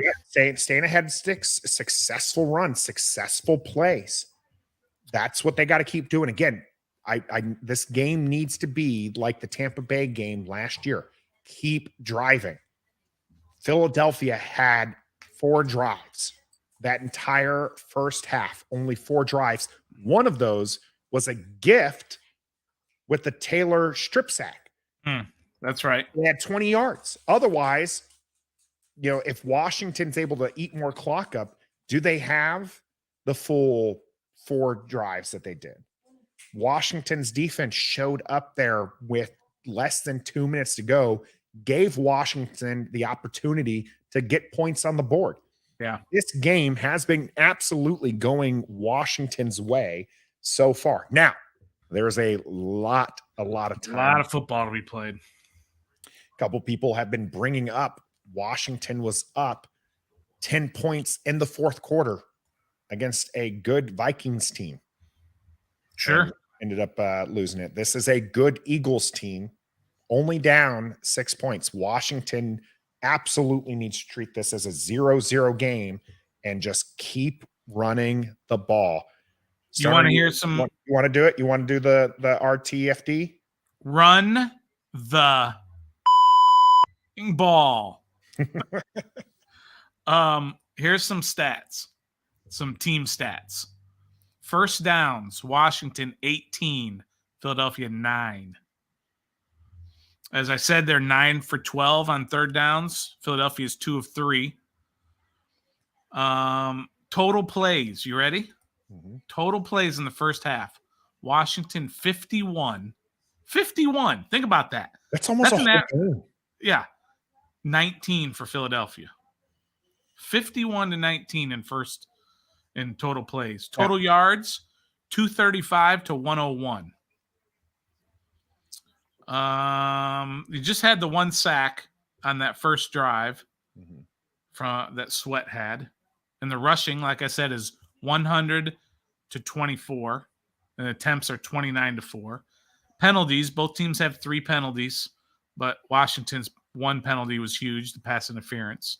Staying ahead of the sticks, successful runs, successful plays. That's what they got to keep doing. Again, this game needs to be like the Tampa Bay game last year. Keep driving. Philadelphia had 4 drives that entire first half, only 4 drives. One of those was a gift with the Taylor strip sack. That's right. They had 20 yards. Otherwise, if Washington's able to eat more clock up, do they have the full 4 drives that they did? Washington's defense showed up there with less than 2 minutes to go, gave Washington the opportunity to get points on the board. Yeah. This game has been absolutely going Washington's way so far. Now, there's a lot of time. A lot of football to be played. A couple people have been bringing up Washington was up 10 points in the fourth quarter against a good Vikings team. Sure. Ended up losing it. This is a good Eagles team, only down 6 points. Washington absolutely needs to treat this as a 0-0 game and just keep running the ball. You want to hear some? You want to do it? You want to do the RTFD? Run the ball. Here's some stats, some team stats. First downs, Washington 18, Philadelphia 9. As I said, they're 9 for 12 on third downs. Philadelphia is 2 of 3. Total plays, you ready? Mm-hmm. Total plays in the first half. Washington 51. 51. Think about that. That's almost a whole game. Yeah. 19 for Philadelphia. 51-19 in total plays. Total yards, 235 to 101. You just had the 1 sack on that first drive from that Sweat had. And the rushing, like I said, is 100 to 24. And attempts are 29 to 4. Penalties. Both teams have 3 penalties, but Washington's 1 penalty was huge, the pass interference.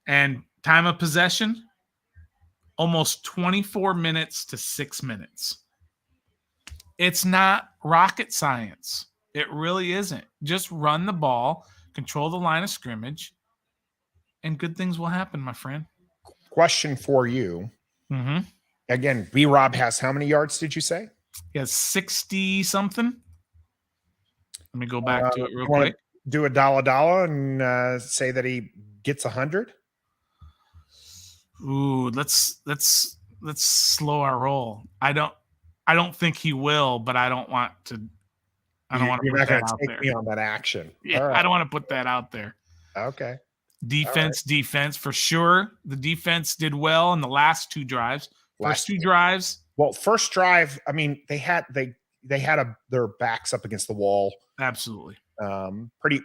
And time of possession, almost 24 minutes to 6 minutes. It's not rocket science. It really isn't. Just run the ball, control the line of scrimmage, and good things will happen, my friend. Question for you. Mm-hmm. Again, B-Rob has how many yards did you say? He has 60-something. Let me go back to it real quick. Do a dollar and say that he gets 100? Ooh, let's slow our roll. I don't think he will, but I don't want to. You're put not going that to out take there. me on that action. Yeah, All right. I don't want to put that out there. Okay. Defense for sure. The defense did well in the last 2 drives. First 2 drives. Well, first drive, I mean, they had their backs up against the wall. Absolutely. Pretty.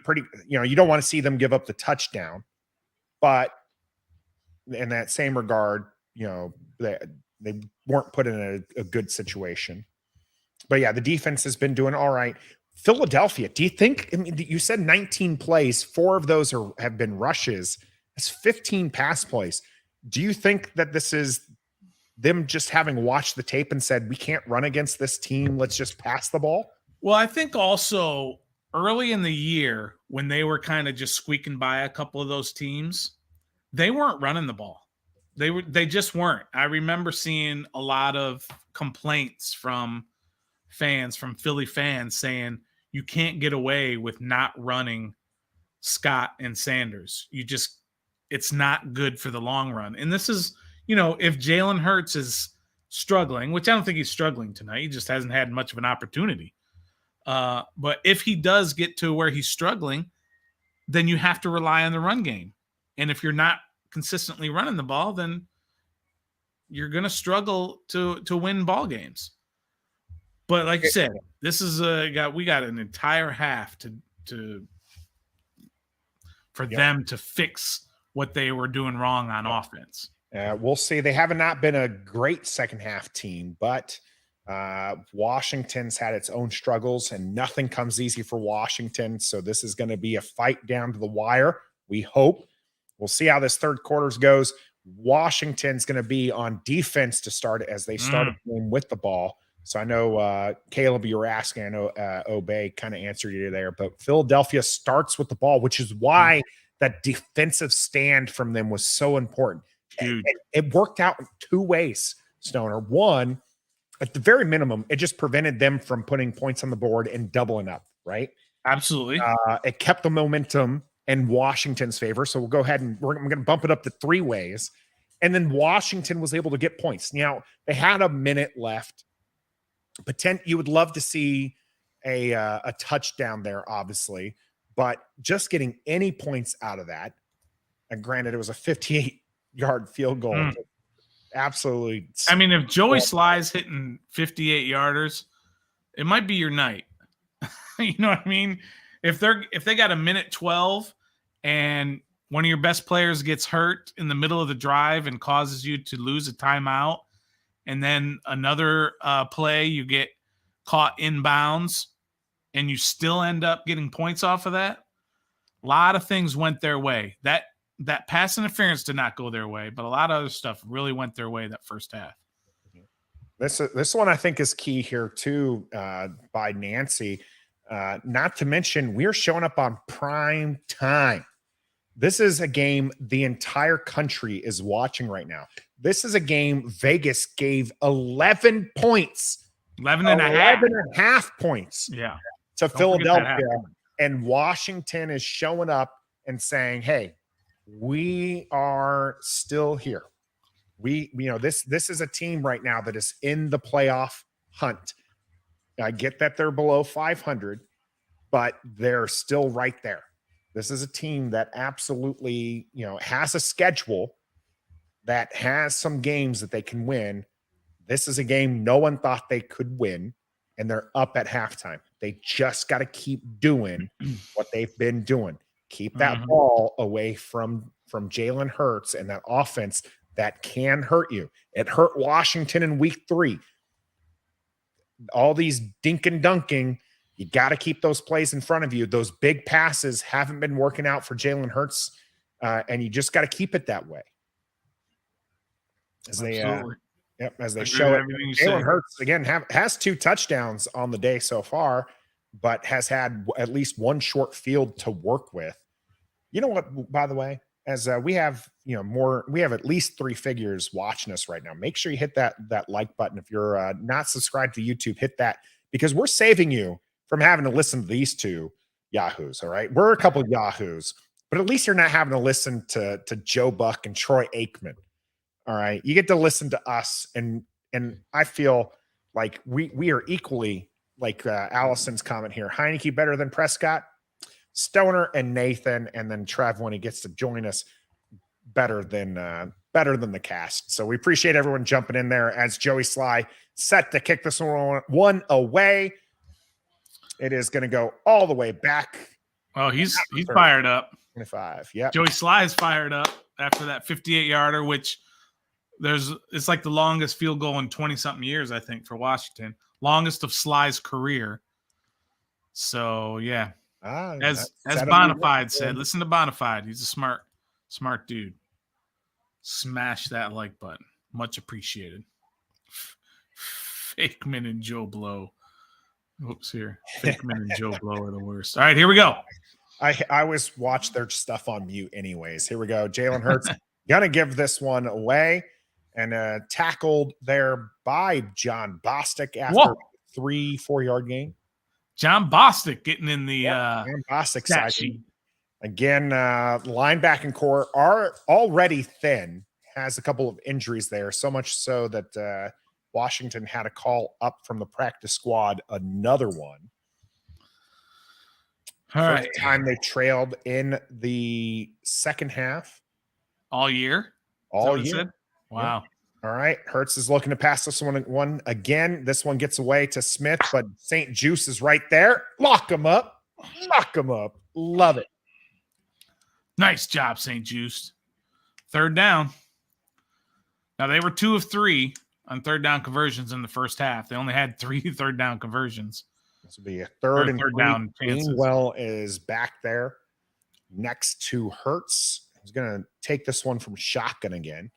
You don't want to see them give up the touchdown, but in that same regard, they weren't put in a good situation. But yeah, the defense has been doing all right. Philadelphia, do you think? I mean, you said 19 plays, 4 of those have been rushes. That's 15 pass plays. Do you think that this is them just having watched the tape and said, we can't run against this team, let's just pass the ball? Well, I think also early in the year when they were kind of just squeaking by a couple of those teams, they weren't running the ball. They just weren't. I remember seeing a lot of complaints from Philly fans saying you can't get away with not running Scott and Sanders. It's not good for the long run. And this is, if Jalen Hurts is struggling, which I don't think he's struggling tonight, he just hasn't had much of an opportunity. But if he does get to where he's struggling, then you have to rely on the run game. And if you're not consistently running the ball, then you're going to struggle to win ball games. But like you said, this is we got an entire half for them to fix what they were doing wrong on offense. We'll see. They have not been a great second half team, but Washington's had its own struggles, and nothing comes easy for Washington. So this is going to be a fight down to the wire. We hope. We'll see how this third quarters goes. Washington's going to be on defense to start as they started the game with the ball. So I know, Caleb, you were asking, I know Obey kind of answered you there, but Philadelphia starts with the ball, which is why that defensive stand from them was so important. It worked out in 2 ways, Stoner. One, at the very minimum, it just prevented them from putting points on the board and doubling up, right? Absolutely. It kept the momentum in Washington's favor. So we'll go ahead and I'm going to bump it up to 3 ways. And then Washington was able to get points. Now, they had a minute left. You would love to see a touchdown there, obviously, but just getting any points out of that, and granted, it was a 58-yard field goal. Absolutely. I mean, if Joey Sly's hitting 58-yarders, it might be your night. You know what I mean? If they got a minute 12 and one of your best players gets hurt in the middle of the drive and causes you to lose a timeout, and then another play, you get caught inbounds, and you still end up getting points off of that. A lot of things went their way. That pass interference did not go their way, but a lot of other stuff really went their way that first half. This one I think is key here too, by Nancy. Not to mention, we're showing up on prime time. This is a game the entire country is watching right now. This is a game Vegas gave 11 points. 11 and a half points to Philadelphia. And Washington is showing up and saying, hey, we are still here. This is a team right now that is in the playoff hunt. I get that they're below 500, but they're still right there. This is a team that absolutely, has a schedule that has some games that they can win. This is a game no one thought they could win, and they're up at halftime. They just got to keep doing what they've been doing. Keep that ball away from Jalen Hurts and that offense that can hurt you. It hurt Washington in week 3. all these dink and dunking, you got to keep those plays in front of you. Those big passes haven't been working out for Jalen Hurts, and you just got to keep it that way. As they show it, Jalen Hurts again has 2 touchdowns on the day so far, but has had at least 1 short field to work with. You know what? By the way, as we have we have at least 3 figures watching us right now. Make sure you hit that like button. If you're not subscribed to YouTube, hit that, because we're saving you from having to listen to these 2 yahoos. All right, we're a couple of yahoos, but at least you're not having to listen to Joe Buck and Troy Aikman. All right, you get to listen to us, and I feel like we are equally, like Allison's comment here, Heinicke better than Prescott, Stoner and Nathan, and then Trev when he gets to join us, better than the cast. So we appreciate everyone jumping in there as Joey Sly set to kick this one away. It is going to go all the way back. Oh, he's fired up. 25. Yeah, Joey Sly is fired up after that 58-yarder, which it's like the longest field goal in 20-something years, I think, for Washington. Longest of Sly's career. So yeah. As Bonafide said, listen to Bonafide. He's a smart dude. Smash that like button. Much appreciated. Fakeman and Joe Blow. Oops, here. Fakeman and Joe Blow are the worst. All right, here we go. I always watch their stuff on mute anyways. Here we go. Jalen Hurts gonna give this one away, and tackled there by John Bostic after 3-4 yard gain. John Bostic getting in the John Bostic side sheet. Again, linebacking core are already thin, has a couple of injuries there, so much so that Washington had to call up from the practice squad another one. First time they trailed in the second half. All year? All year. Wow. Yep. All right. Hurts is looking to pass this one again. This one gets away to Smith, but St. Juice is right there. Lock him up. Lock him up. Love it. Nice job, St. Juice. 3rd down. Now, they were 2 of 3 on 3rd down conversions in the first half. They only had 3 3rd down conversions. This will be a third down. Gainwell is back there next to Hurts. He's going to take this one from shotgun again.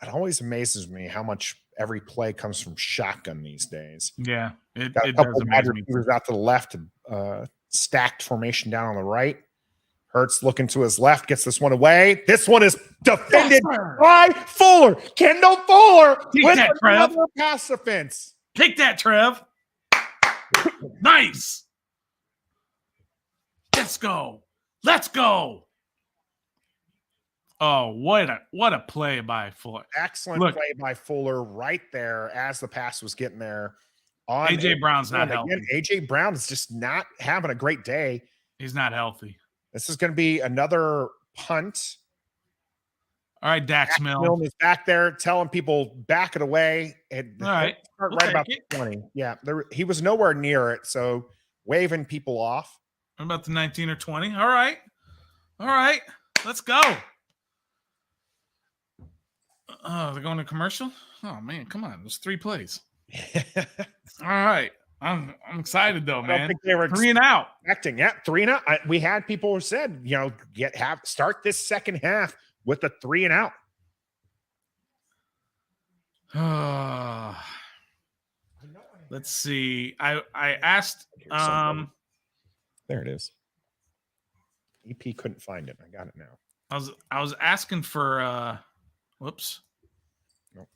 It always amazes me how much every play comes from shotgun these days. Yeah, it does amaze me. He was out to the left, stacked formation down on the right. Hurts looking to his left, gets this one away. This one is defended by Fuller. Kendall Fuller with another pass offense. Take that, Trev. Nice. Let's go. Let's go. Oh, what a play by Fuller. Excellent play by Fuller right there as the pass was getting there. A.J. Brown's not healthy. A.J. Brown is just not having a great day. He's not healthy. This is going to be another punt. All right, Dax Milne. Milne is back there telling people back it away. All right. Right about the 20. Yeah, he was nowhere near it, so waving people off. What about the 19 or 20? All right. Let's go. Oh, they're going to commercial? Oh, man, come on. There's 3 plays. All right. I'm excited, though, man. I don't think they were 3 and out. Expecting. Yeah, 3 and out. We had people who said, start this second half with a 3 and out. Let's see. I asked. There it is. EP couldn't find it. I got it now. I was asking for. Whoops. Nope.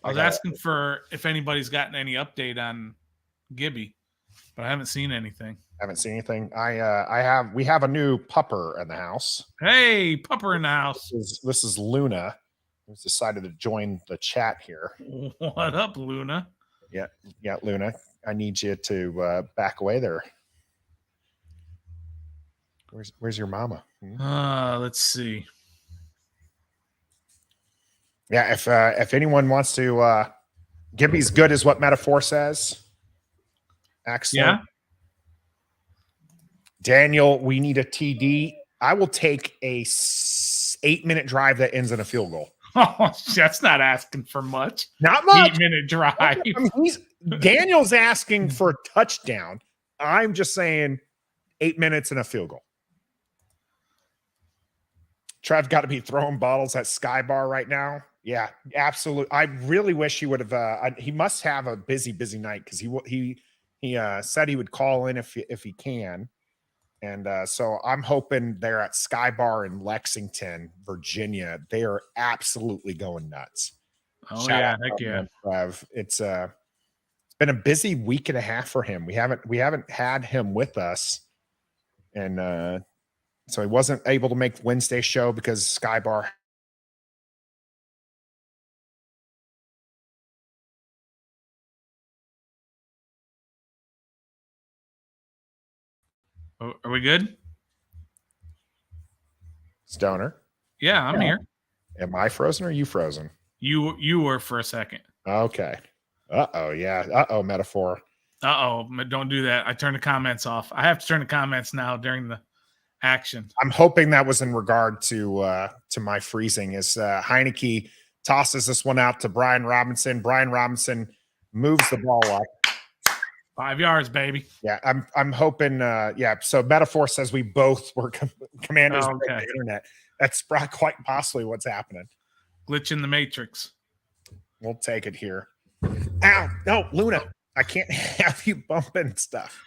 I was asking for if anybody's gotten any update on Gibby, but I haven't seen anything. We have a new pupper in the house. Hey, pupper in the house. This is Luna, who's decided to join the chat here. What up, Luna? Yeah, Luna. I need you to back away there. Where's your mama? Let's see. Yeah, if anyone wants to, Gibby's good is what Metaphor says. Excellent. Yeah. Daniel, we need a TD. I will take a 8-minute drive that ends in a field goal. Oh, that's not asking for much. Not much. 8-minute drive. I mean, Daniel's asking for a touchdown. I'm just saying 8 minutes and a field goal. Trev got to be throwing bottles at Sky Bar right now. Yeah, absolutely. I really wish he would have. He must have a busy night because he said he would call in if he can. And so I'm hoping they're at Sky Bar in Lexington, Virginia. They are absolutely going nuts. Oh, Shout yeah. out Heck to yeah. Trev. It's been a busy week and a half for him. We haven't had him with us. And so he wasn't able to make Wednesday's show because Sky Bar. Oh, are we good? Stoner. Yeah, I'm here. Am I frozen or are you frozen? You were for a second. Okay. Uh-oh, yeah. Uh-oh, metaphor. Uh-oh, don't do that. I turned the comments off. I have to turn the comments now during the action. I'm hoping that was in regard to my freezing. As Heinicke tosses this one out to Brian Robinson. Brian Robinson moves the ball up. 5 yards, baby. Yeah, I'm hoping. So metaphor says we both were commanders of the internet. That's quite possibly what's happening. Glitch in the matrix. We'll take it here. Ow! No, Luna, I can't have you bumping stuff.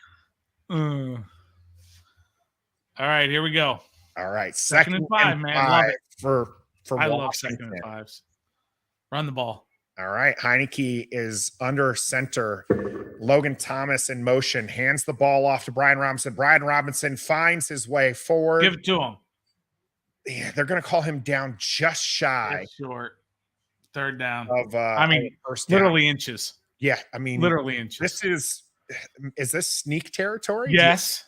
All right, here we go. All right, second and 5, man. Love it. For I Washington. love second and 5s. Run the ball. All right, Heinicke is under center. Logan Thomas in motion, hands the ball off to Brian Robinson. Brian Robinson finds his way forward. Give it to him. Yeah, they're going to call him down just shy. It's short. Third down. Of first down. Literally inches. Yeah, I mean, literally inches. Is this sneak territory? Yes.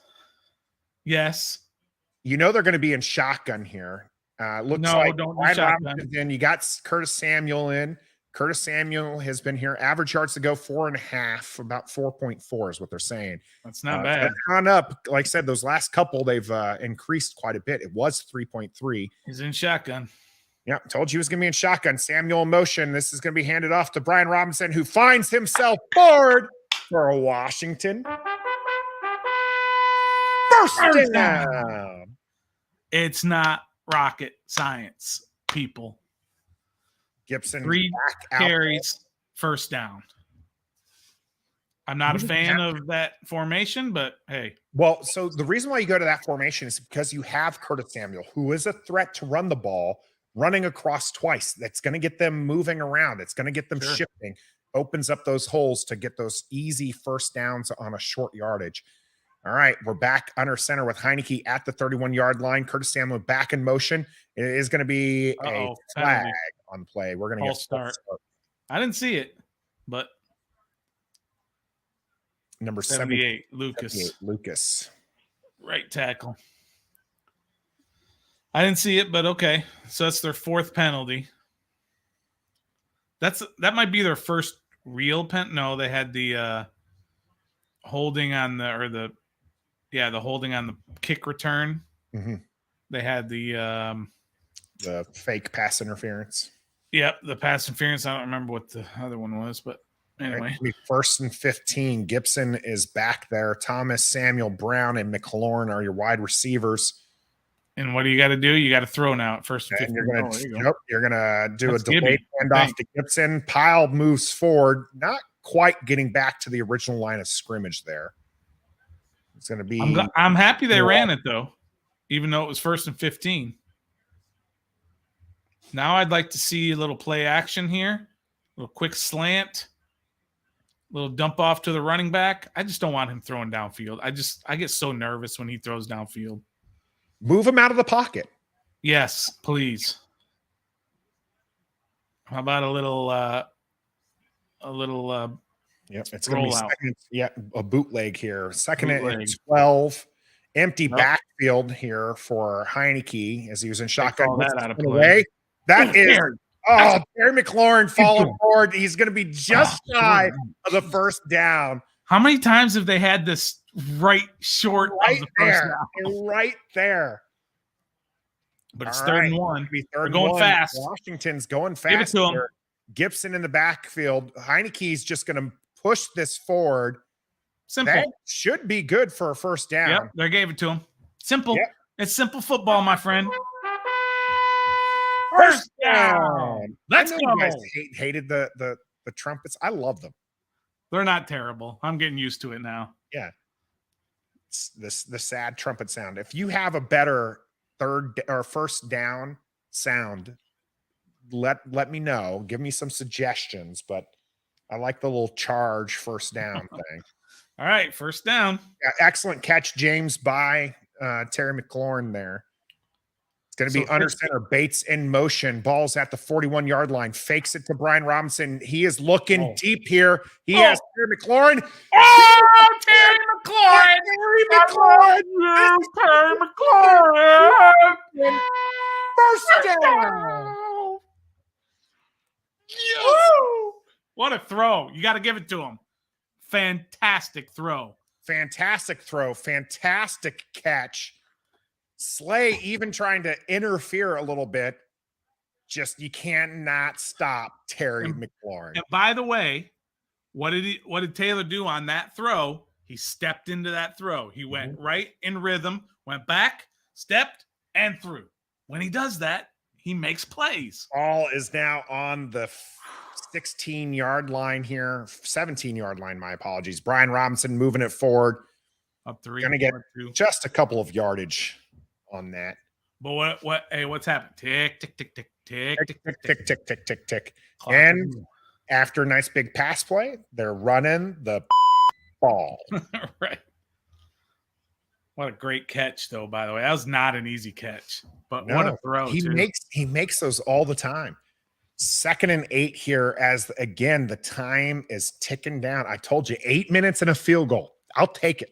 Yes. You know they're going to be in shotgun here. Looks like don't Brian do shotgun. Robinson in. You got Curtis Samuel in. Curtis Samuel has been here. Average yards to go 4.5, about 4.4 is what they're saying. That's not bad. Gone up, like I said, those last couple they've increased quite a bit. It was 3.3. He's in shotgun. Yeah, told you he was going to be in shotgun. Samuel in motion. This is going to be handed off to Brian Robinson, who finds himself forward for Washington. First down. It's not rocket science, people. Gibson 3 back carries, first down. I'm not a fan of that formation, but hey. Well, so the reason why you go to that formation is because you have Curtis Samuel, who is a threat to run the ball, running across twice. That's going to get them moving around. It's going to get them shifting, opens up those holes to get those easy first downs on a short yardage. All right, we're back under center with Heinicke at the 31-yard line. Curtis Samuel back in motion. It is going to be a flag on play. We're going to get start. I didn't see it, but number 78, Lucas. 78, Lucas. Right tackle. I didn't see it, but okay. So that's their 4th penalty. That might be their first real pen. No, they had the holding on the holding on the kick return. Mm-hmm. They had the fake pass interference. Yep, the pass interference. I don't remember what the other one was, but anyway. Right, 1st and 15. Gibson is back there. Thomas, Samuel, Brown, and McLaurin are your wide receivers. And what do you got to do? You got to throw now at 1st and 15. You're gonna do a delayed handoff to Gibson. Pyle moves forward, not quite getting back to the original line of scrimmage there. It's going to be. I'm happy they ran it though, even though it was 1st and 15. Now I'd like to see a little play action here, a little quick slant, a little dump off to the running back. I just don't want him throwing downfield. I get so nervous when he throws downfield. Move him out of the pocket. Yes, please. How about a little it's going to be a bootleg here. Second and 12. Empty backfield here for Heinicke as he was in shotgun. That out of play. That is Terry McLaurin falling forward. He's going to be just shy of the first down. How many times have they had this right short of the first down? Right there. But it's All third right. and one. Be We're third going one. fast. Washington's going Give it fast. to him. Here. Gibson in the backfield. Heinicke's just going to push this forward. Simple. That should be good for a first down. Yep, they gave it to him. Simple. Yep. It's simple football, my friend. First down. Let's I know go. You guys hated the trumpets. I love them. They're not terrible. I'm getting used to it now. Yeah. It's the sad trumpet sound. If you have a better third or first down sound, let me know. Give me some suggestions, but I like the little charge first down thing. All right, first down. Yeah, excellent catch, James, by Terry McLaurin there. It's going to be under center. Bates in motion. Ball's at the 41-yard line. Fakes it to Brian Robinson. He is looking deep here. He has Terry McLaurin. Oh, Terry McLaurin! Terry McLaurin! First down! Yes! What a throw. You got to give it to him. Fantastic throw. Fantastic throw. Fantastic catch. Slay even trying to interfere a little bit. Just you cannot stop Terry McLaurin. And by the way, what did Taylor do on that throw? He stepped into that throw. He went right in rhythm, went back, stepped, and threw. When he does that, he makes plays. Ball is now on the 16-yard line here. 17-yard line, my apologies. Brian Robinson moving it forward. Up 3. Going to get just a couple of yardage on that. But what's happened? Tick, tick, tick, tick, tick, tick, tick, tick, tick, tick, tick, tick. And after a nice big pass play, they're running the ball. Right. What a great catch, though, by the way. That was not an easy catch. But what a throw. He makes those all the time. 2nd and 8 here as, again, the time is ticking down. I told you, 8 minutes and a field goal. I'll take it.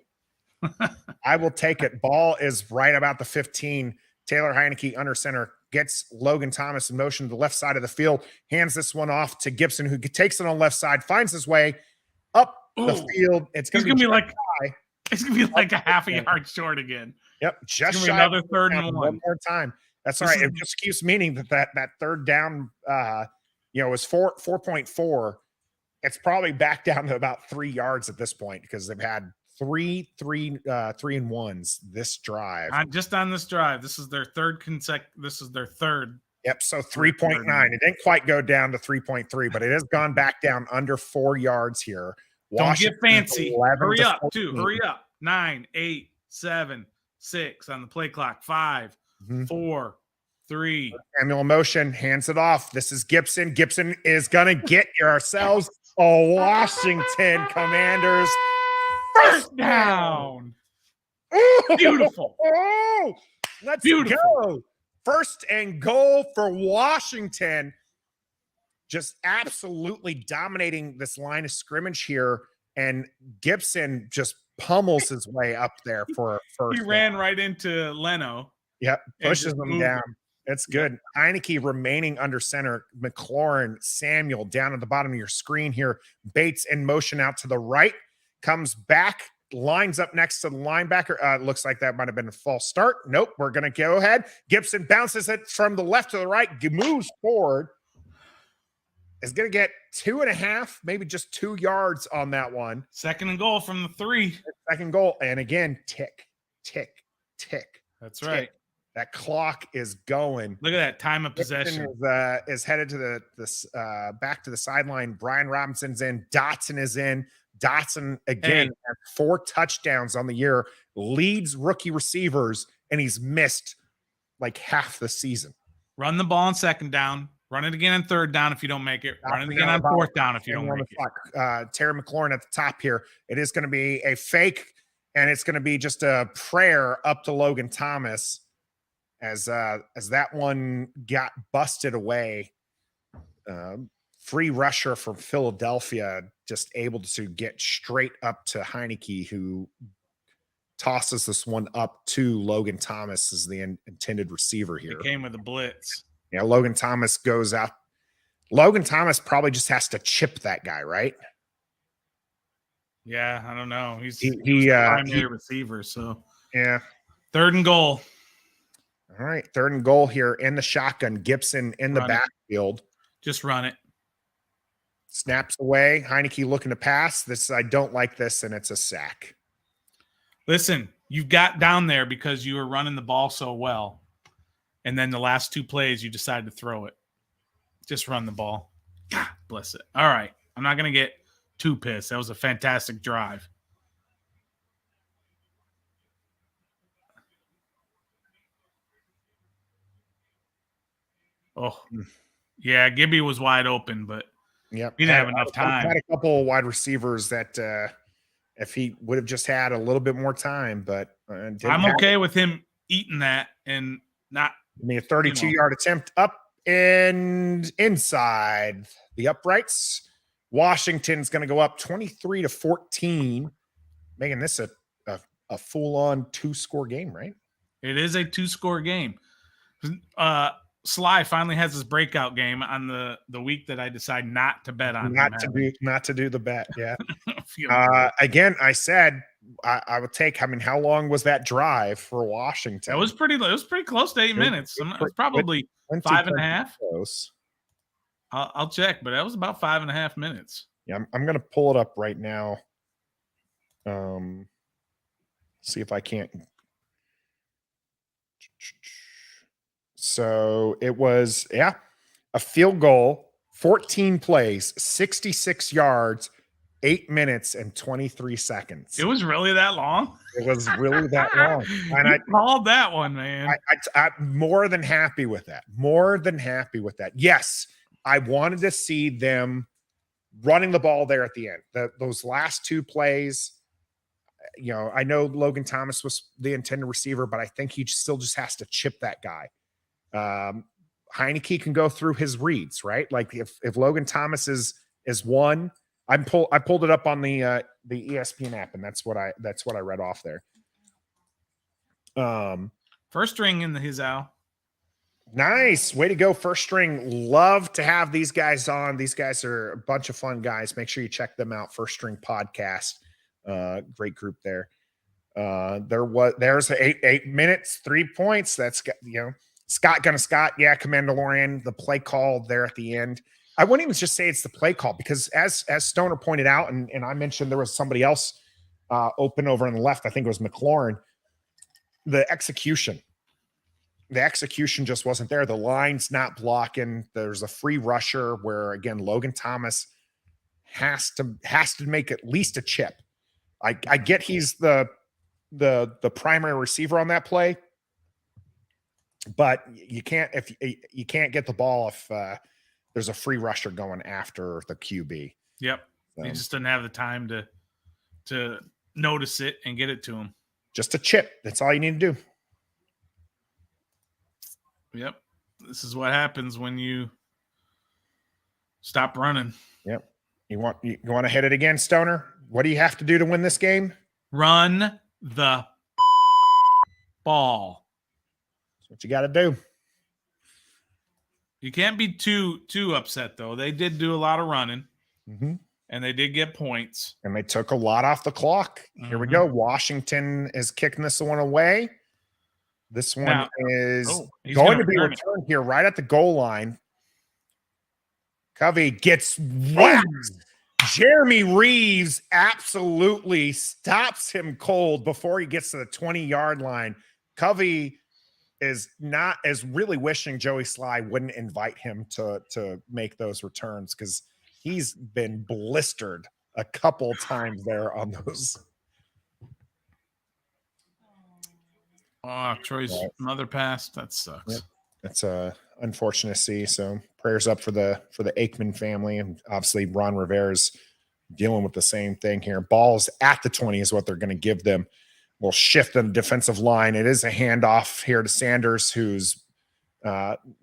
I will take it. Ball is right about the 15. Taylor Heinicke under center gets Logan Thomas in motion to the left side of the field, hands this one off to Gibson, who takes it on the left side, finds his way up the field. It's going to be like a half a yard short again. Yep, just shy. Another 3rd and 1. One more time. That's all right. It just keeps meaning that third down, was 4.4. It's probably back down to about 3 yards at this point because they've had three and ones this drive. Just on this drive. This is their third This is their third. Yep. So 3.9. It didn't quite go down to 3.3, but it has gone back down under 4 yards here. Don't get fancy. Hurry up, too. Hurry up. 9, 8, 7, 6 on the play clock. 5, 4, 3. Samuel motion, hands it off. This is Gibson. Gibson is going to get yourselves a Washington Commanders first down. Beautiful. Let's go. First and goal for Washington. Just absolutely dominating this line of scrimmage here. And Gibson just pummels his way up there for first. He ran right into Leno. Yep. Pushes them down. It's good. Heinicke remaining under center. McLaurin, Samuel down at the bottom of your screen here. Bates in motion out to the right. Comes back, lines up next to the linebacker. Looks like that might have been a false start. Nope, we're going to go ahead. Gibson bounces it from the left to the right, moves forward. Is going to get 2.5, maybe just 2 yards on that one. 2nd and goal from the 3. 2nd goal. And again, tick, tick, tick. That's tick. right. That clock is going. Look at that time of possession. Is headed to the back to the sideline. Brian Robinson's in. Dotson is in. Dotson again has 4 touchdowns on the year, leads rookie receivers, and he's missed like half the season. Run the ball on 2nd down. Run it again on 3rd down if you don't make it. Run it again on 4th down if you don't make it. Terry McLaurin at the top here. It is going to be a fake, and it's going to be just a prayer up to Logan Thomas as that one got busted away. Free rusher from Philadelphia, just able to get straight up to Heinicke, who tosses this one up to Logan Thomas as the intended receiver here. It came with a blitz. Yeah, Logan Thomas goes out. Logan Thomas probably just has to chip that guy, right? Yeah, I don't know. He's the primary receiver, so yeah. 3rd and goal. All right, 3rd and goal here in the shotgun. Gibson in the Run it. backfield. Just run it. Snaps away. Heinicke looking to pass. I don't like this, and it's a sack. Listen, you got down there because you were running the ball so well. And then the last 2 plays, you decided to throw it. Just run the ball. God bless it. All right. I'm not going to get too pissed. That was a fantastic drive. Oh, yeah. Gibby was wide open, but Yep. he didn't have enough time. Had a couple of wide receivers that if he would have just had a little bit more time, but I'm okay with him eating that and not. I mean, a 32-yard attempt up and inside the uprights. Washington's going to go up 23-14, making this a full-on 2-score game, right? It is a 2-score game. Sly finally has his breakout game on the week that I decide not to bet on. Not to do the bet. Yeah. Good. Again, I said I would take. I mean, how long was that drive for Washington? It was pretty close to 8 minutes. It was probably 5.5. Close. I'll check, but that was about 5.5 minutes. Yeah, I'm going to pull it up right now. See if I can't. So it was, a field goal, 14 plays, 66 yards, 8 minutes and 23 seconds. It was really that long? It was really that long. And I called that one, man. I'm more than happy with that. More than happy with that. Yes, I wanted to see them running the ball there at the end. Those last 2 plays, I know Logan Thomas was the intended receiver, but I think he still just has to chip that guy. Heinicke can go through his reads, right? Like if Logan Thomas is one, I pulled it up on the ESPN app, and that's what I read off there. First string in his Al. Nice. Way to go, first string. Love to have these guys on. These guys are a bunch of fun guys. Make sure you check them out. First String Podcast. Great group there. There's 8 minutes, 3 points. That's Scott. Yeah, Commandalorian, the play call there at the end. I wouldn't even just say it's the play call, because as Stoner pointed out, and I mentioned there was somebody else open over on the left. I think it was McLaurin. The execution just wasn't there. The line's not blocking. There's a free rusher where, again, Logan Thomas has to make at least a chip. I get he's the primary receiver on that play, but you can't get the ball if there's a free rusher going after the QB. Yep. So, he just didn't have the time to notice it and get it to him. Just a chip. That's all you need to do. Yep. This is what happens when you stop running. Yep. You want to hit it again, Stoner? What do you have to do to win this game? Run the ball. That's what you got to do. You can't be too upset, though. They did do a lot of running, and they did get points. And they took a lot off the clock. Here we go. Washington is kicking this one away. This one is going to be returned here right at the goal line. Covey gets whacked. Jeremy Reeves absolutely stops him cold before he gets to the 20-yard line. Covey is really wishing Joey Sly wouldn't invite him to make those returns, because he's been blistered a couple times there on those. Oh, Troy's another pass. That sucks. Yep. That's unfortunate to see. So prayers up for the Aikman family, and obviously Ron Rivera's dealing with the same thing here. Balls at the 20 is what they're going to give them. We'll shift in the defensive line. It is a handoff here to Sanders, who's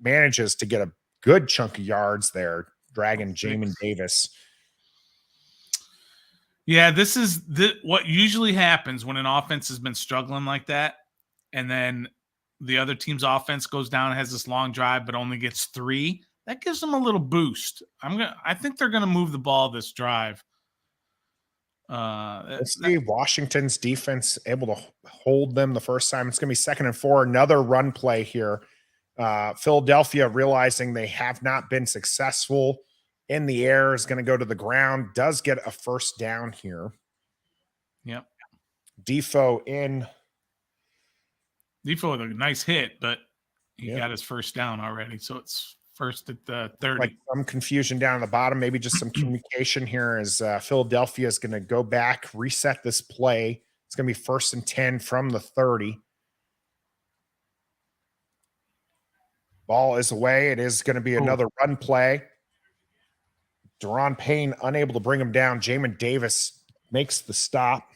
manages to get a good chunk of yards there, dragging Jamin Davis. Yeah, this is what usually happens when an offense has been struggling like that, and then the other team's offense goes down and has this long drive but only gets 3. That gives them a little boost. I think they're going to move the ball this drive. Let's see. Washington's defense able to hold them the first time. It's going to be 2nd and 4. Another run play here. Philadelphia, realizing they have not been successful in the air, is going to go to the ground. Does get a first down here. Yep. Defoe in. Defoe with a nice hit, but he got his first down already. So it's first at the 30. Like some confusion down at the bottom, maybe just some communication here as Philadelphia is going to go back, reset this play. It's going to be 1st and 10 from the 30. Ball is away. It is going to be another run play. Deron Payne unable to bring him down. Jamin Davis makes the stop.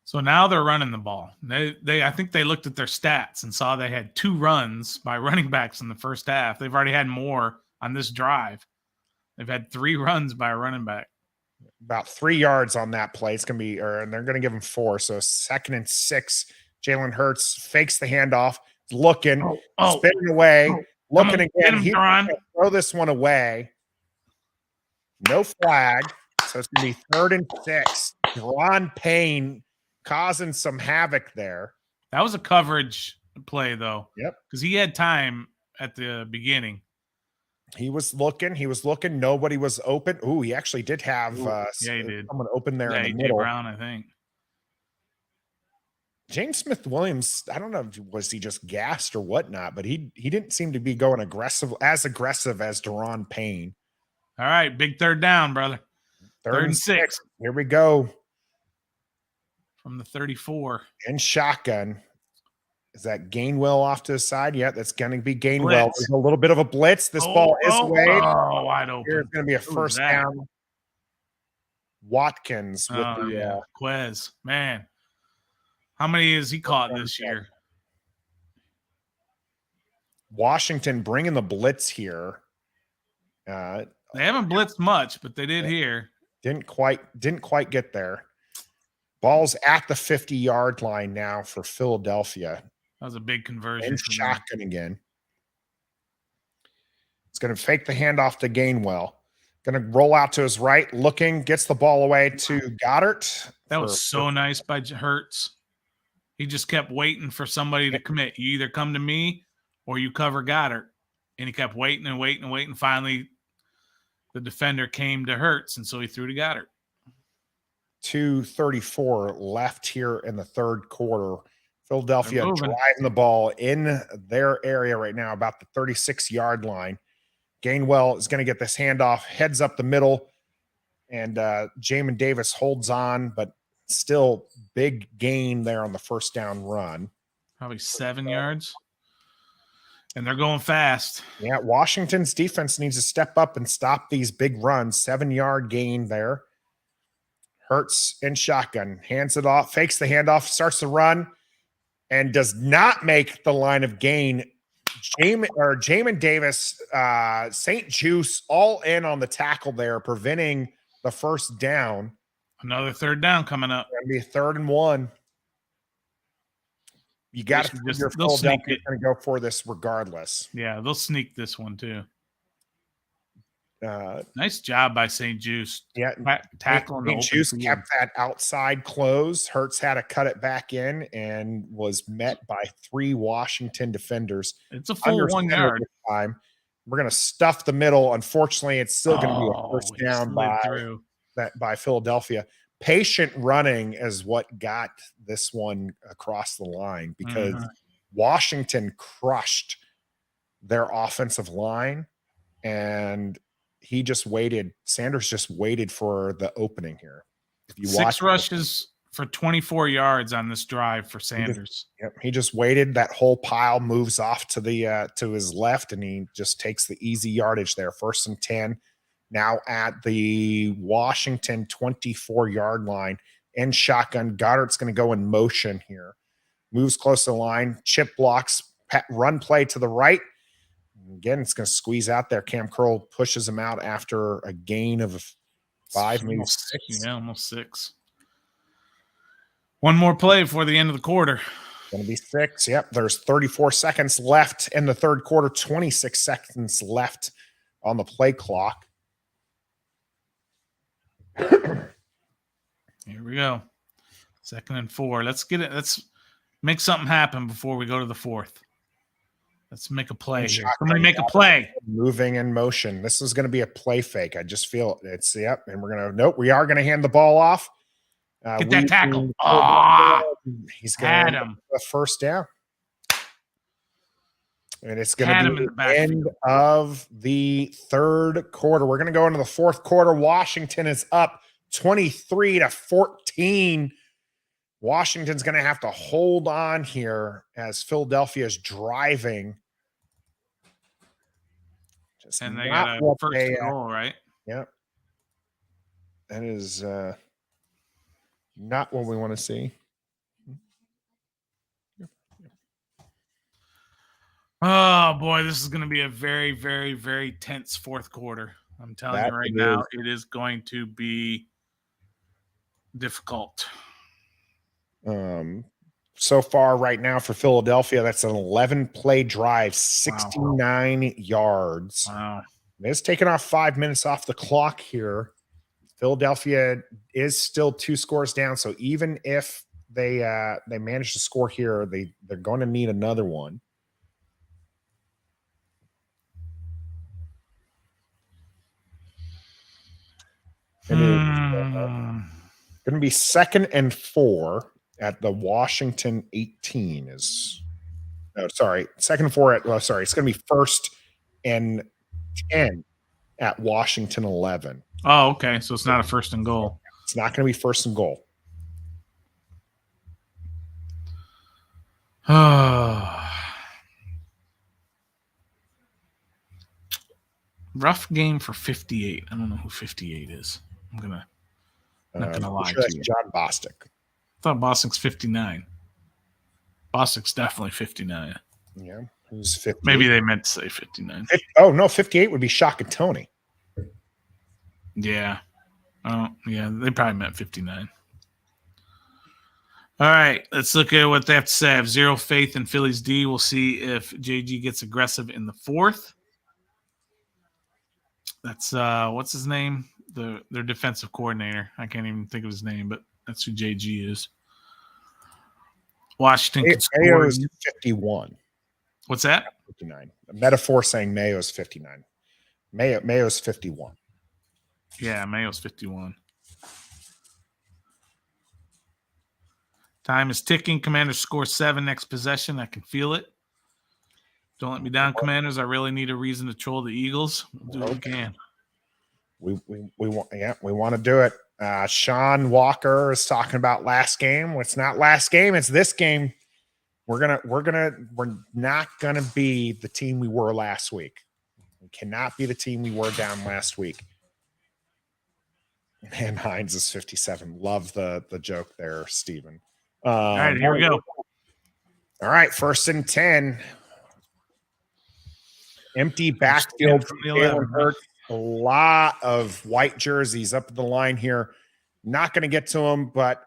So now they're running the ball. I think they looked at their stats and saw they had 2 runs by running backs in the first half. They've already had more on this drive. They've had 3 runs by a running back. About 3 yards on that play. It's going to be, and they're going to give him 4. So 2nd and 6. Jalen Hurts fakes the handoff, looking, spinning away, looking again. He's going to throw this one away. No flag. So it's going to be 3rd and 6. Deron Payne causing some havoc there. That was a coverage play, though. Yep. Because he had time at the beginning. He was looking. Nobody was open. Ooh, he actually did have he did. Someone open there in the AJ middle. Brown, I think. James Smith-Williams, I don't know, was he just gassed or whatnot, but he didn't seem to be going aggressive as Deron Payne. All right, big 3rd down, brother. 3rd and 6. Here we go. From the 34. And shotgun. Is that Gainwell off to the side? Yeah, that's going to be Gainwell. There's a little bit of a blitz. This ball is away. Oh, wide open. Here's going to be a first down. Watkins with Quez. Man. How many has he caught this year? Washington bringing the blitz here. They haven't blitzed much, but they did here. Didn't quite get there. Ball's at the 50-yard line now for Philadelphia. That was a big conversion. And shotgun again. It's going to fake the handoff to Gainwell. Going to roll out to his right, looking, gets the ball away to Goddard. That was so nice by Hurts. He just kept waiting for somebody to commit. You either come to me or you cover Goddard. And he kept waiting and waiting and waiting. Finally, the defender came to Hurts, and so he threw to Goddard. 2:34 left here in the 3rd quarter. Philadelphia driving the ball in their area right now, about the 36-yard line. Gainwell is going to get this handoff, heads up the middle, and Jamin Davis holds on, but still big gain there on the first down run. Probably 7 yards. And they're going fast. Yeah, Washington's defense needs to step up and stop these big runs. 7-yard gain there. Hurts in shotgun, hands it off, fakes the handoff, starts to run, and does not make the line of gain. Jamin Davis, St. Juice all in on the tackle there, preventing the first down. Another 3rd down coming up. Going to be 3rd and 1. You got to figure Philadelphia's going to go for this regardless. Yeah, they'll sneak this one too. Nice job by St. Juice. Yeah, tackling. St. Juice kept that outside close. Hurts had to cut it back in and was met by 3 Washington defenders. It's a full 1 yard. Time. We're going to stuff the middle. Unfortunately, it's still going to be a first down by Philadelphia. Patient running is what got this one across the line because Washington crushed their offensive line, and he just waited. Sanders just waited for the opening here. If you 6 rushes for 24 yards on this drive for Sanders. He just waited. That whole pile moves off to the to his left, and he just takes the easy yardage there. 1st and 10. Now at the Washington 24-yard line in shotgun. Goddard's going to go in motion here. Moves close to the line. Chip blocks. Run play to the right. Again, it's going to squeeze out there. Cam Curl pushes him out after a gain of 5, maybe 6. Yeah, almost 6. One more play before the end of the quarter. Going to be 6. Yep, there's 34 seconds left in the 3rd quarter. 26 seconds left on the play clock. we go. 2nd and 4. Let's get it. Let's make something happen before we go to the 4th. Let's make a play here. Somebody make a play. Moving in motion. This is going to be a play fake. I just feel it's yep. And we're going to nope. We are going to hand the ball off. Get that tackle. He's going to have a first down. And it's going to be the end of the 3rd quarter. We're going to go into the 4th quarter. Washington is up 23-14. Washington's going to have to hold on here as Philadelphia is driving. And they got a first goal, right? Yep. That is not what we want to see. Oh, boy, this is going to be a very, very, very tense 4th quarter. I'm telling you right now, it is going to be difficult. So far right now for Philadelphia, that's an 11-play drive, 69 yards. Wow. It's taken off 5 minutes off the clock here. Philadelphia is still 2 scores down, so even if they manage to score here, they're going to need another one. It is going to be 2nd and 4 at the Washington 18 is. Oh, sorry. 2nd and 4 at. Well, sorry. It's going to be 1st and 10 at Washington 11. Oh, okay. So it's not a 1st and goal. It's not going to be 1st and goal. Rough game for 58. I don't know who 58 is. I'm not gonna lie to you. John Bostic. I thought Bostic's 59. Bostic's definitely 59. Yeah, who's 50? Maybe they meant to say 59. Oh no, 58 would be Shaka Tony. Yeah. Oh yeah, they probably meant 59. All right, let's look at what they have to say. I have zero faith in Philly's D. We'll see if JG gets aggressive in the 4th. That's what's his name? Their defensive coordinator. I can't even think of his name, but that's who JG is. Washington Mayo is 51. What's that? 59. A metaphor saying Mayo is 59. Mayo's 51. Yeah, Mayo's 51. Time is ticking. Commanders score 7 next possession. I can feel it. Don't let me down, Commanders. I really need a reason to troll the Eagles. We'll do what we can. We want to do it. Sean Walker is talking about last game. It's not last game. It's this game. We're not gonna be the team we were last week. We cannot be the team we were down last week. And Hines is 57. Love the joke there, Steven. All right, here we go. All right, 1st and 10. Empty backfield from Jalen Hurts. A lot of white jerseys up the line here. Not going to get to him, but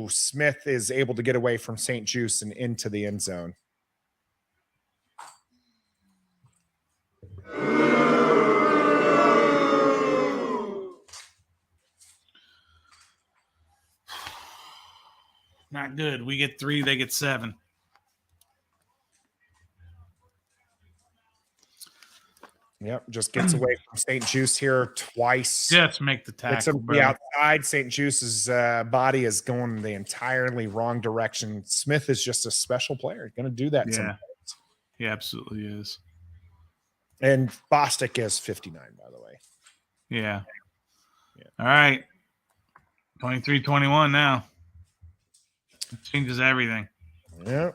Smith is able to get away from St. Juice and into the end zone. Not good. We get 3, they get 7. Yep, just gets away from St. Juice here twice. Just make the tackle. Gets him the outside. St. Juice's body is going the entirely wrong direction. Smith is just a special player. He's going to do that. Yeah, he absolutely is. And Bostic is 59, by the way. Yeah. All right. 23-21 now. It changes everything. Yeah.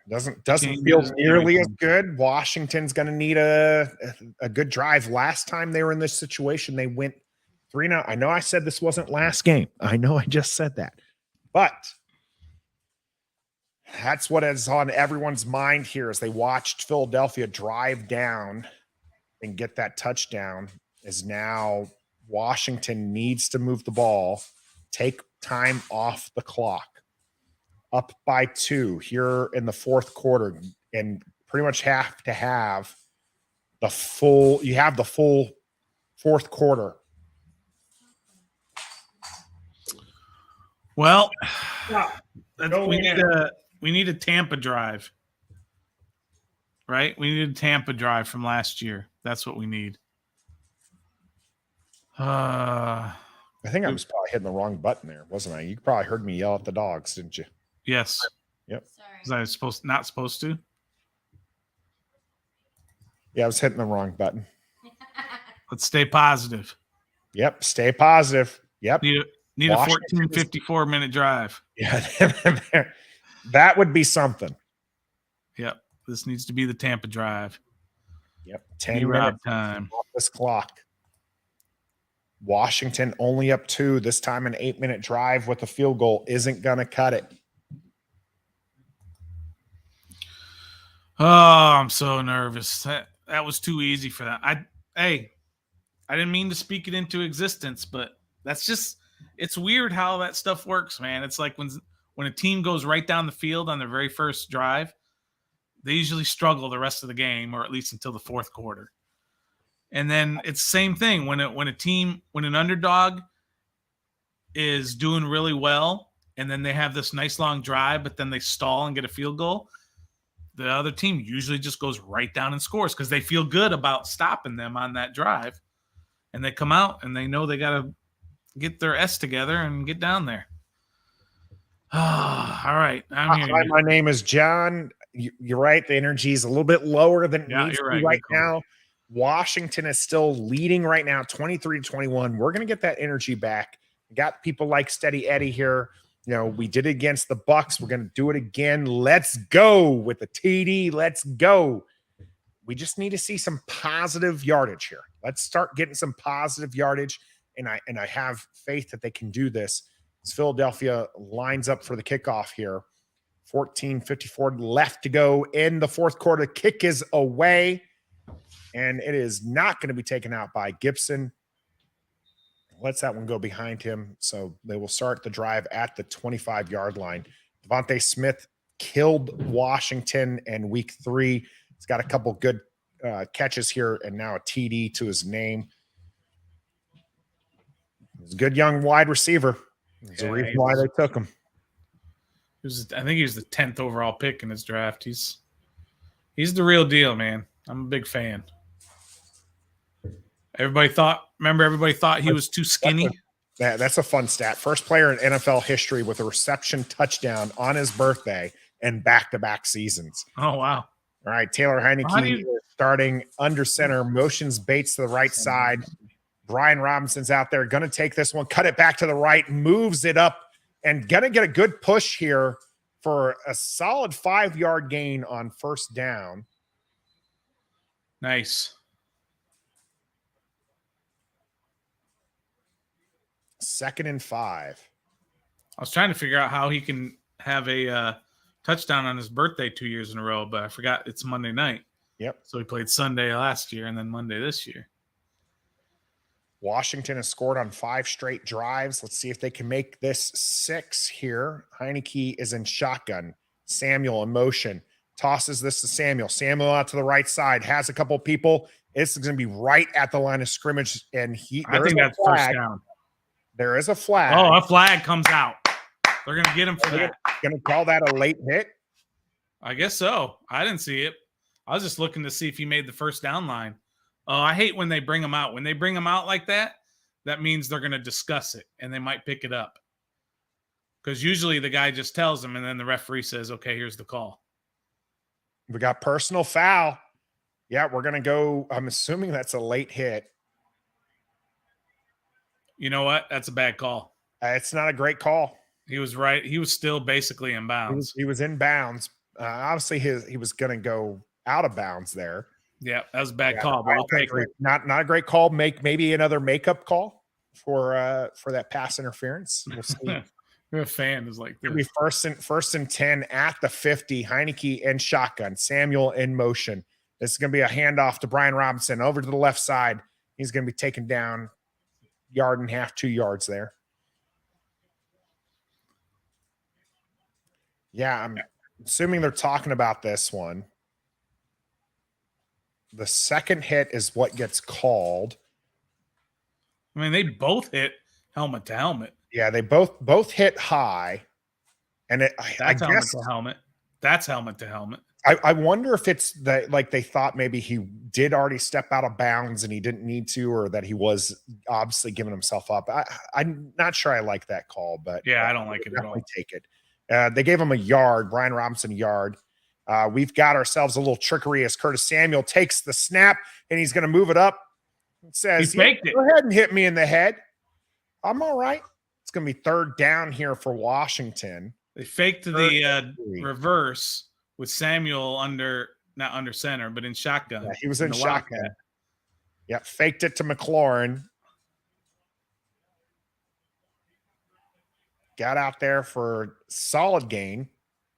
Doesn't feel nearly as good. Washington's going to need a good drive. Last time they were in this situation, they went 3-0. I know I said this wasn't last game. I know I just said that. But that's what is on everyone's mind here as they watched Philadelphia drive down and get that touchdown. Is now Washington needs to move the ball, take time off the clock. Up by 2 here in the 4th quarter, and pretty much have to have the full 4th quarter. Well, Go we in. need a Tampa drive, right? We need a Tampa drive from last year. That's what we need. I think I was probably hitting the wrong button there, wasn't I? You probably heard me yell at the dogs, didn't you? Yes. Yep. Sorry. Was I not supposed to? Yeah, I was hitting the wrong button. Let's stay positive. Yep. Stay positive. Yep. Need a 14:54-minute drive. Yeah. That would be something. Yep. This needs to be the Tampa drive. Yep. 10 B-Rob minutes time. off this clock. Washington only up 2. This time an 8-minute drive with a field goal isn't going to cut it. Oh, I'm so nervous. That was too easy for that. I didn't mean to speak it into existence, but that's just it's weird how that stuff works, man. It's like when a team goes right down the field on their very first drive, they usually struggle the rest of the game, or at least until the fourth quarter. And then it's the same thing when an underdog is doing really well, and then they have this nice long drive, but then they stall and get a field goal. The other team usually just goes right down and scores because they feel good about stopping them on that drive. And they come out and they know they got to get their S together and get down there. All right. I'm here. Hi, my name is John. You're right. The energy is a little bit lower than it needs to be right now. Washington is still leading right now, 23-21. We're going to get that energy back. We got people like Steady Eddie here. You know, we did it against the Bucks. We're going to do it again. Let's go with the TD. Let's go. We just need to see some positive yardage here. Let's start getting some positive yardage, and I have faith that they can do this. As Philadelphia lines up for the kickoff here. 14:54 left to go in the fourth quarter. Kick is away, and it is not going to be taken out by Gibson. Lets that one go behind him. So they will start the drive at the 25-yard line. Devontae Smith killed Washington in week 3. He's got a couple good catches here and now a TD to his name. He's a good young wide receiver. There's a reason why they took him. I think he was the 10th overall pick in his draft. He's the real deal, man. I'm a big fan. Everybody thought he was too skinny. That's a fun stat. First player in NFL history with a reception touchdown on his birthday and back-to-back seasons. Oh, wow. All right, Taylor Heinicke is starting under center, motions Bates to the right side. Brian Robinson's out there, going to take this one, cut it back to the right, moves it up, and going to get a good push here for a solid 5-yard gain on first down. Nice. 2nd and 5. I was trying to figure out how he can have a touchdown on his birthday 2 years in a row, but I forgot it's Monday night. Yep. So he played Sunday last year and then Monday this year. Washington has scored on 5 straight drives. Let's see if they can make this 6 here. Heinicke is in shotgun. Samuel in motion. Tosses this to Samuel. Samuel out to the right side. Has a couple people. This is going to be right at the line of scrimmage. And I think that's first down. There is a flag. Oh, a flag comes out. They're going to get him for that. Going to call that a late hit? I guess so. I didn't see it. I was just looking to see if he made the first down line. Oh, I hate when they bring him out. When they bring him out like that, that means they're going to discuss it, and they might pick it up. Because usually the guy just tells them, and then the referee says, okay, here's the call. We got personal foul. Yeah, we're going to go. I'm assuming that's a late hit. You know what? That's a bad call. It's not a great call. He was right. He was still basically in bounds. He was in bounds. Obviously, he was going to go out of bounds there. Yeah, that was a bad call. But we'll take it. Not a great call. Maybe another makeup call for that pass interference. We'll see. A fan is like, it'll be first and 10 at the 50. Heinicke and shotgun. Samuel in motion. This is going to be a handoff to Brian Robinson over to the left side. He's going to be taken down. 1.5 yards, 2 yards there. Yeah, I'm assuming they're talking about this one. The second hit is what gets called. I mean, they both hit helmet to helmet. Yeah, they both hit high. And I That's helmet guess to helmet. That's helmet to helmet. I wonder if it's that like they thought maybe he did already step out of bounds and he didn't need to, or that he was obviously giving himself up. I'm not sure I like that call, but Yeah, I don't like it at all. Take it. They gave him a yard, Brian Robinson a yard. We've got ourselves a little trickery as Curtis Samuel takes the snap and he's going to move it up. It says, He faked it. Go ahead and hit me in the head. I'm all right. It's going to be third down here for Washington. They faked the reverse with Samuel not under center, but in shotgun. Yeah, he was in shotgun. Yeah, faked it to McLaurin. Got out there for solid gain.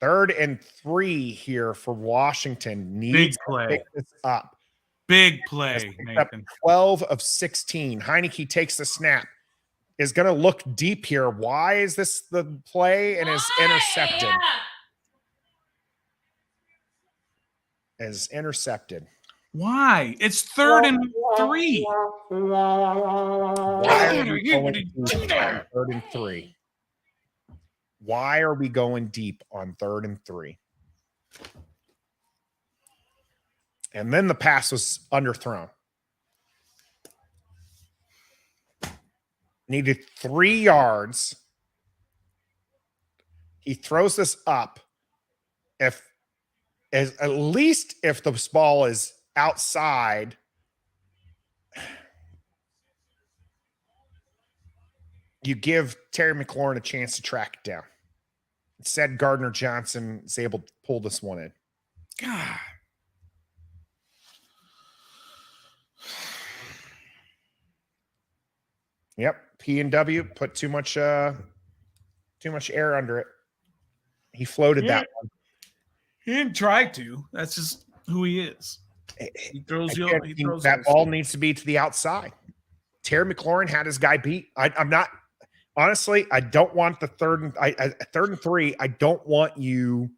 3rd and 3 here for Washington. Needs Big play. to pick this up. Big play, Nathan. 12 of 16. Heinicke takes the snap. Is going to look deep here. Why is this the play and is intercepted? Is intercepted. Why? It's 3rd and 3. Why are we going deep on 3rd and 3? Why are we going deep on 3rd and 3? And then the pass was underthrown. Needed 3 yards. He throws this up. At least if the ball is outside, you give Terry McLaurin a chance to track it down. Instead, Gardner Johnson is able to pull this one in. God. Yep, P&W put too much air under it. He floated that one. He didn't try to. That's just who he is. He throws that ball needs to be to the outside. Terry McLaurin had his guy beat. I'm not honestly. I don't want the 3rd and 3. I don't want you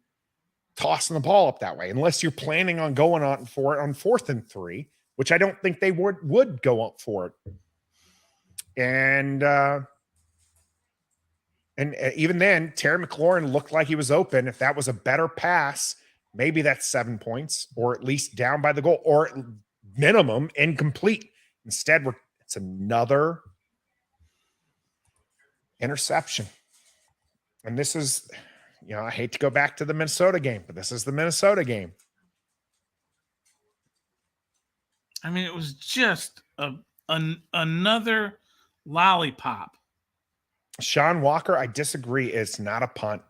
tossing the ball up that way unless you're planning on going on for it on 4th and 3, which I don't think they would go up for it. And even then, Terry McLaurin looked like he was open. If that was a better pass, maybe that's 7 points, or at least down by the goal, or at minimum incomplete. Instead, it's another interception. And this is, I hate to go back to the Minnesota game, but this is the Minnesota game. I mean, it was just another lollipop. Sean Walker, I disagree. It's not a punt.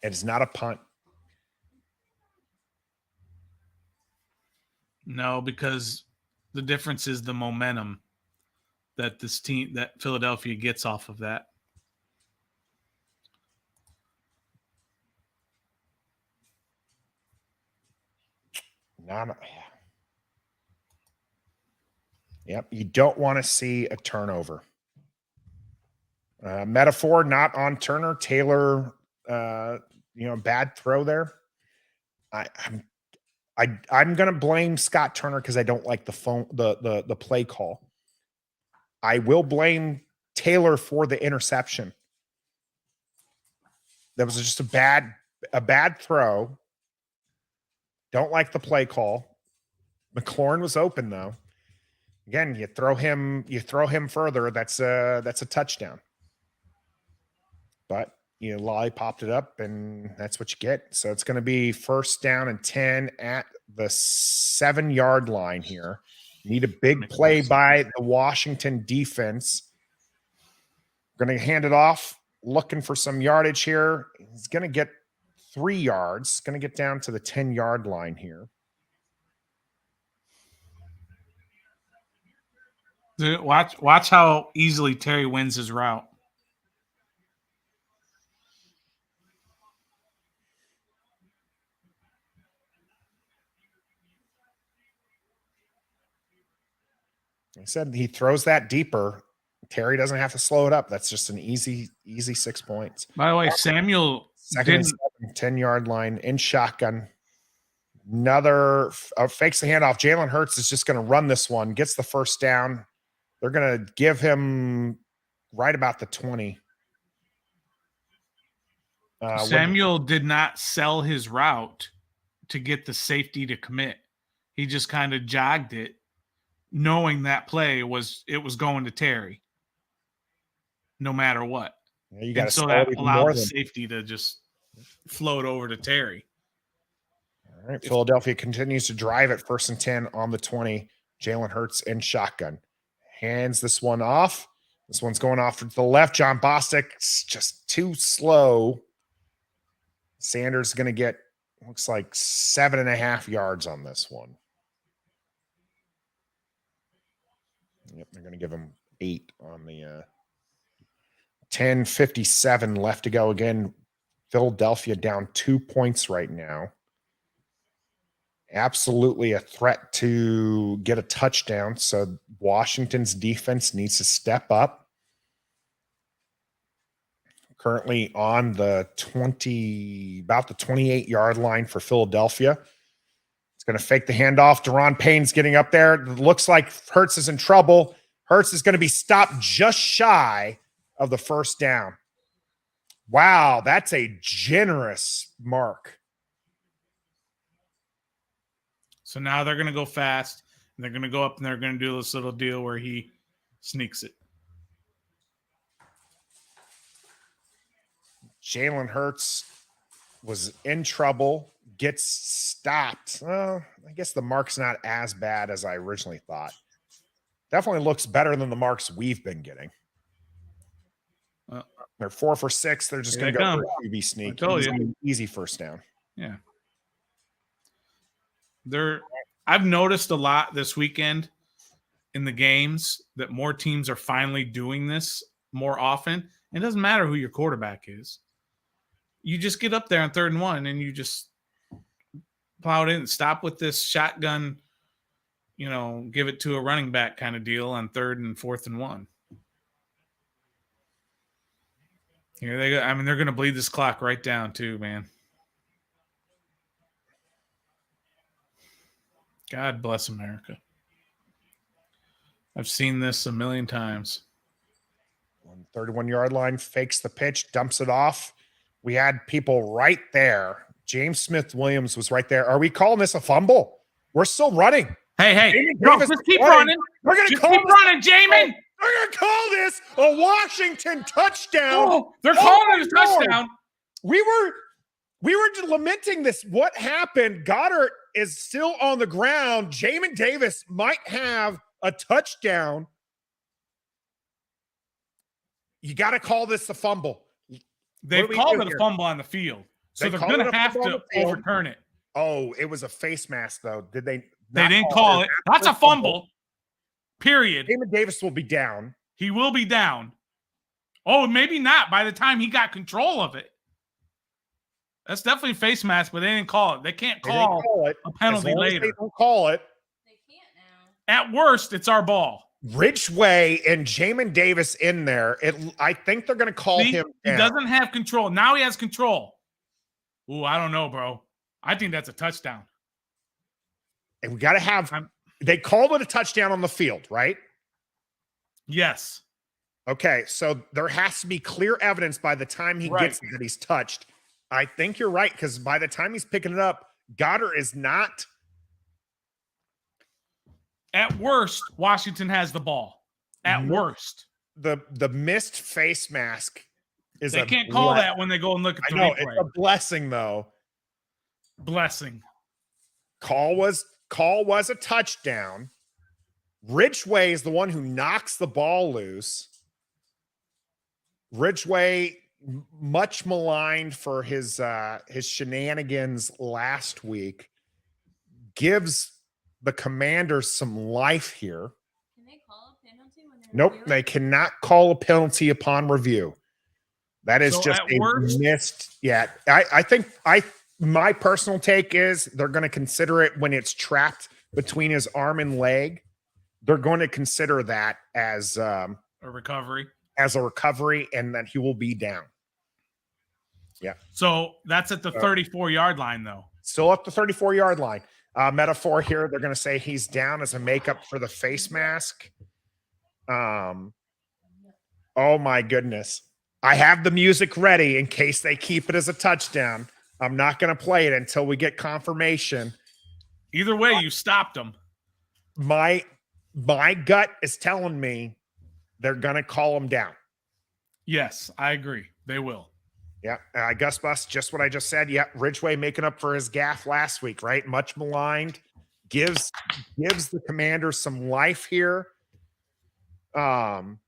It is not a punt. No, because the difference is the momentum that that Philadelphia gets off of that. Yep, you don't want to see a turnover. Metaphor not on Turner. Taylor, bad throw there. I'm going to blame Scott Turner because I don't like the play call. I will blame Taylor for the interception. That was just a bad throw. Don't like the play call. McLaurin was open though. Again, you throw him further. That's a touchdown. But lollipopped it up, and that's what you get. So it's going to be 1st down and 10 at the 7-yard line here. Need a big play by the Washington defense. We're going to hand it off, looking for some yardage here. He's going to get 3 yards. Going to get down to the 10-yard line here. Dude, watch how easily Terry wins his route. I said he throws that deeper. Terry doesn't have to slow it up. That's just an easy 6 points. By the way, Samuel 10-yard line in shotgun. Another fakes the handoff. Jalen Hurts is just going to run this one, gets the 1st down. They're going to give him right about the 20. Samuel did not sell his route to get the safety to commit. He just kind of jogged it, knowing that play was going to Terry, no matter what. Yeah, you got so that allowed the safety to just float over to Terry. All right, Philadelphia continues to drive at 1st and 10 on the 20. Jalen Hurts in shotgun. Hands this one off. This one's going off to the left. John Bostic's just too slow. Sanders is going to get, looks like 7.5 yards on this one. Yep, they're going to give him 8 on the 10:57 left to go. Again, Philadelphia down 2 points right now. Absolutely a threat to get a touchdown. So Washington's defense needs to step up. Currently on the 20, about the 28-yard line for Philadelphia. It's going to fake the handoff. Deron Payne's getting up there. It looks like Hurts is in trouble. Hurts is going to be stopped just shy of the first down. Wow, that's a generous mark. So now they're going to go fast, and they're going to go up, and they're going to do this little deal where he sneaks it. Jalen Hurts was in trouble, gets stopped. Well, I guess the mark's not as bad as I originally thought. Definitely looks better than the marks we've been getting. They're 4 for 6. They're just going to go for a QB sneak. Easy first down. Yeah. I've noticed a lot this weekend in the games that more teams are finally doing this more often. It doesn't matter who your quarterback is. You just get up there on 3rd and 1 and you just plow it in. Stop with this shotgun, give it to a running back kind of deal on 3rd and 4th and 1. Here they go. I mean, they're going to bleed this clock right down too, man. God bless America. I've seen this a million times. 31-yard line, fakes the pitch, dumps it off. We had people right there. James Smith-Williams was right there. Are we calling this a fumble? We're still running. Hey. No, just keep running. We're going to keep running, Jamin. We're going to call this a Washington touchdown. Oh, they're calling it a touchdown. We were lamenting this. What happened? Goddard is still on the ground. Jamin Davis might have a touchdown. You got to call this a fumble. They've called it a fumble on the field. So they're going to have to overturn it. Oh, it was a face mask, though. Did they? They didn't call it. That's a fumble. Period. Jamin Davis will be down. He will be down. Oh, maybe not by the time he got control of it. That's definitely a face mask, but they didn't call it. They can't call it a penalty later. They don't call it. They can't now. At worst, it's our ball. Ridgeway and Jamin Davis in there. I think they're going to call him down. He doesn't have control. Now he has control. Ooh, I don't know, bro. I think that's a touchdown. And we got to have – they called it a touchdown on the field, right? Yes. Okay, so there has to be clear evidence by the time he gets it that he's touched. I think you're right, because by the time he's picking it up, Goddard is not. At worst, Washington has the ball. At worst. The missed face mask is They can't call that when they go and look at the replay. It's a blessing, though. Blessing. Call was a touchdown. Ridgeway is the one who knocks the ball loose. Ridgeway, much maligned for his shenanigans last week, gives the Commanders some life here. Can they call a penalty when they're Nope, they cannot call a penalty upon review. That is just a missed. Yeah, I think my personal take is they're going to consider it when it's trapped between his arm and leg. They're going to consider that as a recovery. And that he will be down. Yeah. So that's at the 34-yard line, though. Still up the 34-yard line. Metaphor here, they're going to say he's down as a makeup for the face mask. Oh my goodness. I have the music ready in case they keep it as a touchdown. I'm not going to play it until we get confirmation. Either way, you stopped them. My gut is telling me they're going to call him down. Yes, I agree. They will. Yeah, Gus Bus, just what I just said. Yeah, Ridgeway making up for his gaffe last week, right? Much maligned. Gives the Commanders some life here. Ramon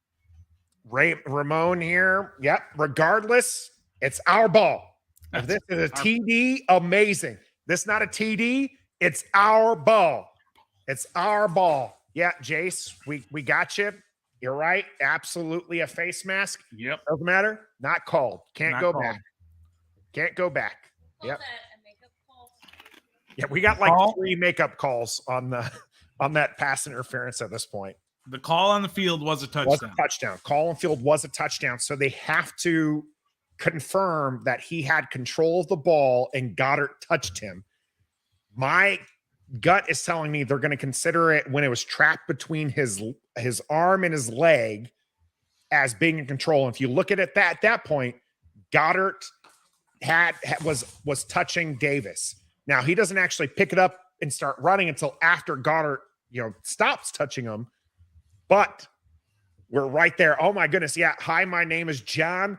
here. Yep. Regardless, it's our ball. If this is a TD, amazing. This is not a TD. It's our ball. It's our ball. Yeah, Jace, we got you. You're right. Absolutely a face mask. Yep. Doesn't matter. Not called. Can't go back. Can't go back. Yep. Yeah, we got like 3 makeup calls on that pass interference at this point. The call on the field was a touchdown. Call on field was a touchdown. So they have to confirm that he had control of the ball and Goddard touched him. My gut is telling me they're going to consider it when it was trapped between his arm and his leg as being in control. And if you look at it at that point, Goddard was touching Davis. Now he doesn't actually pick it up and start running until after Goddard, stops touching him. But we're right there. Oh my goodness. Yeah. Hi, my name is John.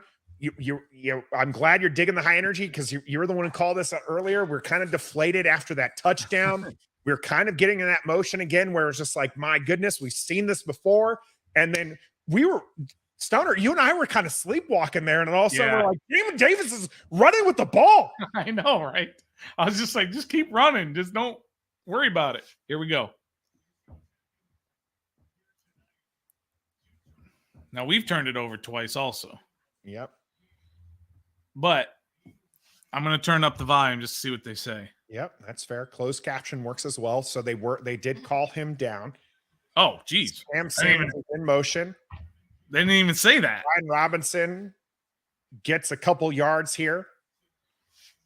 I'm glad you're digging the high energy because you're the one who called this out earlier. We're kind of deflated after that touchdown. We're kind of getting in that motion again where it's just like, my goodness, we've seen this before. And then Stoner, you and I were kind of sleepwalking there. And then all of a sudden we're like, Damon Davis is running with the ball. I know, right? I was just like, just keep running. Just don't worry about it. Here we go. Now we've turned it over twice also. Yep. But I'm going to turn up the volume just to see what they say. Yep, that's fair. Closed caption works as well. So they did call him down. Oh, geez. Sam Simmons is in motion. They didn't even say that. Ryan Robinson gets a couple yards here.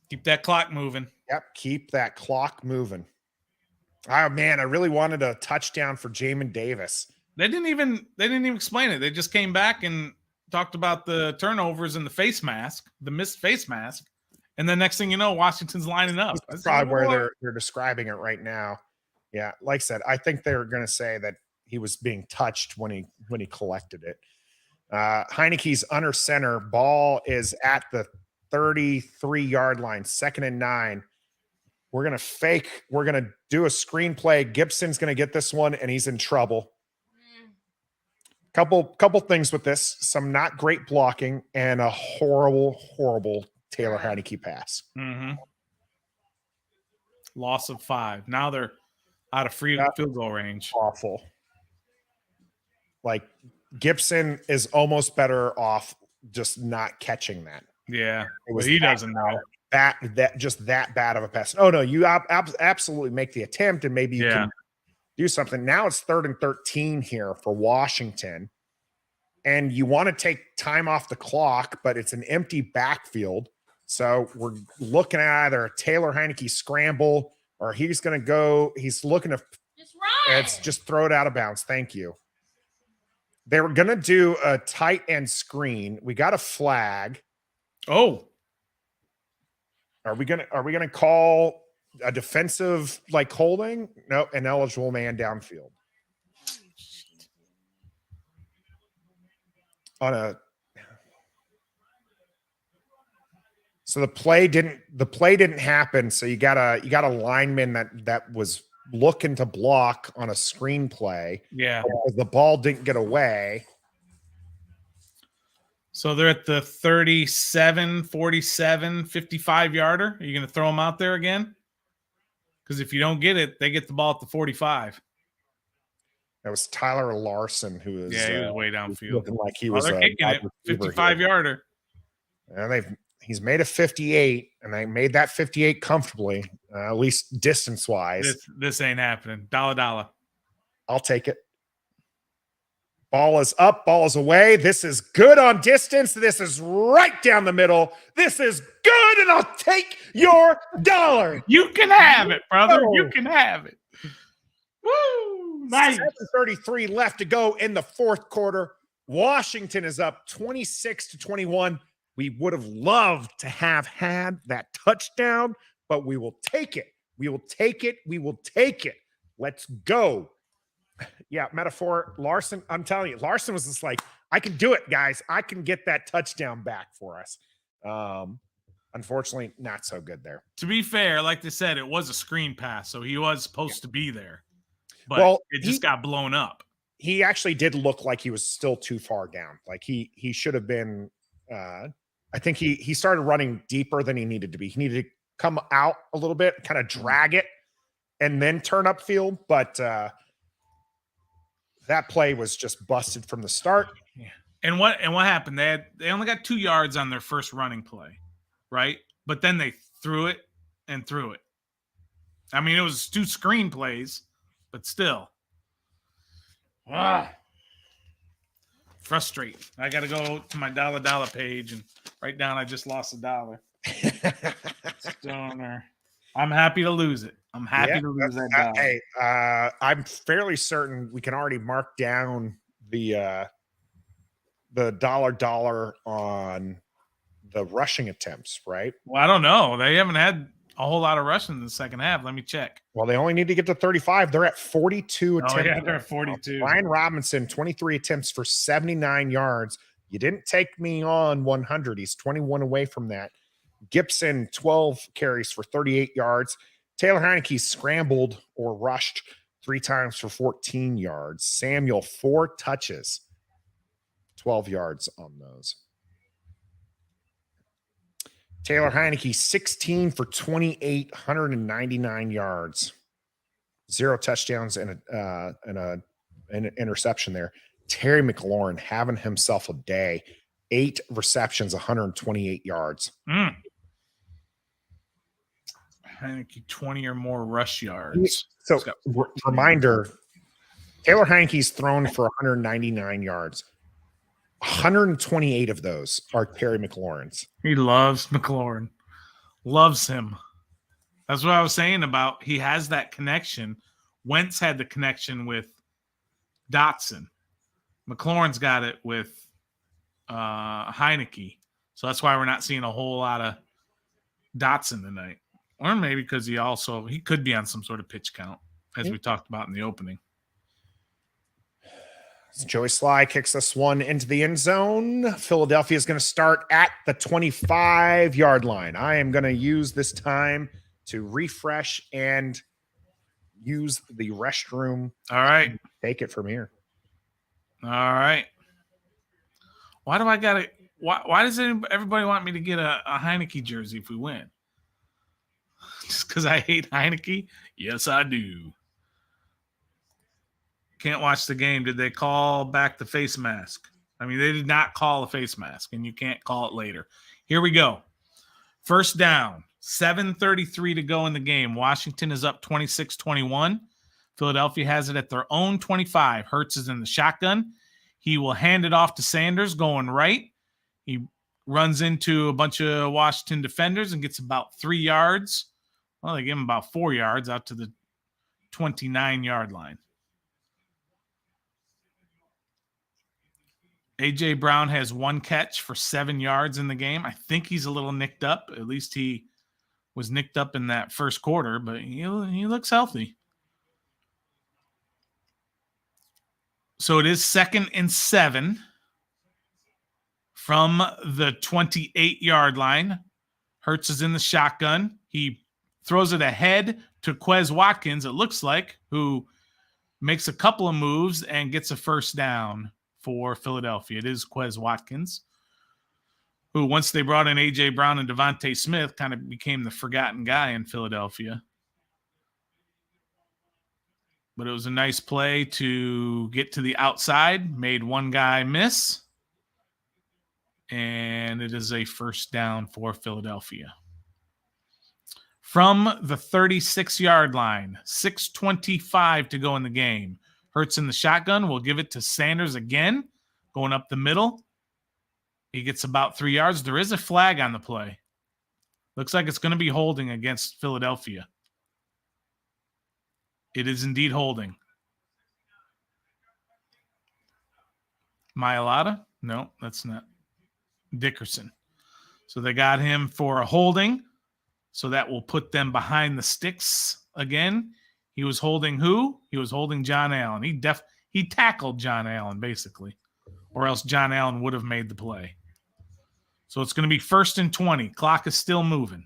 Keep that clock moving. Yep, keep that clock moving. Oh man, I really wanted a touchdown for Jamin Davis. They didn't even explain it. They just came back and talked about the turnovers and the face mask, the missed face mask. And then next thing you know, Washington's lining up. That's probably where they're describing it right now. Yeah, like I said, I think they're going to say that he was being touched when he collected it. Heinicke's under center. Ball is at the 33-yard line, 2nd and 9. We're going to fake. We're going to do a screenplay. Gibson's going to get this one, and he's in trouble. Couple things with this. Some not great blocking and a horrible Taylor Heinicke pass. Mm-hmm. Loss of 5. Now they're out of field goal range. Awful. Like Gibson is almost better off just not catching that. Yeah, he doesn't know that just that bad of a pass. Oh no, you absolutely make the attempt and maybe you can do something. Now it's 3rd and 13 here for Washington, and you want to take time off the clock, but it's an empty backfield. So we're looking at either a Taylor Heinicke scramble or he's going to go. He's looking to just throw it out of bounds. Thank you. They were going to do a tight end screen. We got a flag. Oh, are we gonna call a defensive like holding? No, an eligible man downfield. So the play didn't happen. So you got a lineman that was looking to block on a screenplay. Yeah, because the ball didn't get away. So they're at the 37, 47, 55-yarder. Are you going to throw them out there again? Because if you don't get it, they get the ball at the 45. That was Tyler Larson who was he was way downfield. Looking like he was they're kicking it, 55-yarder. And he's made a 58, and they made that 58 comfortably, at least distance-wise. This ain't happening. $1. I'll take it. Ball is up, ball is away. This is good on distance. This is right down the middle. This is good, and I'll take your $1. You can have it, brother. You can have it. Woo! Nice. 7:33 left to go in the 4th quarter. Washington is up 26-21. We would have loved to have had that touchdown, but we will take it. We will take it. We will take it. Let's go. Yeah, metaphor. Larson, I'm telling you, Larson was just like, I can do it, guys. I can get that touchdown back for us. Unfortunately, not so good there. To be fair, like they said, it was a screen pass, so he was supposed to be there. But it just got blown up. He actually did look like he was still too far down. Like he should have been I think he started running deeper than he needed to be. He needed to come out a little bit, kind of drag it, and then turn upfield. But that play was just busted from the start. Yeah. And what happened? They only got 2 yards on their first running play, right? But then they threw it and threw it. I mean, it was 2 screen plays, but still. Frustrating. I got to go to my dollar page and write down I just lost $1. Stoner. I'm happy to lose it. I'm happy to lose that dollar. Hey, I'm fairly certain we can already mark down the dollar on the rushing attempts, right? Well, I don't know. They haven't had a whole lot of rushing in the second half. Let me check. Well, they only need to get to 35. They're at 42 attempts. Oh, yeah, they're at 42. Brian Robinson, 23 attempts for 79 yards. You didn't take me on 100. He's 21 away from that. Gibson, 12 carries for 38 yards. Taylor Heinicke scrambled or rushed 3 times for 14 yards. Samuel, 4 touches, 12 yards on those. Taylor Heinicke, 16 for 28, 199 yards. 0 touchdowns and an interception there. Terry McLaurin having himself a day. 8 receptions, 128 yards. Heinicke, 20 or more rush yards. So, reminder, Taylor Heinicke's thrown for 199 yards. 128 of those are Terry McLaurin's. He loves McLaurin. Loves him. That's what I was saying about he has that connection. Wentz had the connection with Dotson. McLaurin's got it with Heinicke. So that's why we're not seeing a whole lot of Dotson tonight. Or maybe because he could be on some sort of pitch count, as we talked about in the opening. Joey Sly kicks this one into the end zone. Philadelphia is going to start at the 25-yard line. I am going to use this time to refresh and use the restroom. All right. Take it from here. All right. Why do I got to – why does everybody want me to get a Heinicke jersey if we win? Just because I hate Heinicke? Yes, I do. Can't watch the game. Did they call back the face mask? I mean, they did not call a face mask, and you can't call it later. Here we go. First down, 7:33 to go in the game. Washington is up 26-21. Philadelphia has it at their own 25. Hurts is in the shotgun. He will hand it off to Sanders going right. He runs into a bunch of Washington defenders and gets about 3 yards. Well, they give him about 4 yards out to the 29-yard line. A.J. Brown has 1 catch for 7 yards in the game. I think he's a little nicked up. At least he was nicked up in that first quarter, but he looks healthy. So it is 2nd and 7 from the 28-yard line. Hurts is in the shotgun. He throws it ahead to Quez Watkins, it looks like, who makes a couple of moves and gets a first down for Philadelphia. It is Quez Watkins, who once they brought in A.J. Brown and Devontae Smith kind of became the forgotten guy in Philadelphia. But it was a nice play to get to the outside, made one guy miss, and it is a first down for Philadelphia. From the 36-yard line, 6:25 to go in the game. Hurts in the shotgun. We'll give it to Sanders again, going up the middle. He gets about 3 yards. There is a flag on the play. Looks like it's going to be holding against Philadelphia. It is indeed holding. Mailata? No, that's not. Dickerson. So they got him for a holding. So that will put them behind the sticks again. He was holding who? He was holding John Allen. He tackled John Allen, basically. Or else John Allen would have made the play. So it's going to be 1st and 20. Clock is still moving.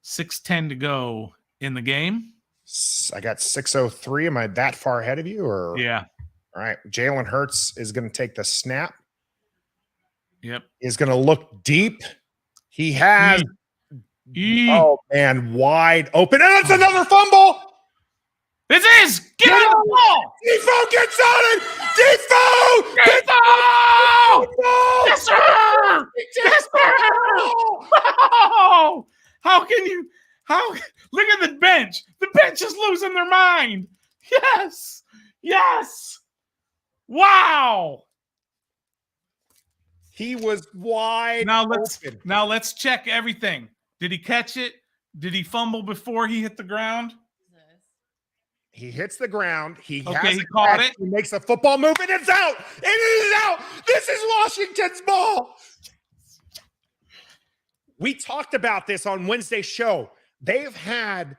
6:10 to go in the game. I got 6:03. Am I that far ahead of you? Or Yeah. All right. Jalen Hurts is going to take the snap. Yep. Is going to look deep. He has. Oh, man. Wide open. And it's another fumble. This is. Get on the ball. Defoe gets on it. Defoe. Yes, sir. Yes, sir. Oh, how can you? Look at the bench. The bench is losing their mind. Yes. Yes. Wow. He was wide open. Now let's check everything. Did he catch it? Did he fumble before he hit the ground? He hits the ground. He caught it. He makes a football move, and it's out. And it is out. This is Washington's ball. We talked about this on Wednesday's show. They've had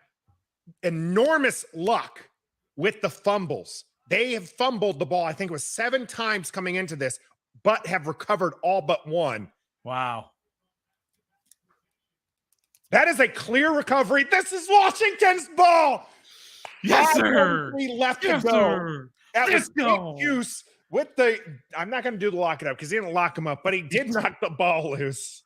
enormous luck with the fumbles. They have fumbled the ball, I think it was 7 times coming into this, but have recovered all but 1. Wow. That is a clear recovery. This is Washington's ball. Yes, sir. Left yes, to go. Sir. That Let's was go. use with the. I'm not going to do the lock it up because he didn't lock him up, but he did knock the ball loose.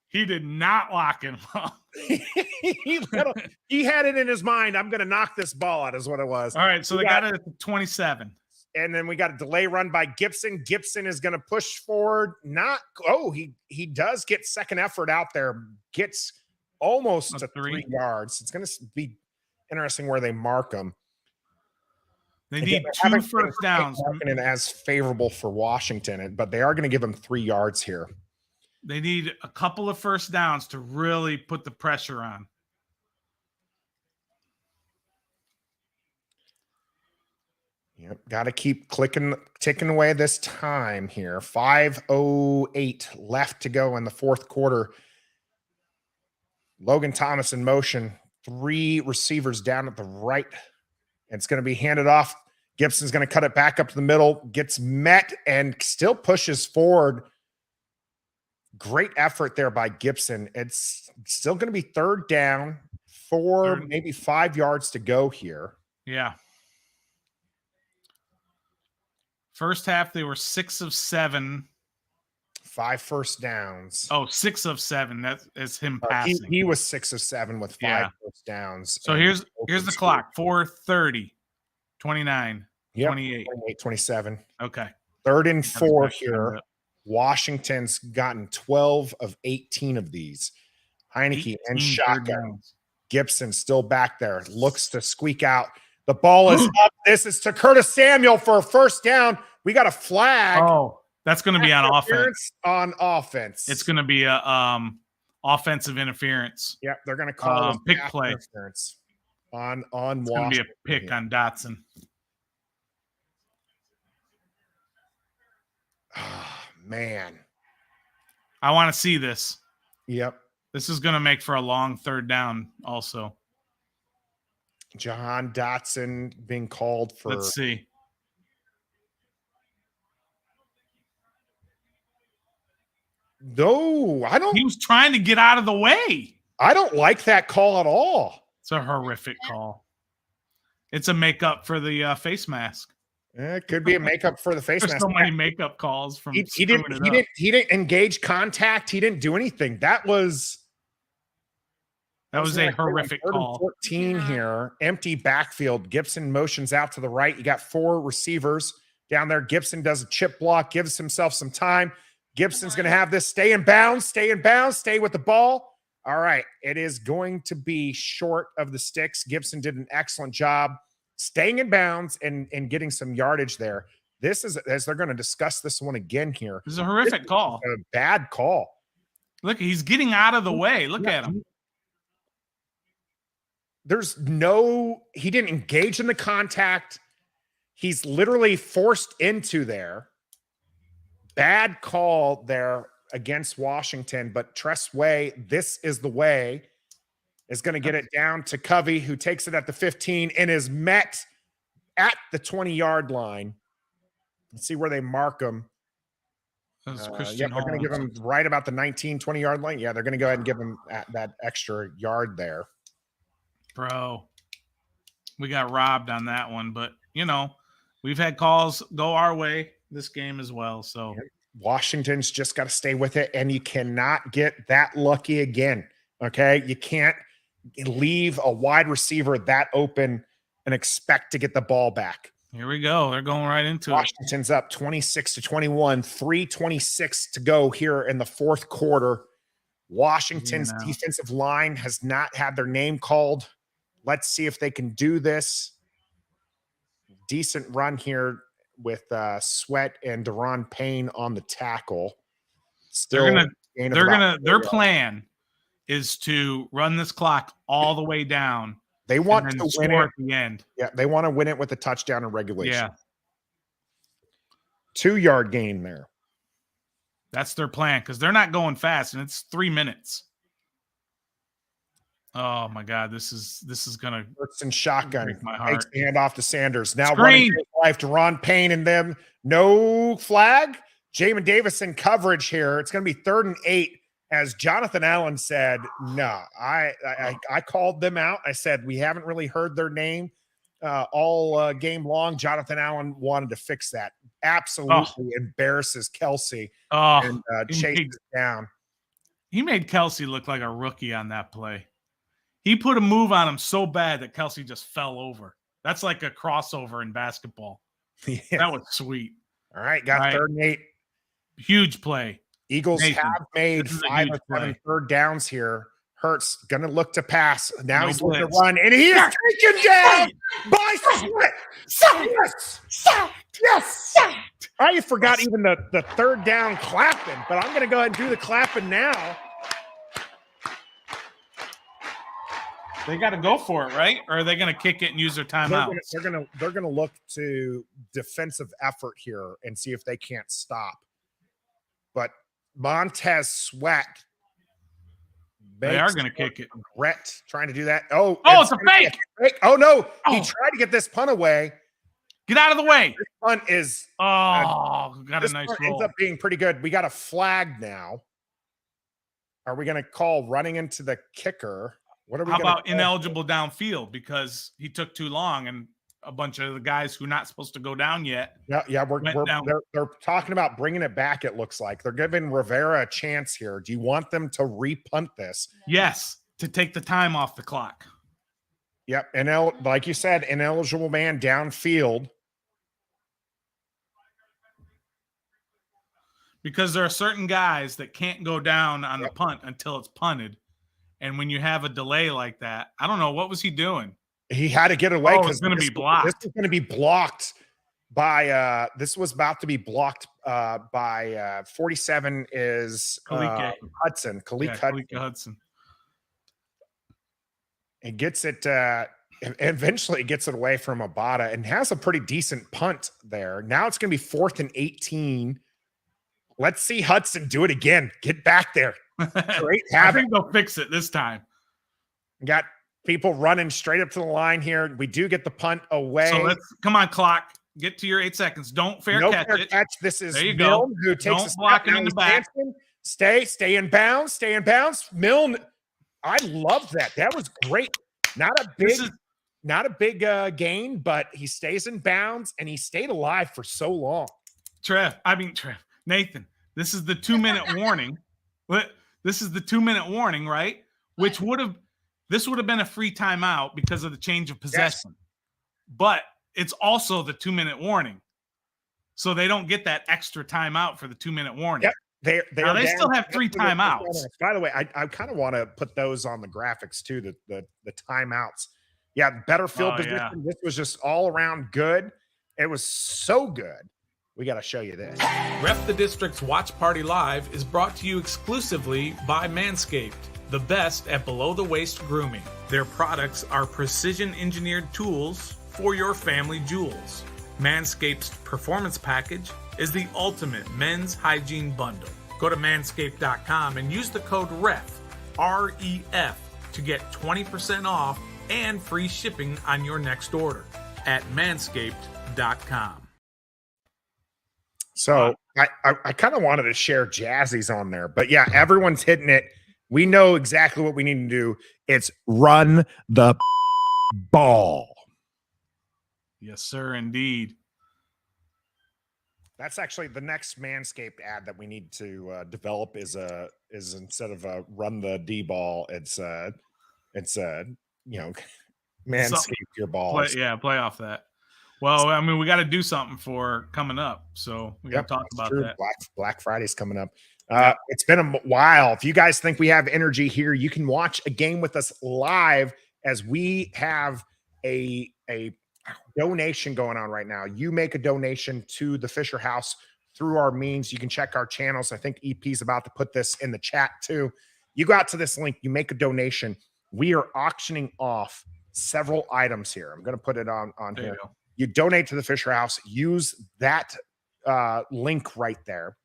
He did not lock him up. he had it in his mind. I'm going to knock this ball out, is what it was. All right, so they got it at the 27. And then we got a delay run by Gibson. Gibson is going to push forward. He does get second effort out there. Gets almost to 3 yards. It's going to be interesting where they mark him. They need 2 first downs. Marking it as favorable for Washington, but they are going to give him 3 yards here. They need a couple of first downs to really put the pressure on. Yep, got to keep ticking away this time here. 5:08 left to go in the fourth quarter. Logan Thomas in motion. 3 receivers down at the right. It's going to be handed off. Gibson's going to cut it back up to the middle. Gets met and still pushes forward. Great effort there by Gibson. It's still going to be 3rd down, 4, maybe 5 yards to go here. Yeah. First half, they were 6 of 7. 5 first downs. Oh, 6 of 7. That is him passing. He was 6 of 7 with 5 first downs. So here's the clock. 4:30, 29, 28. 27. Okay. 3rd and 4 here. Washington's gotten 12 of 18 of these. Heinicke and shotgun. Gibson still back there. Looks to squeak out. The ball is up. This is to Curtis Samuel for a first down. We got a flag. Oh, that's going to be on offense. On offense. It's going to be a offensive interference. Yep, they're going to call pick play interference on It's going to be a pick on Dotson. Oh, man. I want to see this. Yep. This is going to make for a long 3rd down also. Jahan Dotson being called for. Let's see. No, I don't. He was trying to get out of the way. I don't like that call at all. It's a horrific call. It's a makeup for the face mask. It could be a makeup for the face There's mask. so many makeup calls from. He didn't engage contact. He didn't do anything. That was a horrific call. 14 here. Empty backfield. Gibson motions out to the right. You got 4 receivers down there. Gibson does a chip block, gives himself some time. Gibson's going to have this. Stay in bounds. Stay with the ball. All right. It is going to be short of the sticks. Gibson did an excellent job staying in bounds and getting some yardage there. This is, as they're going to discuss this one again here. This is a horrific call. A bad call. Look, he's getting out of the way. Look at him. He didn't engage in the contact. He's literally forced into there. Bad call there against Washington, but Tress Way, this is the way, is going to get it down to Covey, who takes it at the 15 and is met at the 20-yard line. Let's see where they mark him. That's Yeah, Christian they're going to give him right about the 19, 20-yard line. Yeah, they're going to go ahead and give him that extra yard there. Bro, we got robbed on that one, but we've had calls go our way this game as well. So Washington's just got to stay with it, and you cannot get that lucky again. Okay, you can't leave a wide receiver that open and expect to get the ball back. Here we go. They're going right into Washington's up 26-21, 3:26 to go here in the fourth quarter. Washington's defensive line has not had their name called. Let's see if they can do this. Decent run here with Sweat and Deron Payne on the tackle. Still, their plan is to run this clock all the way down. They want to win it at the end. Yeah, they want to win it with a touchdown in regulation. Yeah. 2-yard gain there. That's their plan because they're not going fast, and it's 3 minutes. Oh my God, this is gonna Hurts and shotgun. break my heart. Takes the hand off to Sanders. Now Screen. running to life to Ron Payne and them. No flag. Jamin Davis in coverage here. It's going to be 3rd and 8. As Jonathan Allen said, no, I called them out. I said, we haven't really heard their name all game long. Jonathan Allen wanted to fix that. Absolutely embarrasses Kelsey and chases down. He made Kelsey look like a rookie on that play. He put a move on him so bad that Kelsey just fell over. That's like a crossover in basketball. Yeah. That was sweet. All right, got 3rd and 8. Huge play. Eagles have made 5 or 7 third downs here. Hurts going to look to pass. Now he's looking to run, and he is taken down by Sweat. Yes. I forgot even the 3rd down clapping, but I'm going to go ahead and do the clapping now. They got to go for it, right? Or are they going to kick it and use their timeout? They're going to look to defensive effort here and see if they can't stop. But Montez Sweat. They are going to kick it. Regret trying to do that. Oh, it's a fake. Oh, no. He tried to get this punt away. Get out of the way. This punt is got a nice roll. Ends up being pretty good. We got a flag now. Are we going to call running into the kicker? What are we? How about ineligible downfield because he took too long and a bunch of the guys who are not supposed to go down yet. Yeah, they're talking about bringing it back. It looks like they're giving Rivera a chance here. Do you want them to repunt this? Yes, to take the time off the clock. Yep, and like you said, ineligible man downfield. Because there are certain guys that can't go down on the punt until it's punted. And when you have a delay like that, I don't know. What was he doing? He had to get away because it's going to be blocked. This is going to be blocked by this was about to be blocked by 47 is Hudson. Khaleke Hudson. It gets it eventually gets it away from Abada and has a pretty decent punt there. Now it's going to be 4th and 18. Let's see Hudson do it again. Get back there. Great I think they'll fix it this time. Got people running straight up to the line here. We do get the punt away. So come on, clock. Get to your 8 seconds. Don't catch it. This is there you Milne go. Who takes Don't block it in the back. Stay in bounds. Stay in bounds. Milne, I love that. That was great. Not a big gain, but he stays in bounds and he stayed alive for so long. Nathan, this is the 2-minute warning. This is the 2-minute warning, right? This would have been a free timeout because of the change of possession. Yes. But it's also the 2-minute warning. So they don't get that extra timeout for the 2-minute warning. Yep. They still have 3 timeouts. By the way, I kind of want to put those on the graphics too, the timeouts. Yeah, better field position. Yeah. This was just all around good. It was so good. We got to show you this. Rep the District's Watch Party Live is brought to you exclusively by Manscaped, the best at below-the-waist grooming. Their products are precision-engineered tools for your family jewels. Manscaped's Performance Package is the ultimate men's hygiene bundle. Go to manscaped.com and use the code REF, R-E-F, to get 20% off and free shipping on your next order at manscaped.com. So I kind of wanted to share Jazzy's on there, but yeah, everyone's hitting it. We know exactly what we need to do. It's run the ball. Yes, sir, indeed. That's actually the next Manscaped ad that we need to develop is instead of run the D ball, it's Manscaped your balls. Play off that. Well, I mean, we got to do something for coming up, so we got to talk about that. Black Friday's coming up. It's been a while. If you guys think we have energy here, you can watch a game with us live as we have a donation going on right now. You make a donation to the Fisher House through our means. You can check our channels. I think EP's about to put this in the chat too. You go out to this link, you make a donation. We are auctioning off several items here. I'm going to put it on here. You donate to the Fisher House, use that link right there.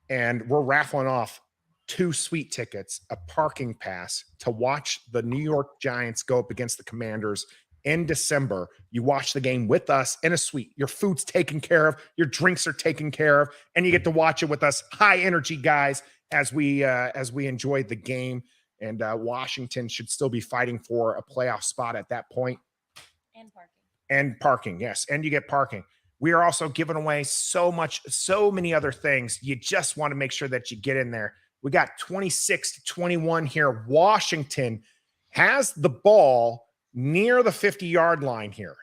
And we're raffling off 2 sweet tickets, a parking pass to watch the New York Giants go up against the Commanders in December. You watch the game with us in a suite. Your food's taken care of, your drinks are taken care of, and you get to watch it with us, high energy guys, as we enjoy the game. And Washington should still be fighting for a playoff spot at that point. And parking, yes, and you get parking. We are also giving away so many other things. You just want to make sure that you get in there. We got 26-21 here. Washington has the ball near the 50-yard line here.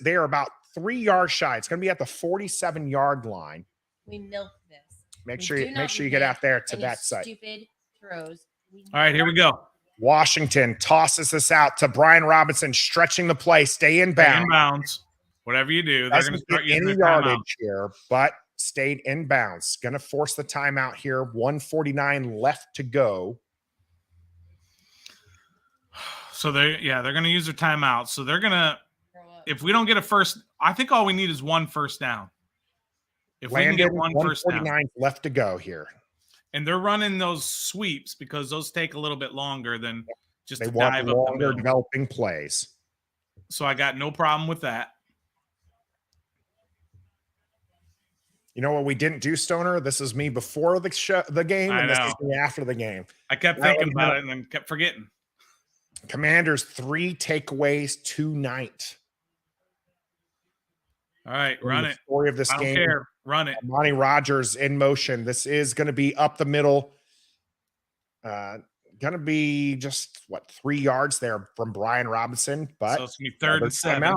They are about 3 yards shy. It's going to be at the 47-yard line. We milk this. Make sure you get out there to that side. Stupid throws. All right, here we go. Washington tosses this out to Brian Robinson, stretching the play. Stay in bounds. Stay in bounds. Whatever you do, they're going to start using any yardage here, but stayed in bounds. Going to force the timeout here. 1:49 left to go. So they're going to use their timeout. So they're going to, if we don't get a first, I think all we need is 1 first down. If we can get 1 first down. 1:49 left to go here. And they're running those sweeps because those take a little bit longer than just they to dive up the middle. Developing plays. So I got no problem with that. You know what we didn't do, Stoner? This is me before the game, and this is me after the game. I kept thinking about it and then kept forgetting. Commanders 3 takeaways tonight. All right, run it. Story of this game. I don't care. Run it. Monty Rogers in motion. This is going to be up the middle. Going to be just 3 yards there from Brian Robinson, but so it's going to be 3rd and 7.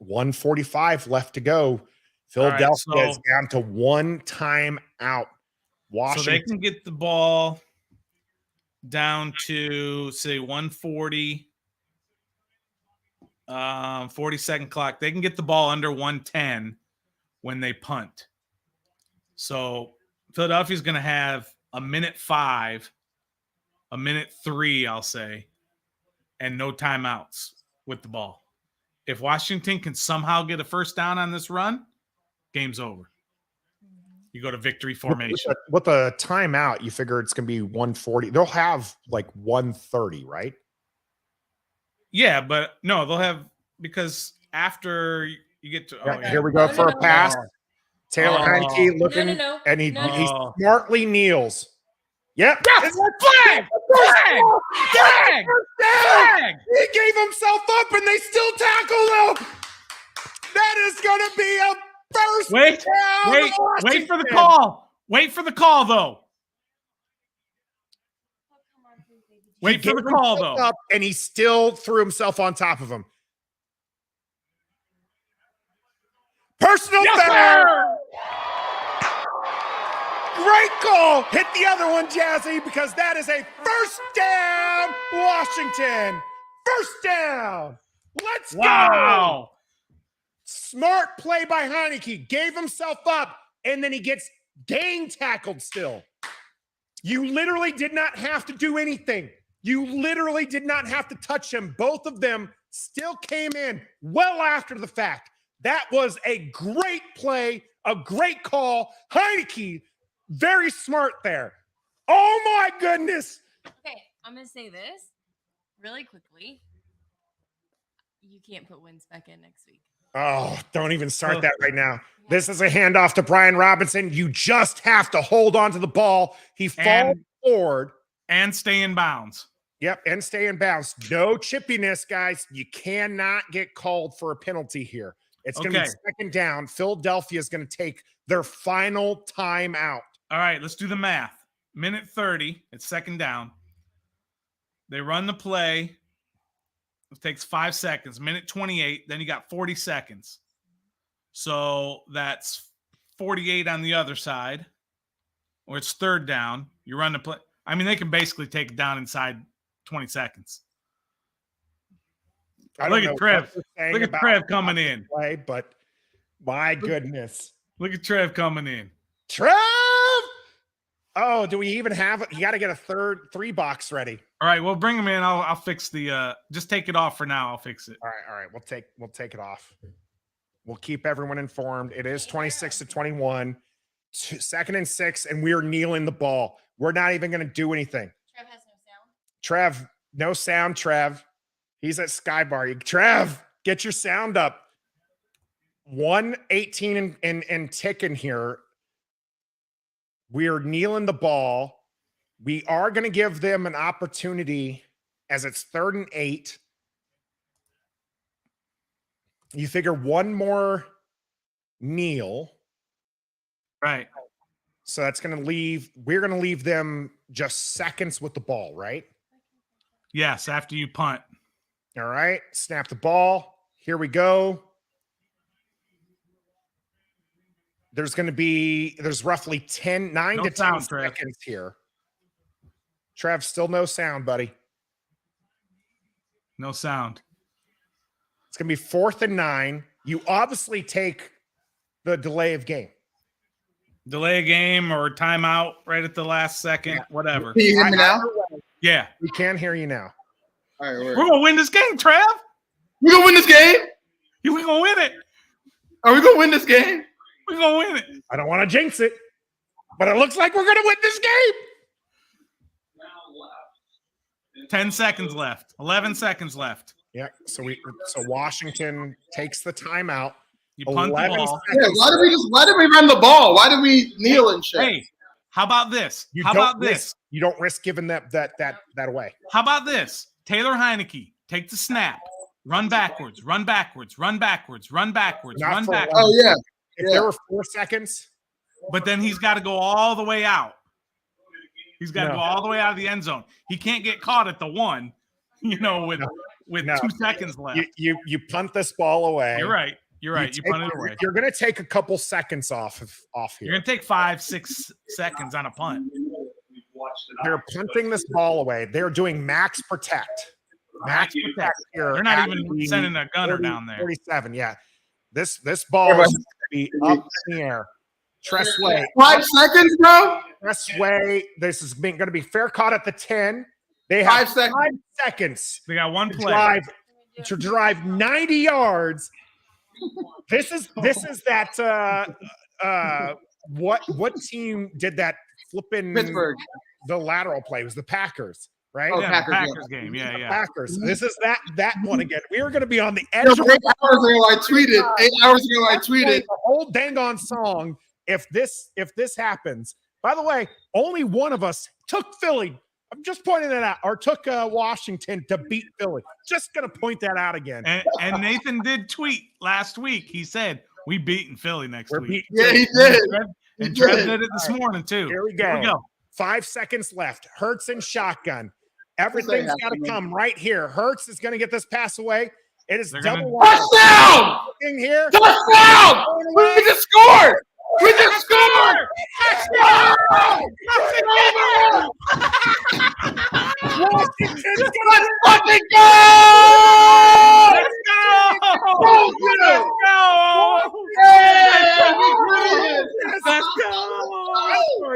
1:45 left to go. Philadelphia is down to 1 timeout. Washington. So they can get the ball down to, say, 1:40, 40-second clock. They can get the ball under 1:10 when they punt. So Philadelphia's going to have 1:05, 1:03, I'll say, and no timeouts with the ball. If Washington can somehow get a first down on this run, game's over. You go to victory formation. With a timeout, you figure it's going to be 1:40. They'll have 1:30, right? Yeah, but no, they'll have, because after you get to here we go for a pass. Taylor Heinicke looking, and he smartly kneels. Yep. Flag! He gave himself up, and they still tackled him. That is going to be a first down. Wait for the call. Wait for the call, though. Wait for the call, though. And he still threw himself on top of him. Personal foul. Great call. Hit the other one, Jazzy, because that is a first down, Washington. First down. Let's go. Smart play by Heinicke. Gave himself up, and then he gets gang tackled still. You literally did not have to do anything. You literally did not have to touch him. Both of them still came in well after the fact. That was a great play, a great call. Heinicke, very smart there. Oh my goodness. Okay, I'm going to say this really quickly. You can't put wins back in next week. Oh, don't even start that right now. This is a handoff to Brian Robinson. You just have to hold on to the ball. He falls forward. And stay in bounds. Yep, and stay in bounds. No chippiness, guys. You cannot get called for a penalty here. It's going to be second down. Philadelphia is going to take their final timeout. All right, let's do the math. Minute 30, it's second down. They run the play. It takes 5 seconds. Minute 28, then you got 40 seconds. So that's 48 on the other side, or it's third down. You run the play. I mean, they can basically take it down inside 20 seconds. Look at Trev. Look at Trev coming in. Play, but my goodness. Look at Trev coming in. Trev! Oh, do we even have it? You got to get a 3 box ready. All right, well, bring him in. I'll fix the just take it off for now. I'll fix it. All right. We'll take it off. We'll keep everyone informed. It is 26-21. 2nd and 6, and we are kneeling the ball. We're not even going to do anything. Trev has no sound. Trev, no sound, Trev. He's at Skybar. Trev, get your sound up. 1:18 and ticking here. We are kneeling the ball. We are going to give them an opportunity as it's 3rd and 8. You figure one more kneel. Right. So that's going to leave, we're going to leave them just seconds with the ball, right? Yes, after you punt. All right. Snap the ball. Here we go. There's roughly 9 to 10 seconds here. Trev, still no sound, buddy. No sound. It's going to be 4th and 9. You obviously take the delay of game. Delay a game or timeout right at the last second, whatever. Can you hear me now? Yeah. We can hear you now. All right, we're going to win this game, Trev. We're going to win this game? We're going to win it. Are we going to win this game? We're going to win it. I don't want to jinx it, but it looks like we're going to win this game. 10 seconds left. 11 seconds left. Yeah. So Washington takes the timeout. You punt the ball. Yeah, why did we run the ball? Why did we kneel and shit? Hey, how about this? You don't risk giving that away. How about this? Taylor Heinicke, take the snap. Run backwards, run backwards, run backwards, run backwards, run backwards. Oh, yeah. If there were 4 seconds. But then he's got to go all the way out. He's got to go all the way out of the end zone. He can't get caught at the 1, with 2 seconds left. You punt this ball away. You're right. You punt it away. You're going to take a couple seconds off here. You're going to take 5-6 seconds on a punt. They're punting this ball away. They're doing max protect. Max protect here. They're not even sending a gunner down there. 47, yeah. This ball is going to be up in the air. Tressway. 5 seconds, bro? Tressway. This is going to be fair caught at the 10. They have 5 seconds. They got one play. To drive 90 yards. This is that what team did that flipping Pittsburgh? The lateral play. It was the Packers, right? Oh, yeah, Packers game. Yeah. Packers. This is that one again. We are going to be on the edge. 8 hours ago, I tweeted. The whole dang on song. If this happens, by the way, only one of us took Philly. I'm just pointing that out, or took Washington to beat Philly. Just going to point that out again. And Nathan did tweet last week. He said, we beating Philly next week. Yeah, he did. And Trev did it this morning, too. Here we go. 5 seconds left. Hurts and shotgun. Everything's got to come right here. Hurts is going to get this pass away. It is double touchdown! Here. Touchdown! We just scored! We just scored! Washington's Let's fucking go! Let's go! Let's go!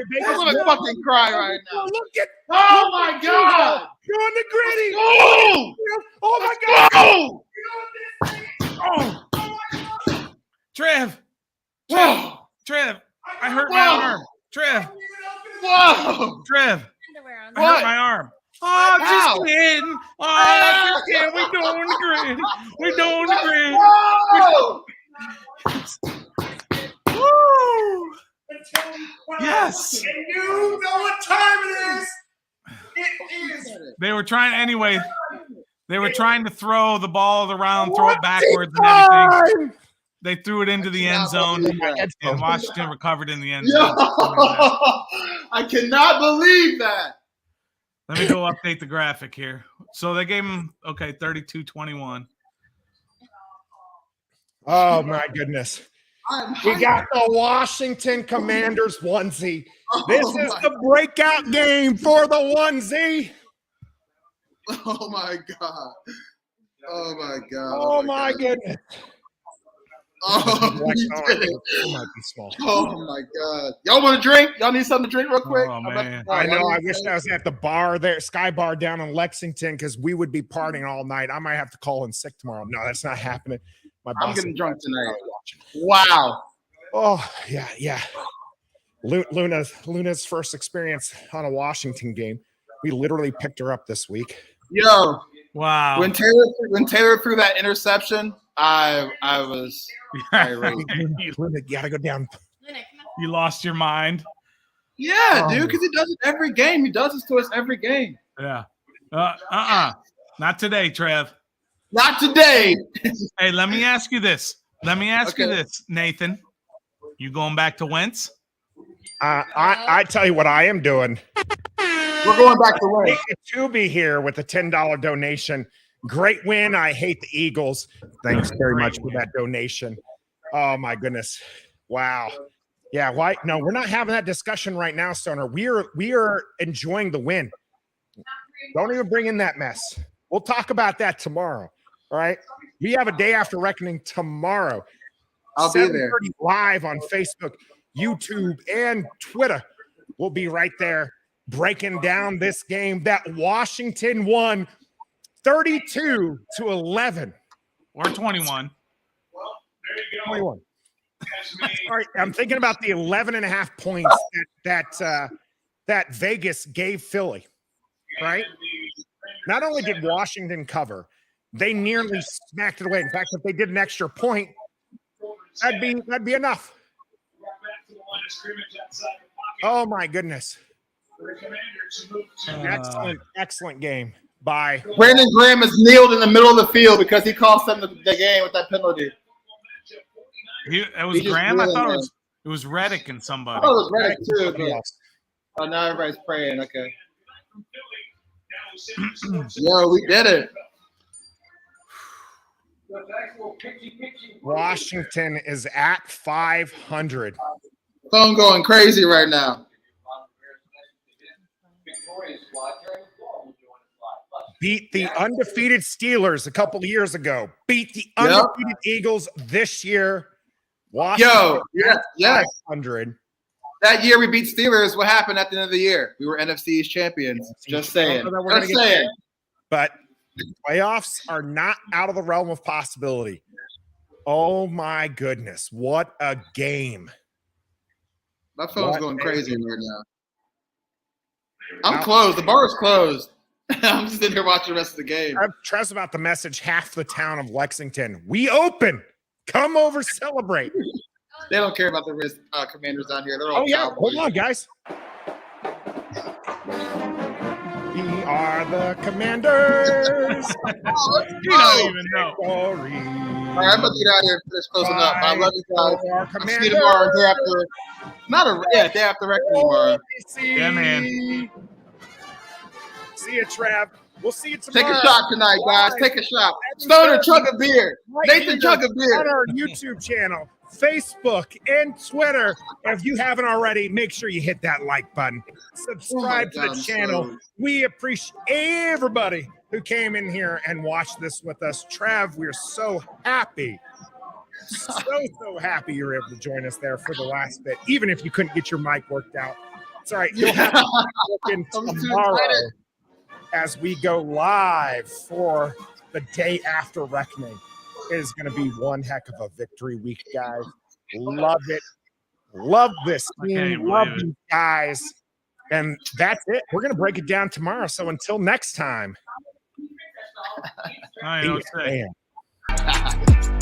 I'm gonna fucking cry right now. Look at! Oh my god! You're on the gritty! Go! Oh my god! Go! Oh! I hurt my arm. Oh, Ow. just kidding. Oh, just kidding. We doing the grid. We doing the grid. Whoa! Woo! Yes. And you know what time it is. It is. They were trying anyway. They were trying to throw the ball around, throw it backwards and everything. They threw it into the end zone, and Washington recovered in the end zone. I cannot believe that. Let me go update the graphic here. So they gave him 32-21. Oh my goodness. We got the Washington Commanders onesie. This is the breakout game for the onesie. Oh my God. Oh my God. Oh my goodness. Oh, we did it. It might be small. Oh my God. Y'all want a drink? Y'all need something to drink real quick? Oh, man. I know. I wish I was at the bar there, Sky Bar down in Lexington, because we would be partying all night. I might have to call in sick tomorrow. No, that's not happening. My boss I'm getting drunk tonight. Wow. Oh, yeah. Luna's first experience on a Washington game. We literally picked her up this week. Yo. Wow. When Taylor threw that interception, I was irate. Luna, you gotta go down. Luna, come on. You lost your mind. Yeah, dude, because he does it every game. He does this to us every game. Yeah. Not today, Trev. Not today. Hey, let me ask you this. You this, Nathan. You going back to Wentz? I tell you what I am doing. We're going back to Wentz. To be here with a $10 donation. Great win. I hate the Eagles. Thanks very much for that donation. Oh my goodness. Wow. Yeah. Why? No, we're not having that discussion right now, Stoner. We are enjoying the win. Don't even bring in that mess. We'll talk about that tomorrow. All right. We have a day after reckoning tomorrow. I'll be there live on Facebook, YouTube, and Twitter. We'll be right there breaking down this game that Washington won 32-11 or 21. 21. All right, I'm thinking about the 11.5 points that Vegas gave Philly. Right? Not only did Washington cover, they nearly smacked it away. In fact, if they did an extra point, that'd be enough. Oh my goodness. Excellent game by Brandon Graham is kneeled in the middle of the field because he cost them the game with that penalty. It was Graham. I thought it was Reddick and somebody. Oh, it was Reddick too. But, now everybody's praying. Okay. Yo, we did it. Washington is at 500. Phone going crazy right now. Beat the undefeated Steelers a couple of years ago. Beat the undefeated Eagles this year. Washington yes. 500. That year we beat Steelers. What happened at the end of the year? We were NFC East champions. Just saying. Just saying. But playoffs are not out of the realm of possibility. Oh my goodness. What a game. My phone's going crazy right now. I'm closed. The bar is closed. I'm just in here watching the rest of the game. Trev's about to message half the town of Lexington. We open. Come over, celebrate. They don't care about the Commanders down here. They're all Hold on, guys. We are the Commanders. You don't even know. All right, I'm about to get out of here. Finish closing up. I love you guys. I'll see you tomorrow. Day after. Day after reckoning tomorrow. Yeah, man. See you, Trav. We'll see you tomorrow. Take a shot tonight, guys. Take a shot. Stoner, chug a beer. Nathan, chug a beer. On our YouTube channel, Facebook, and Twitter. If you haven't already, make sure you hit that like button. Subscribe to the channel. We appreciate everybody who came in here and watched this with us. Trav, we're so happy. So happy you're able to join us there for the last bit, even if you couldn't get your mic worked out. It's all right. You'll have to look in tomorrow as we go live for the day after reckoning. It is going to be one heck of a victory week, guys. Love it. Love this team. Love you guys. And that's it. We're going to break it down tomorrow. So until next time. I don't say. Damn.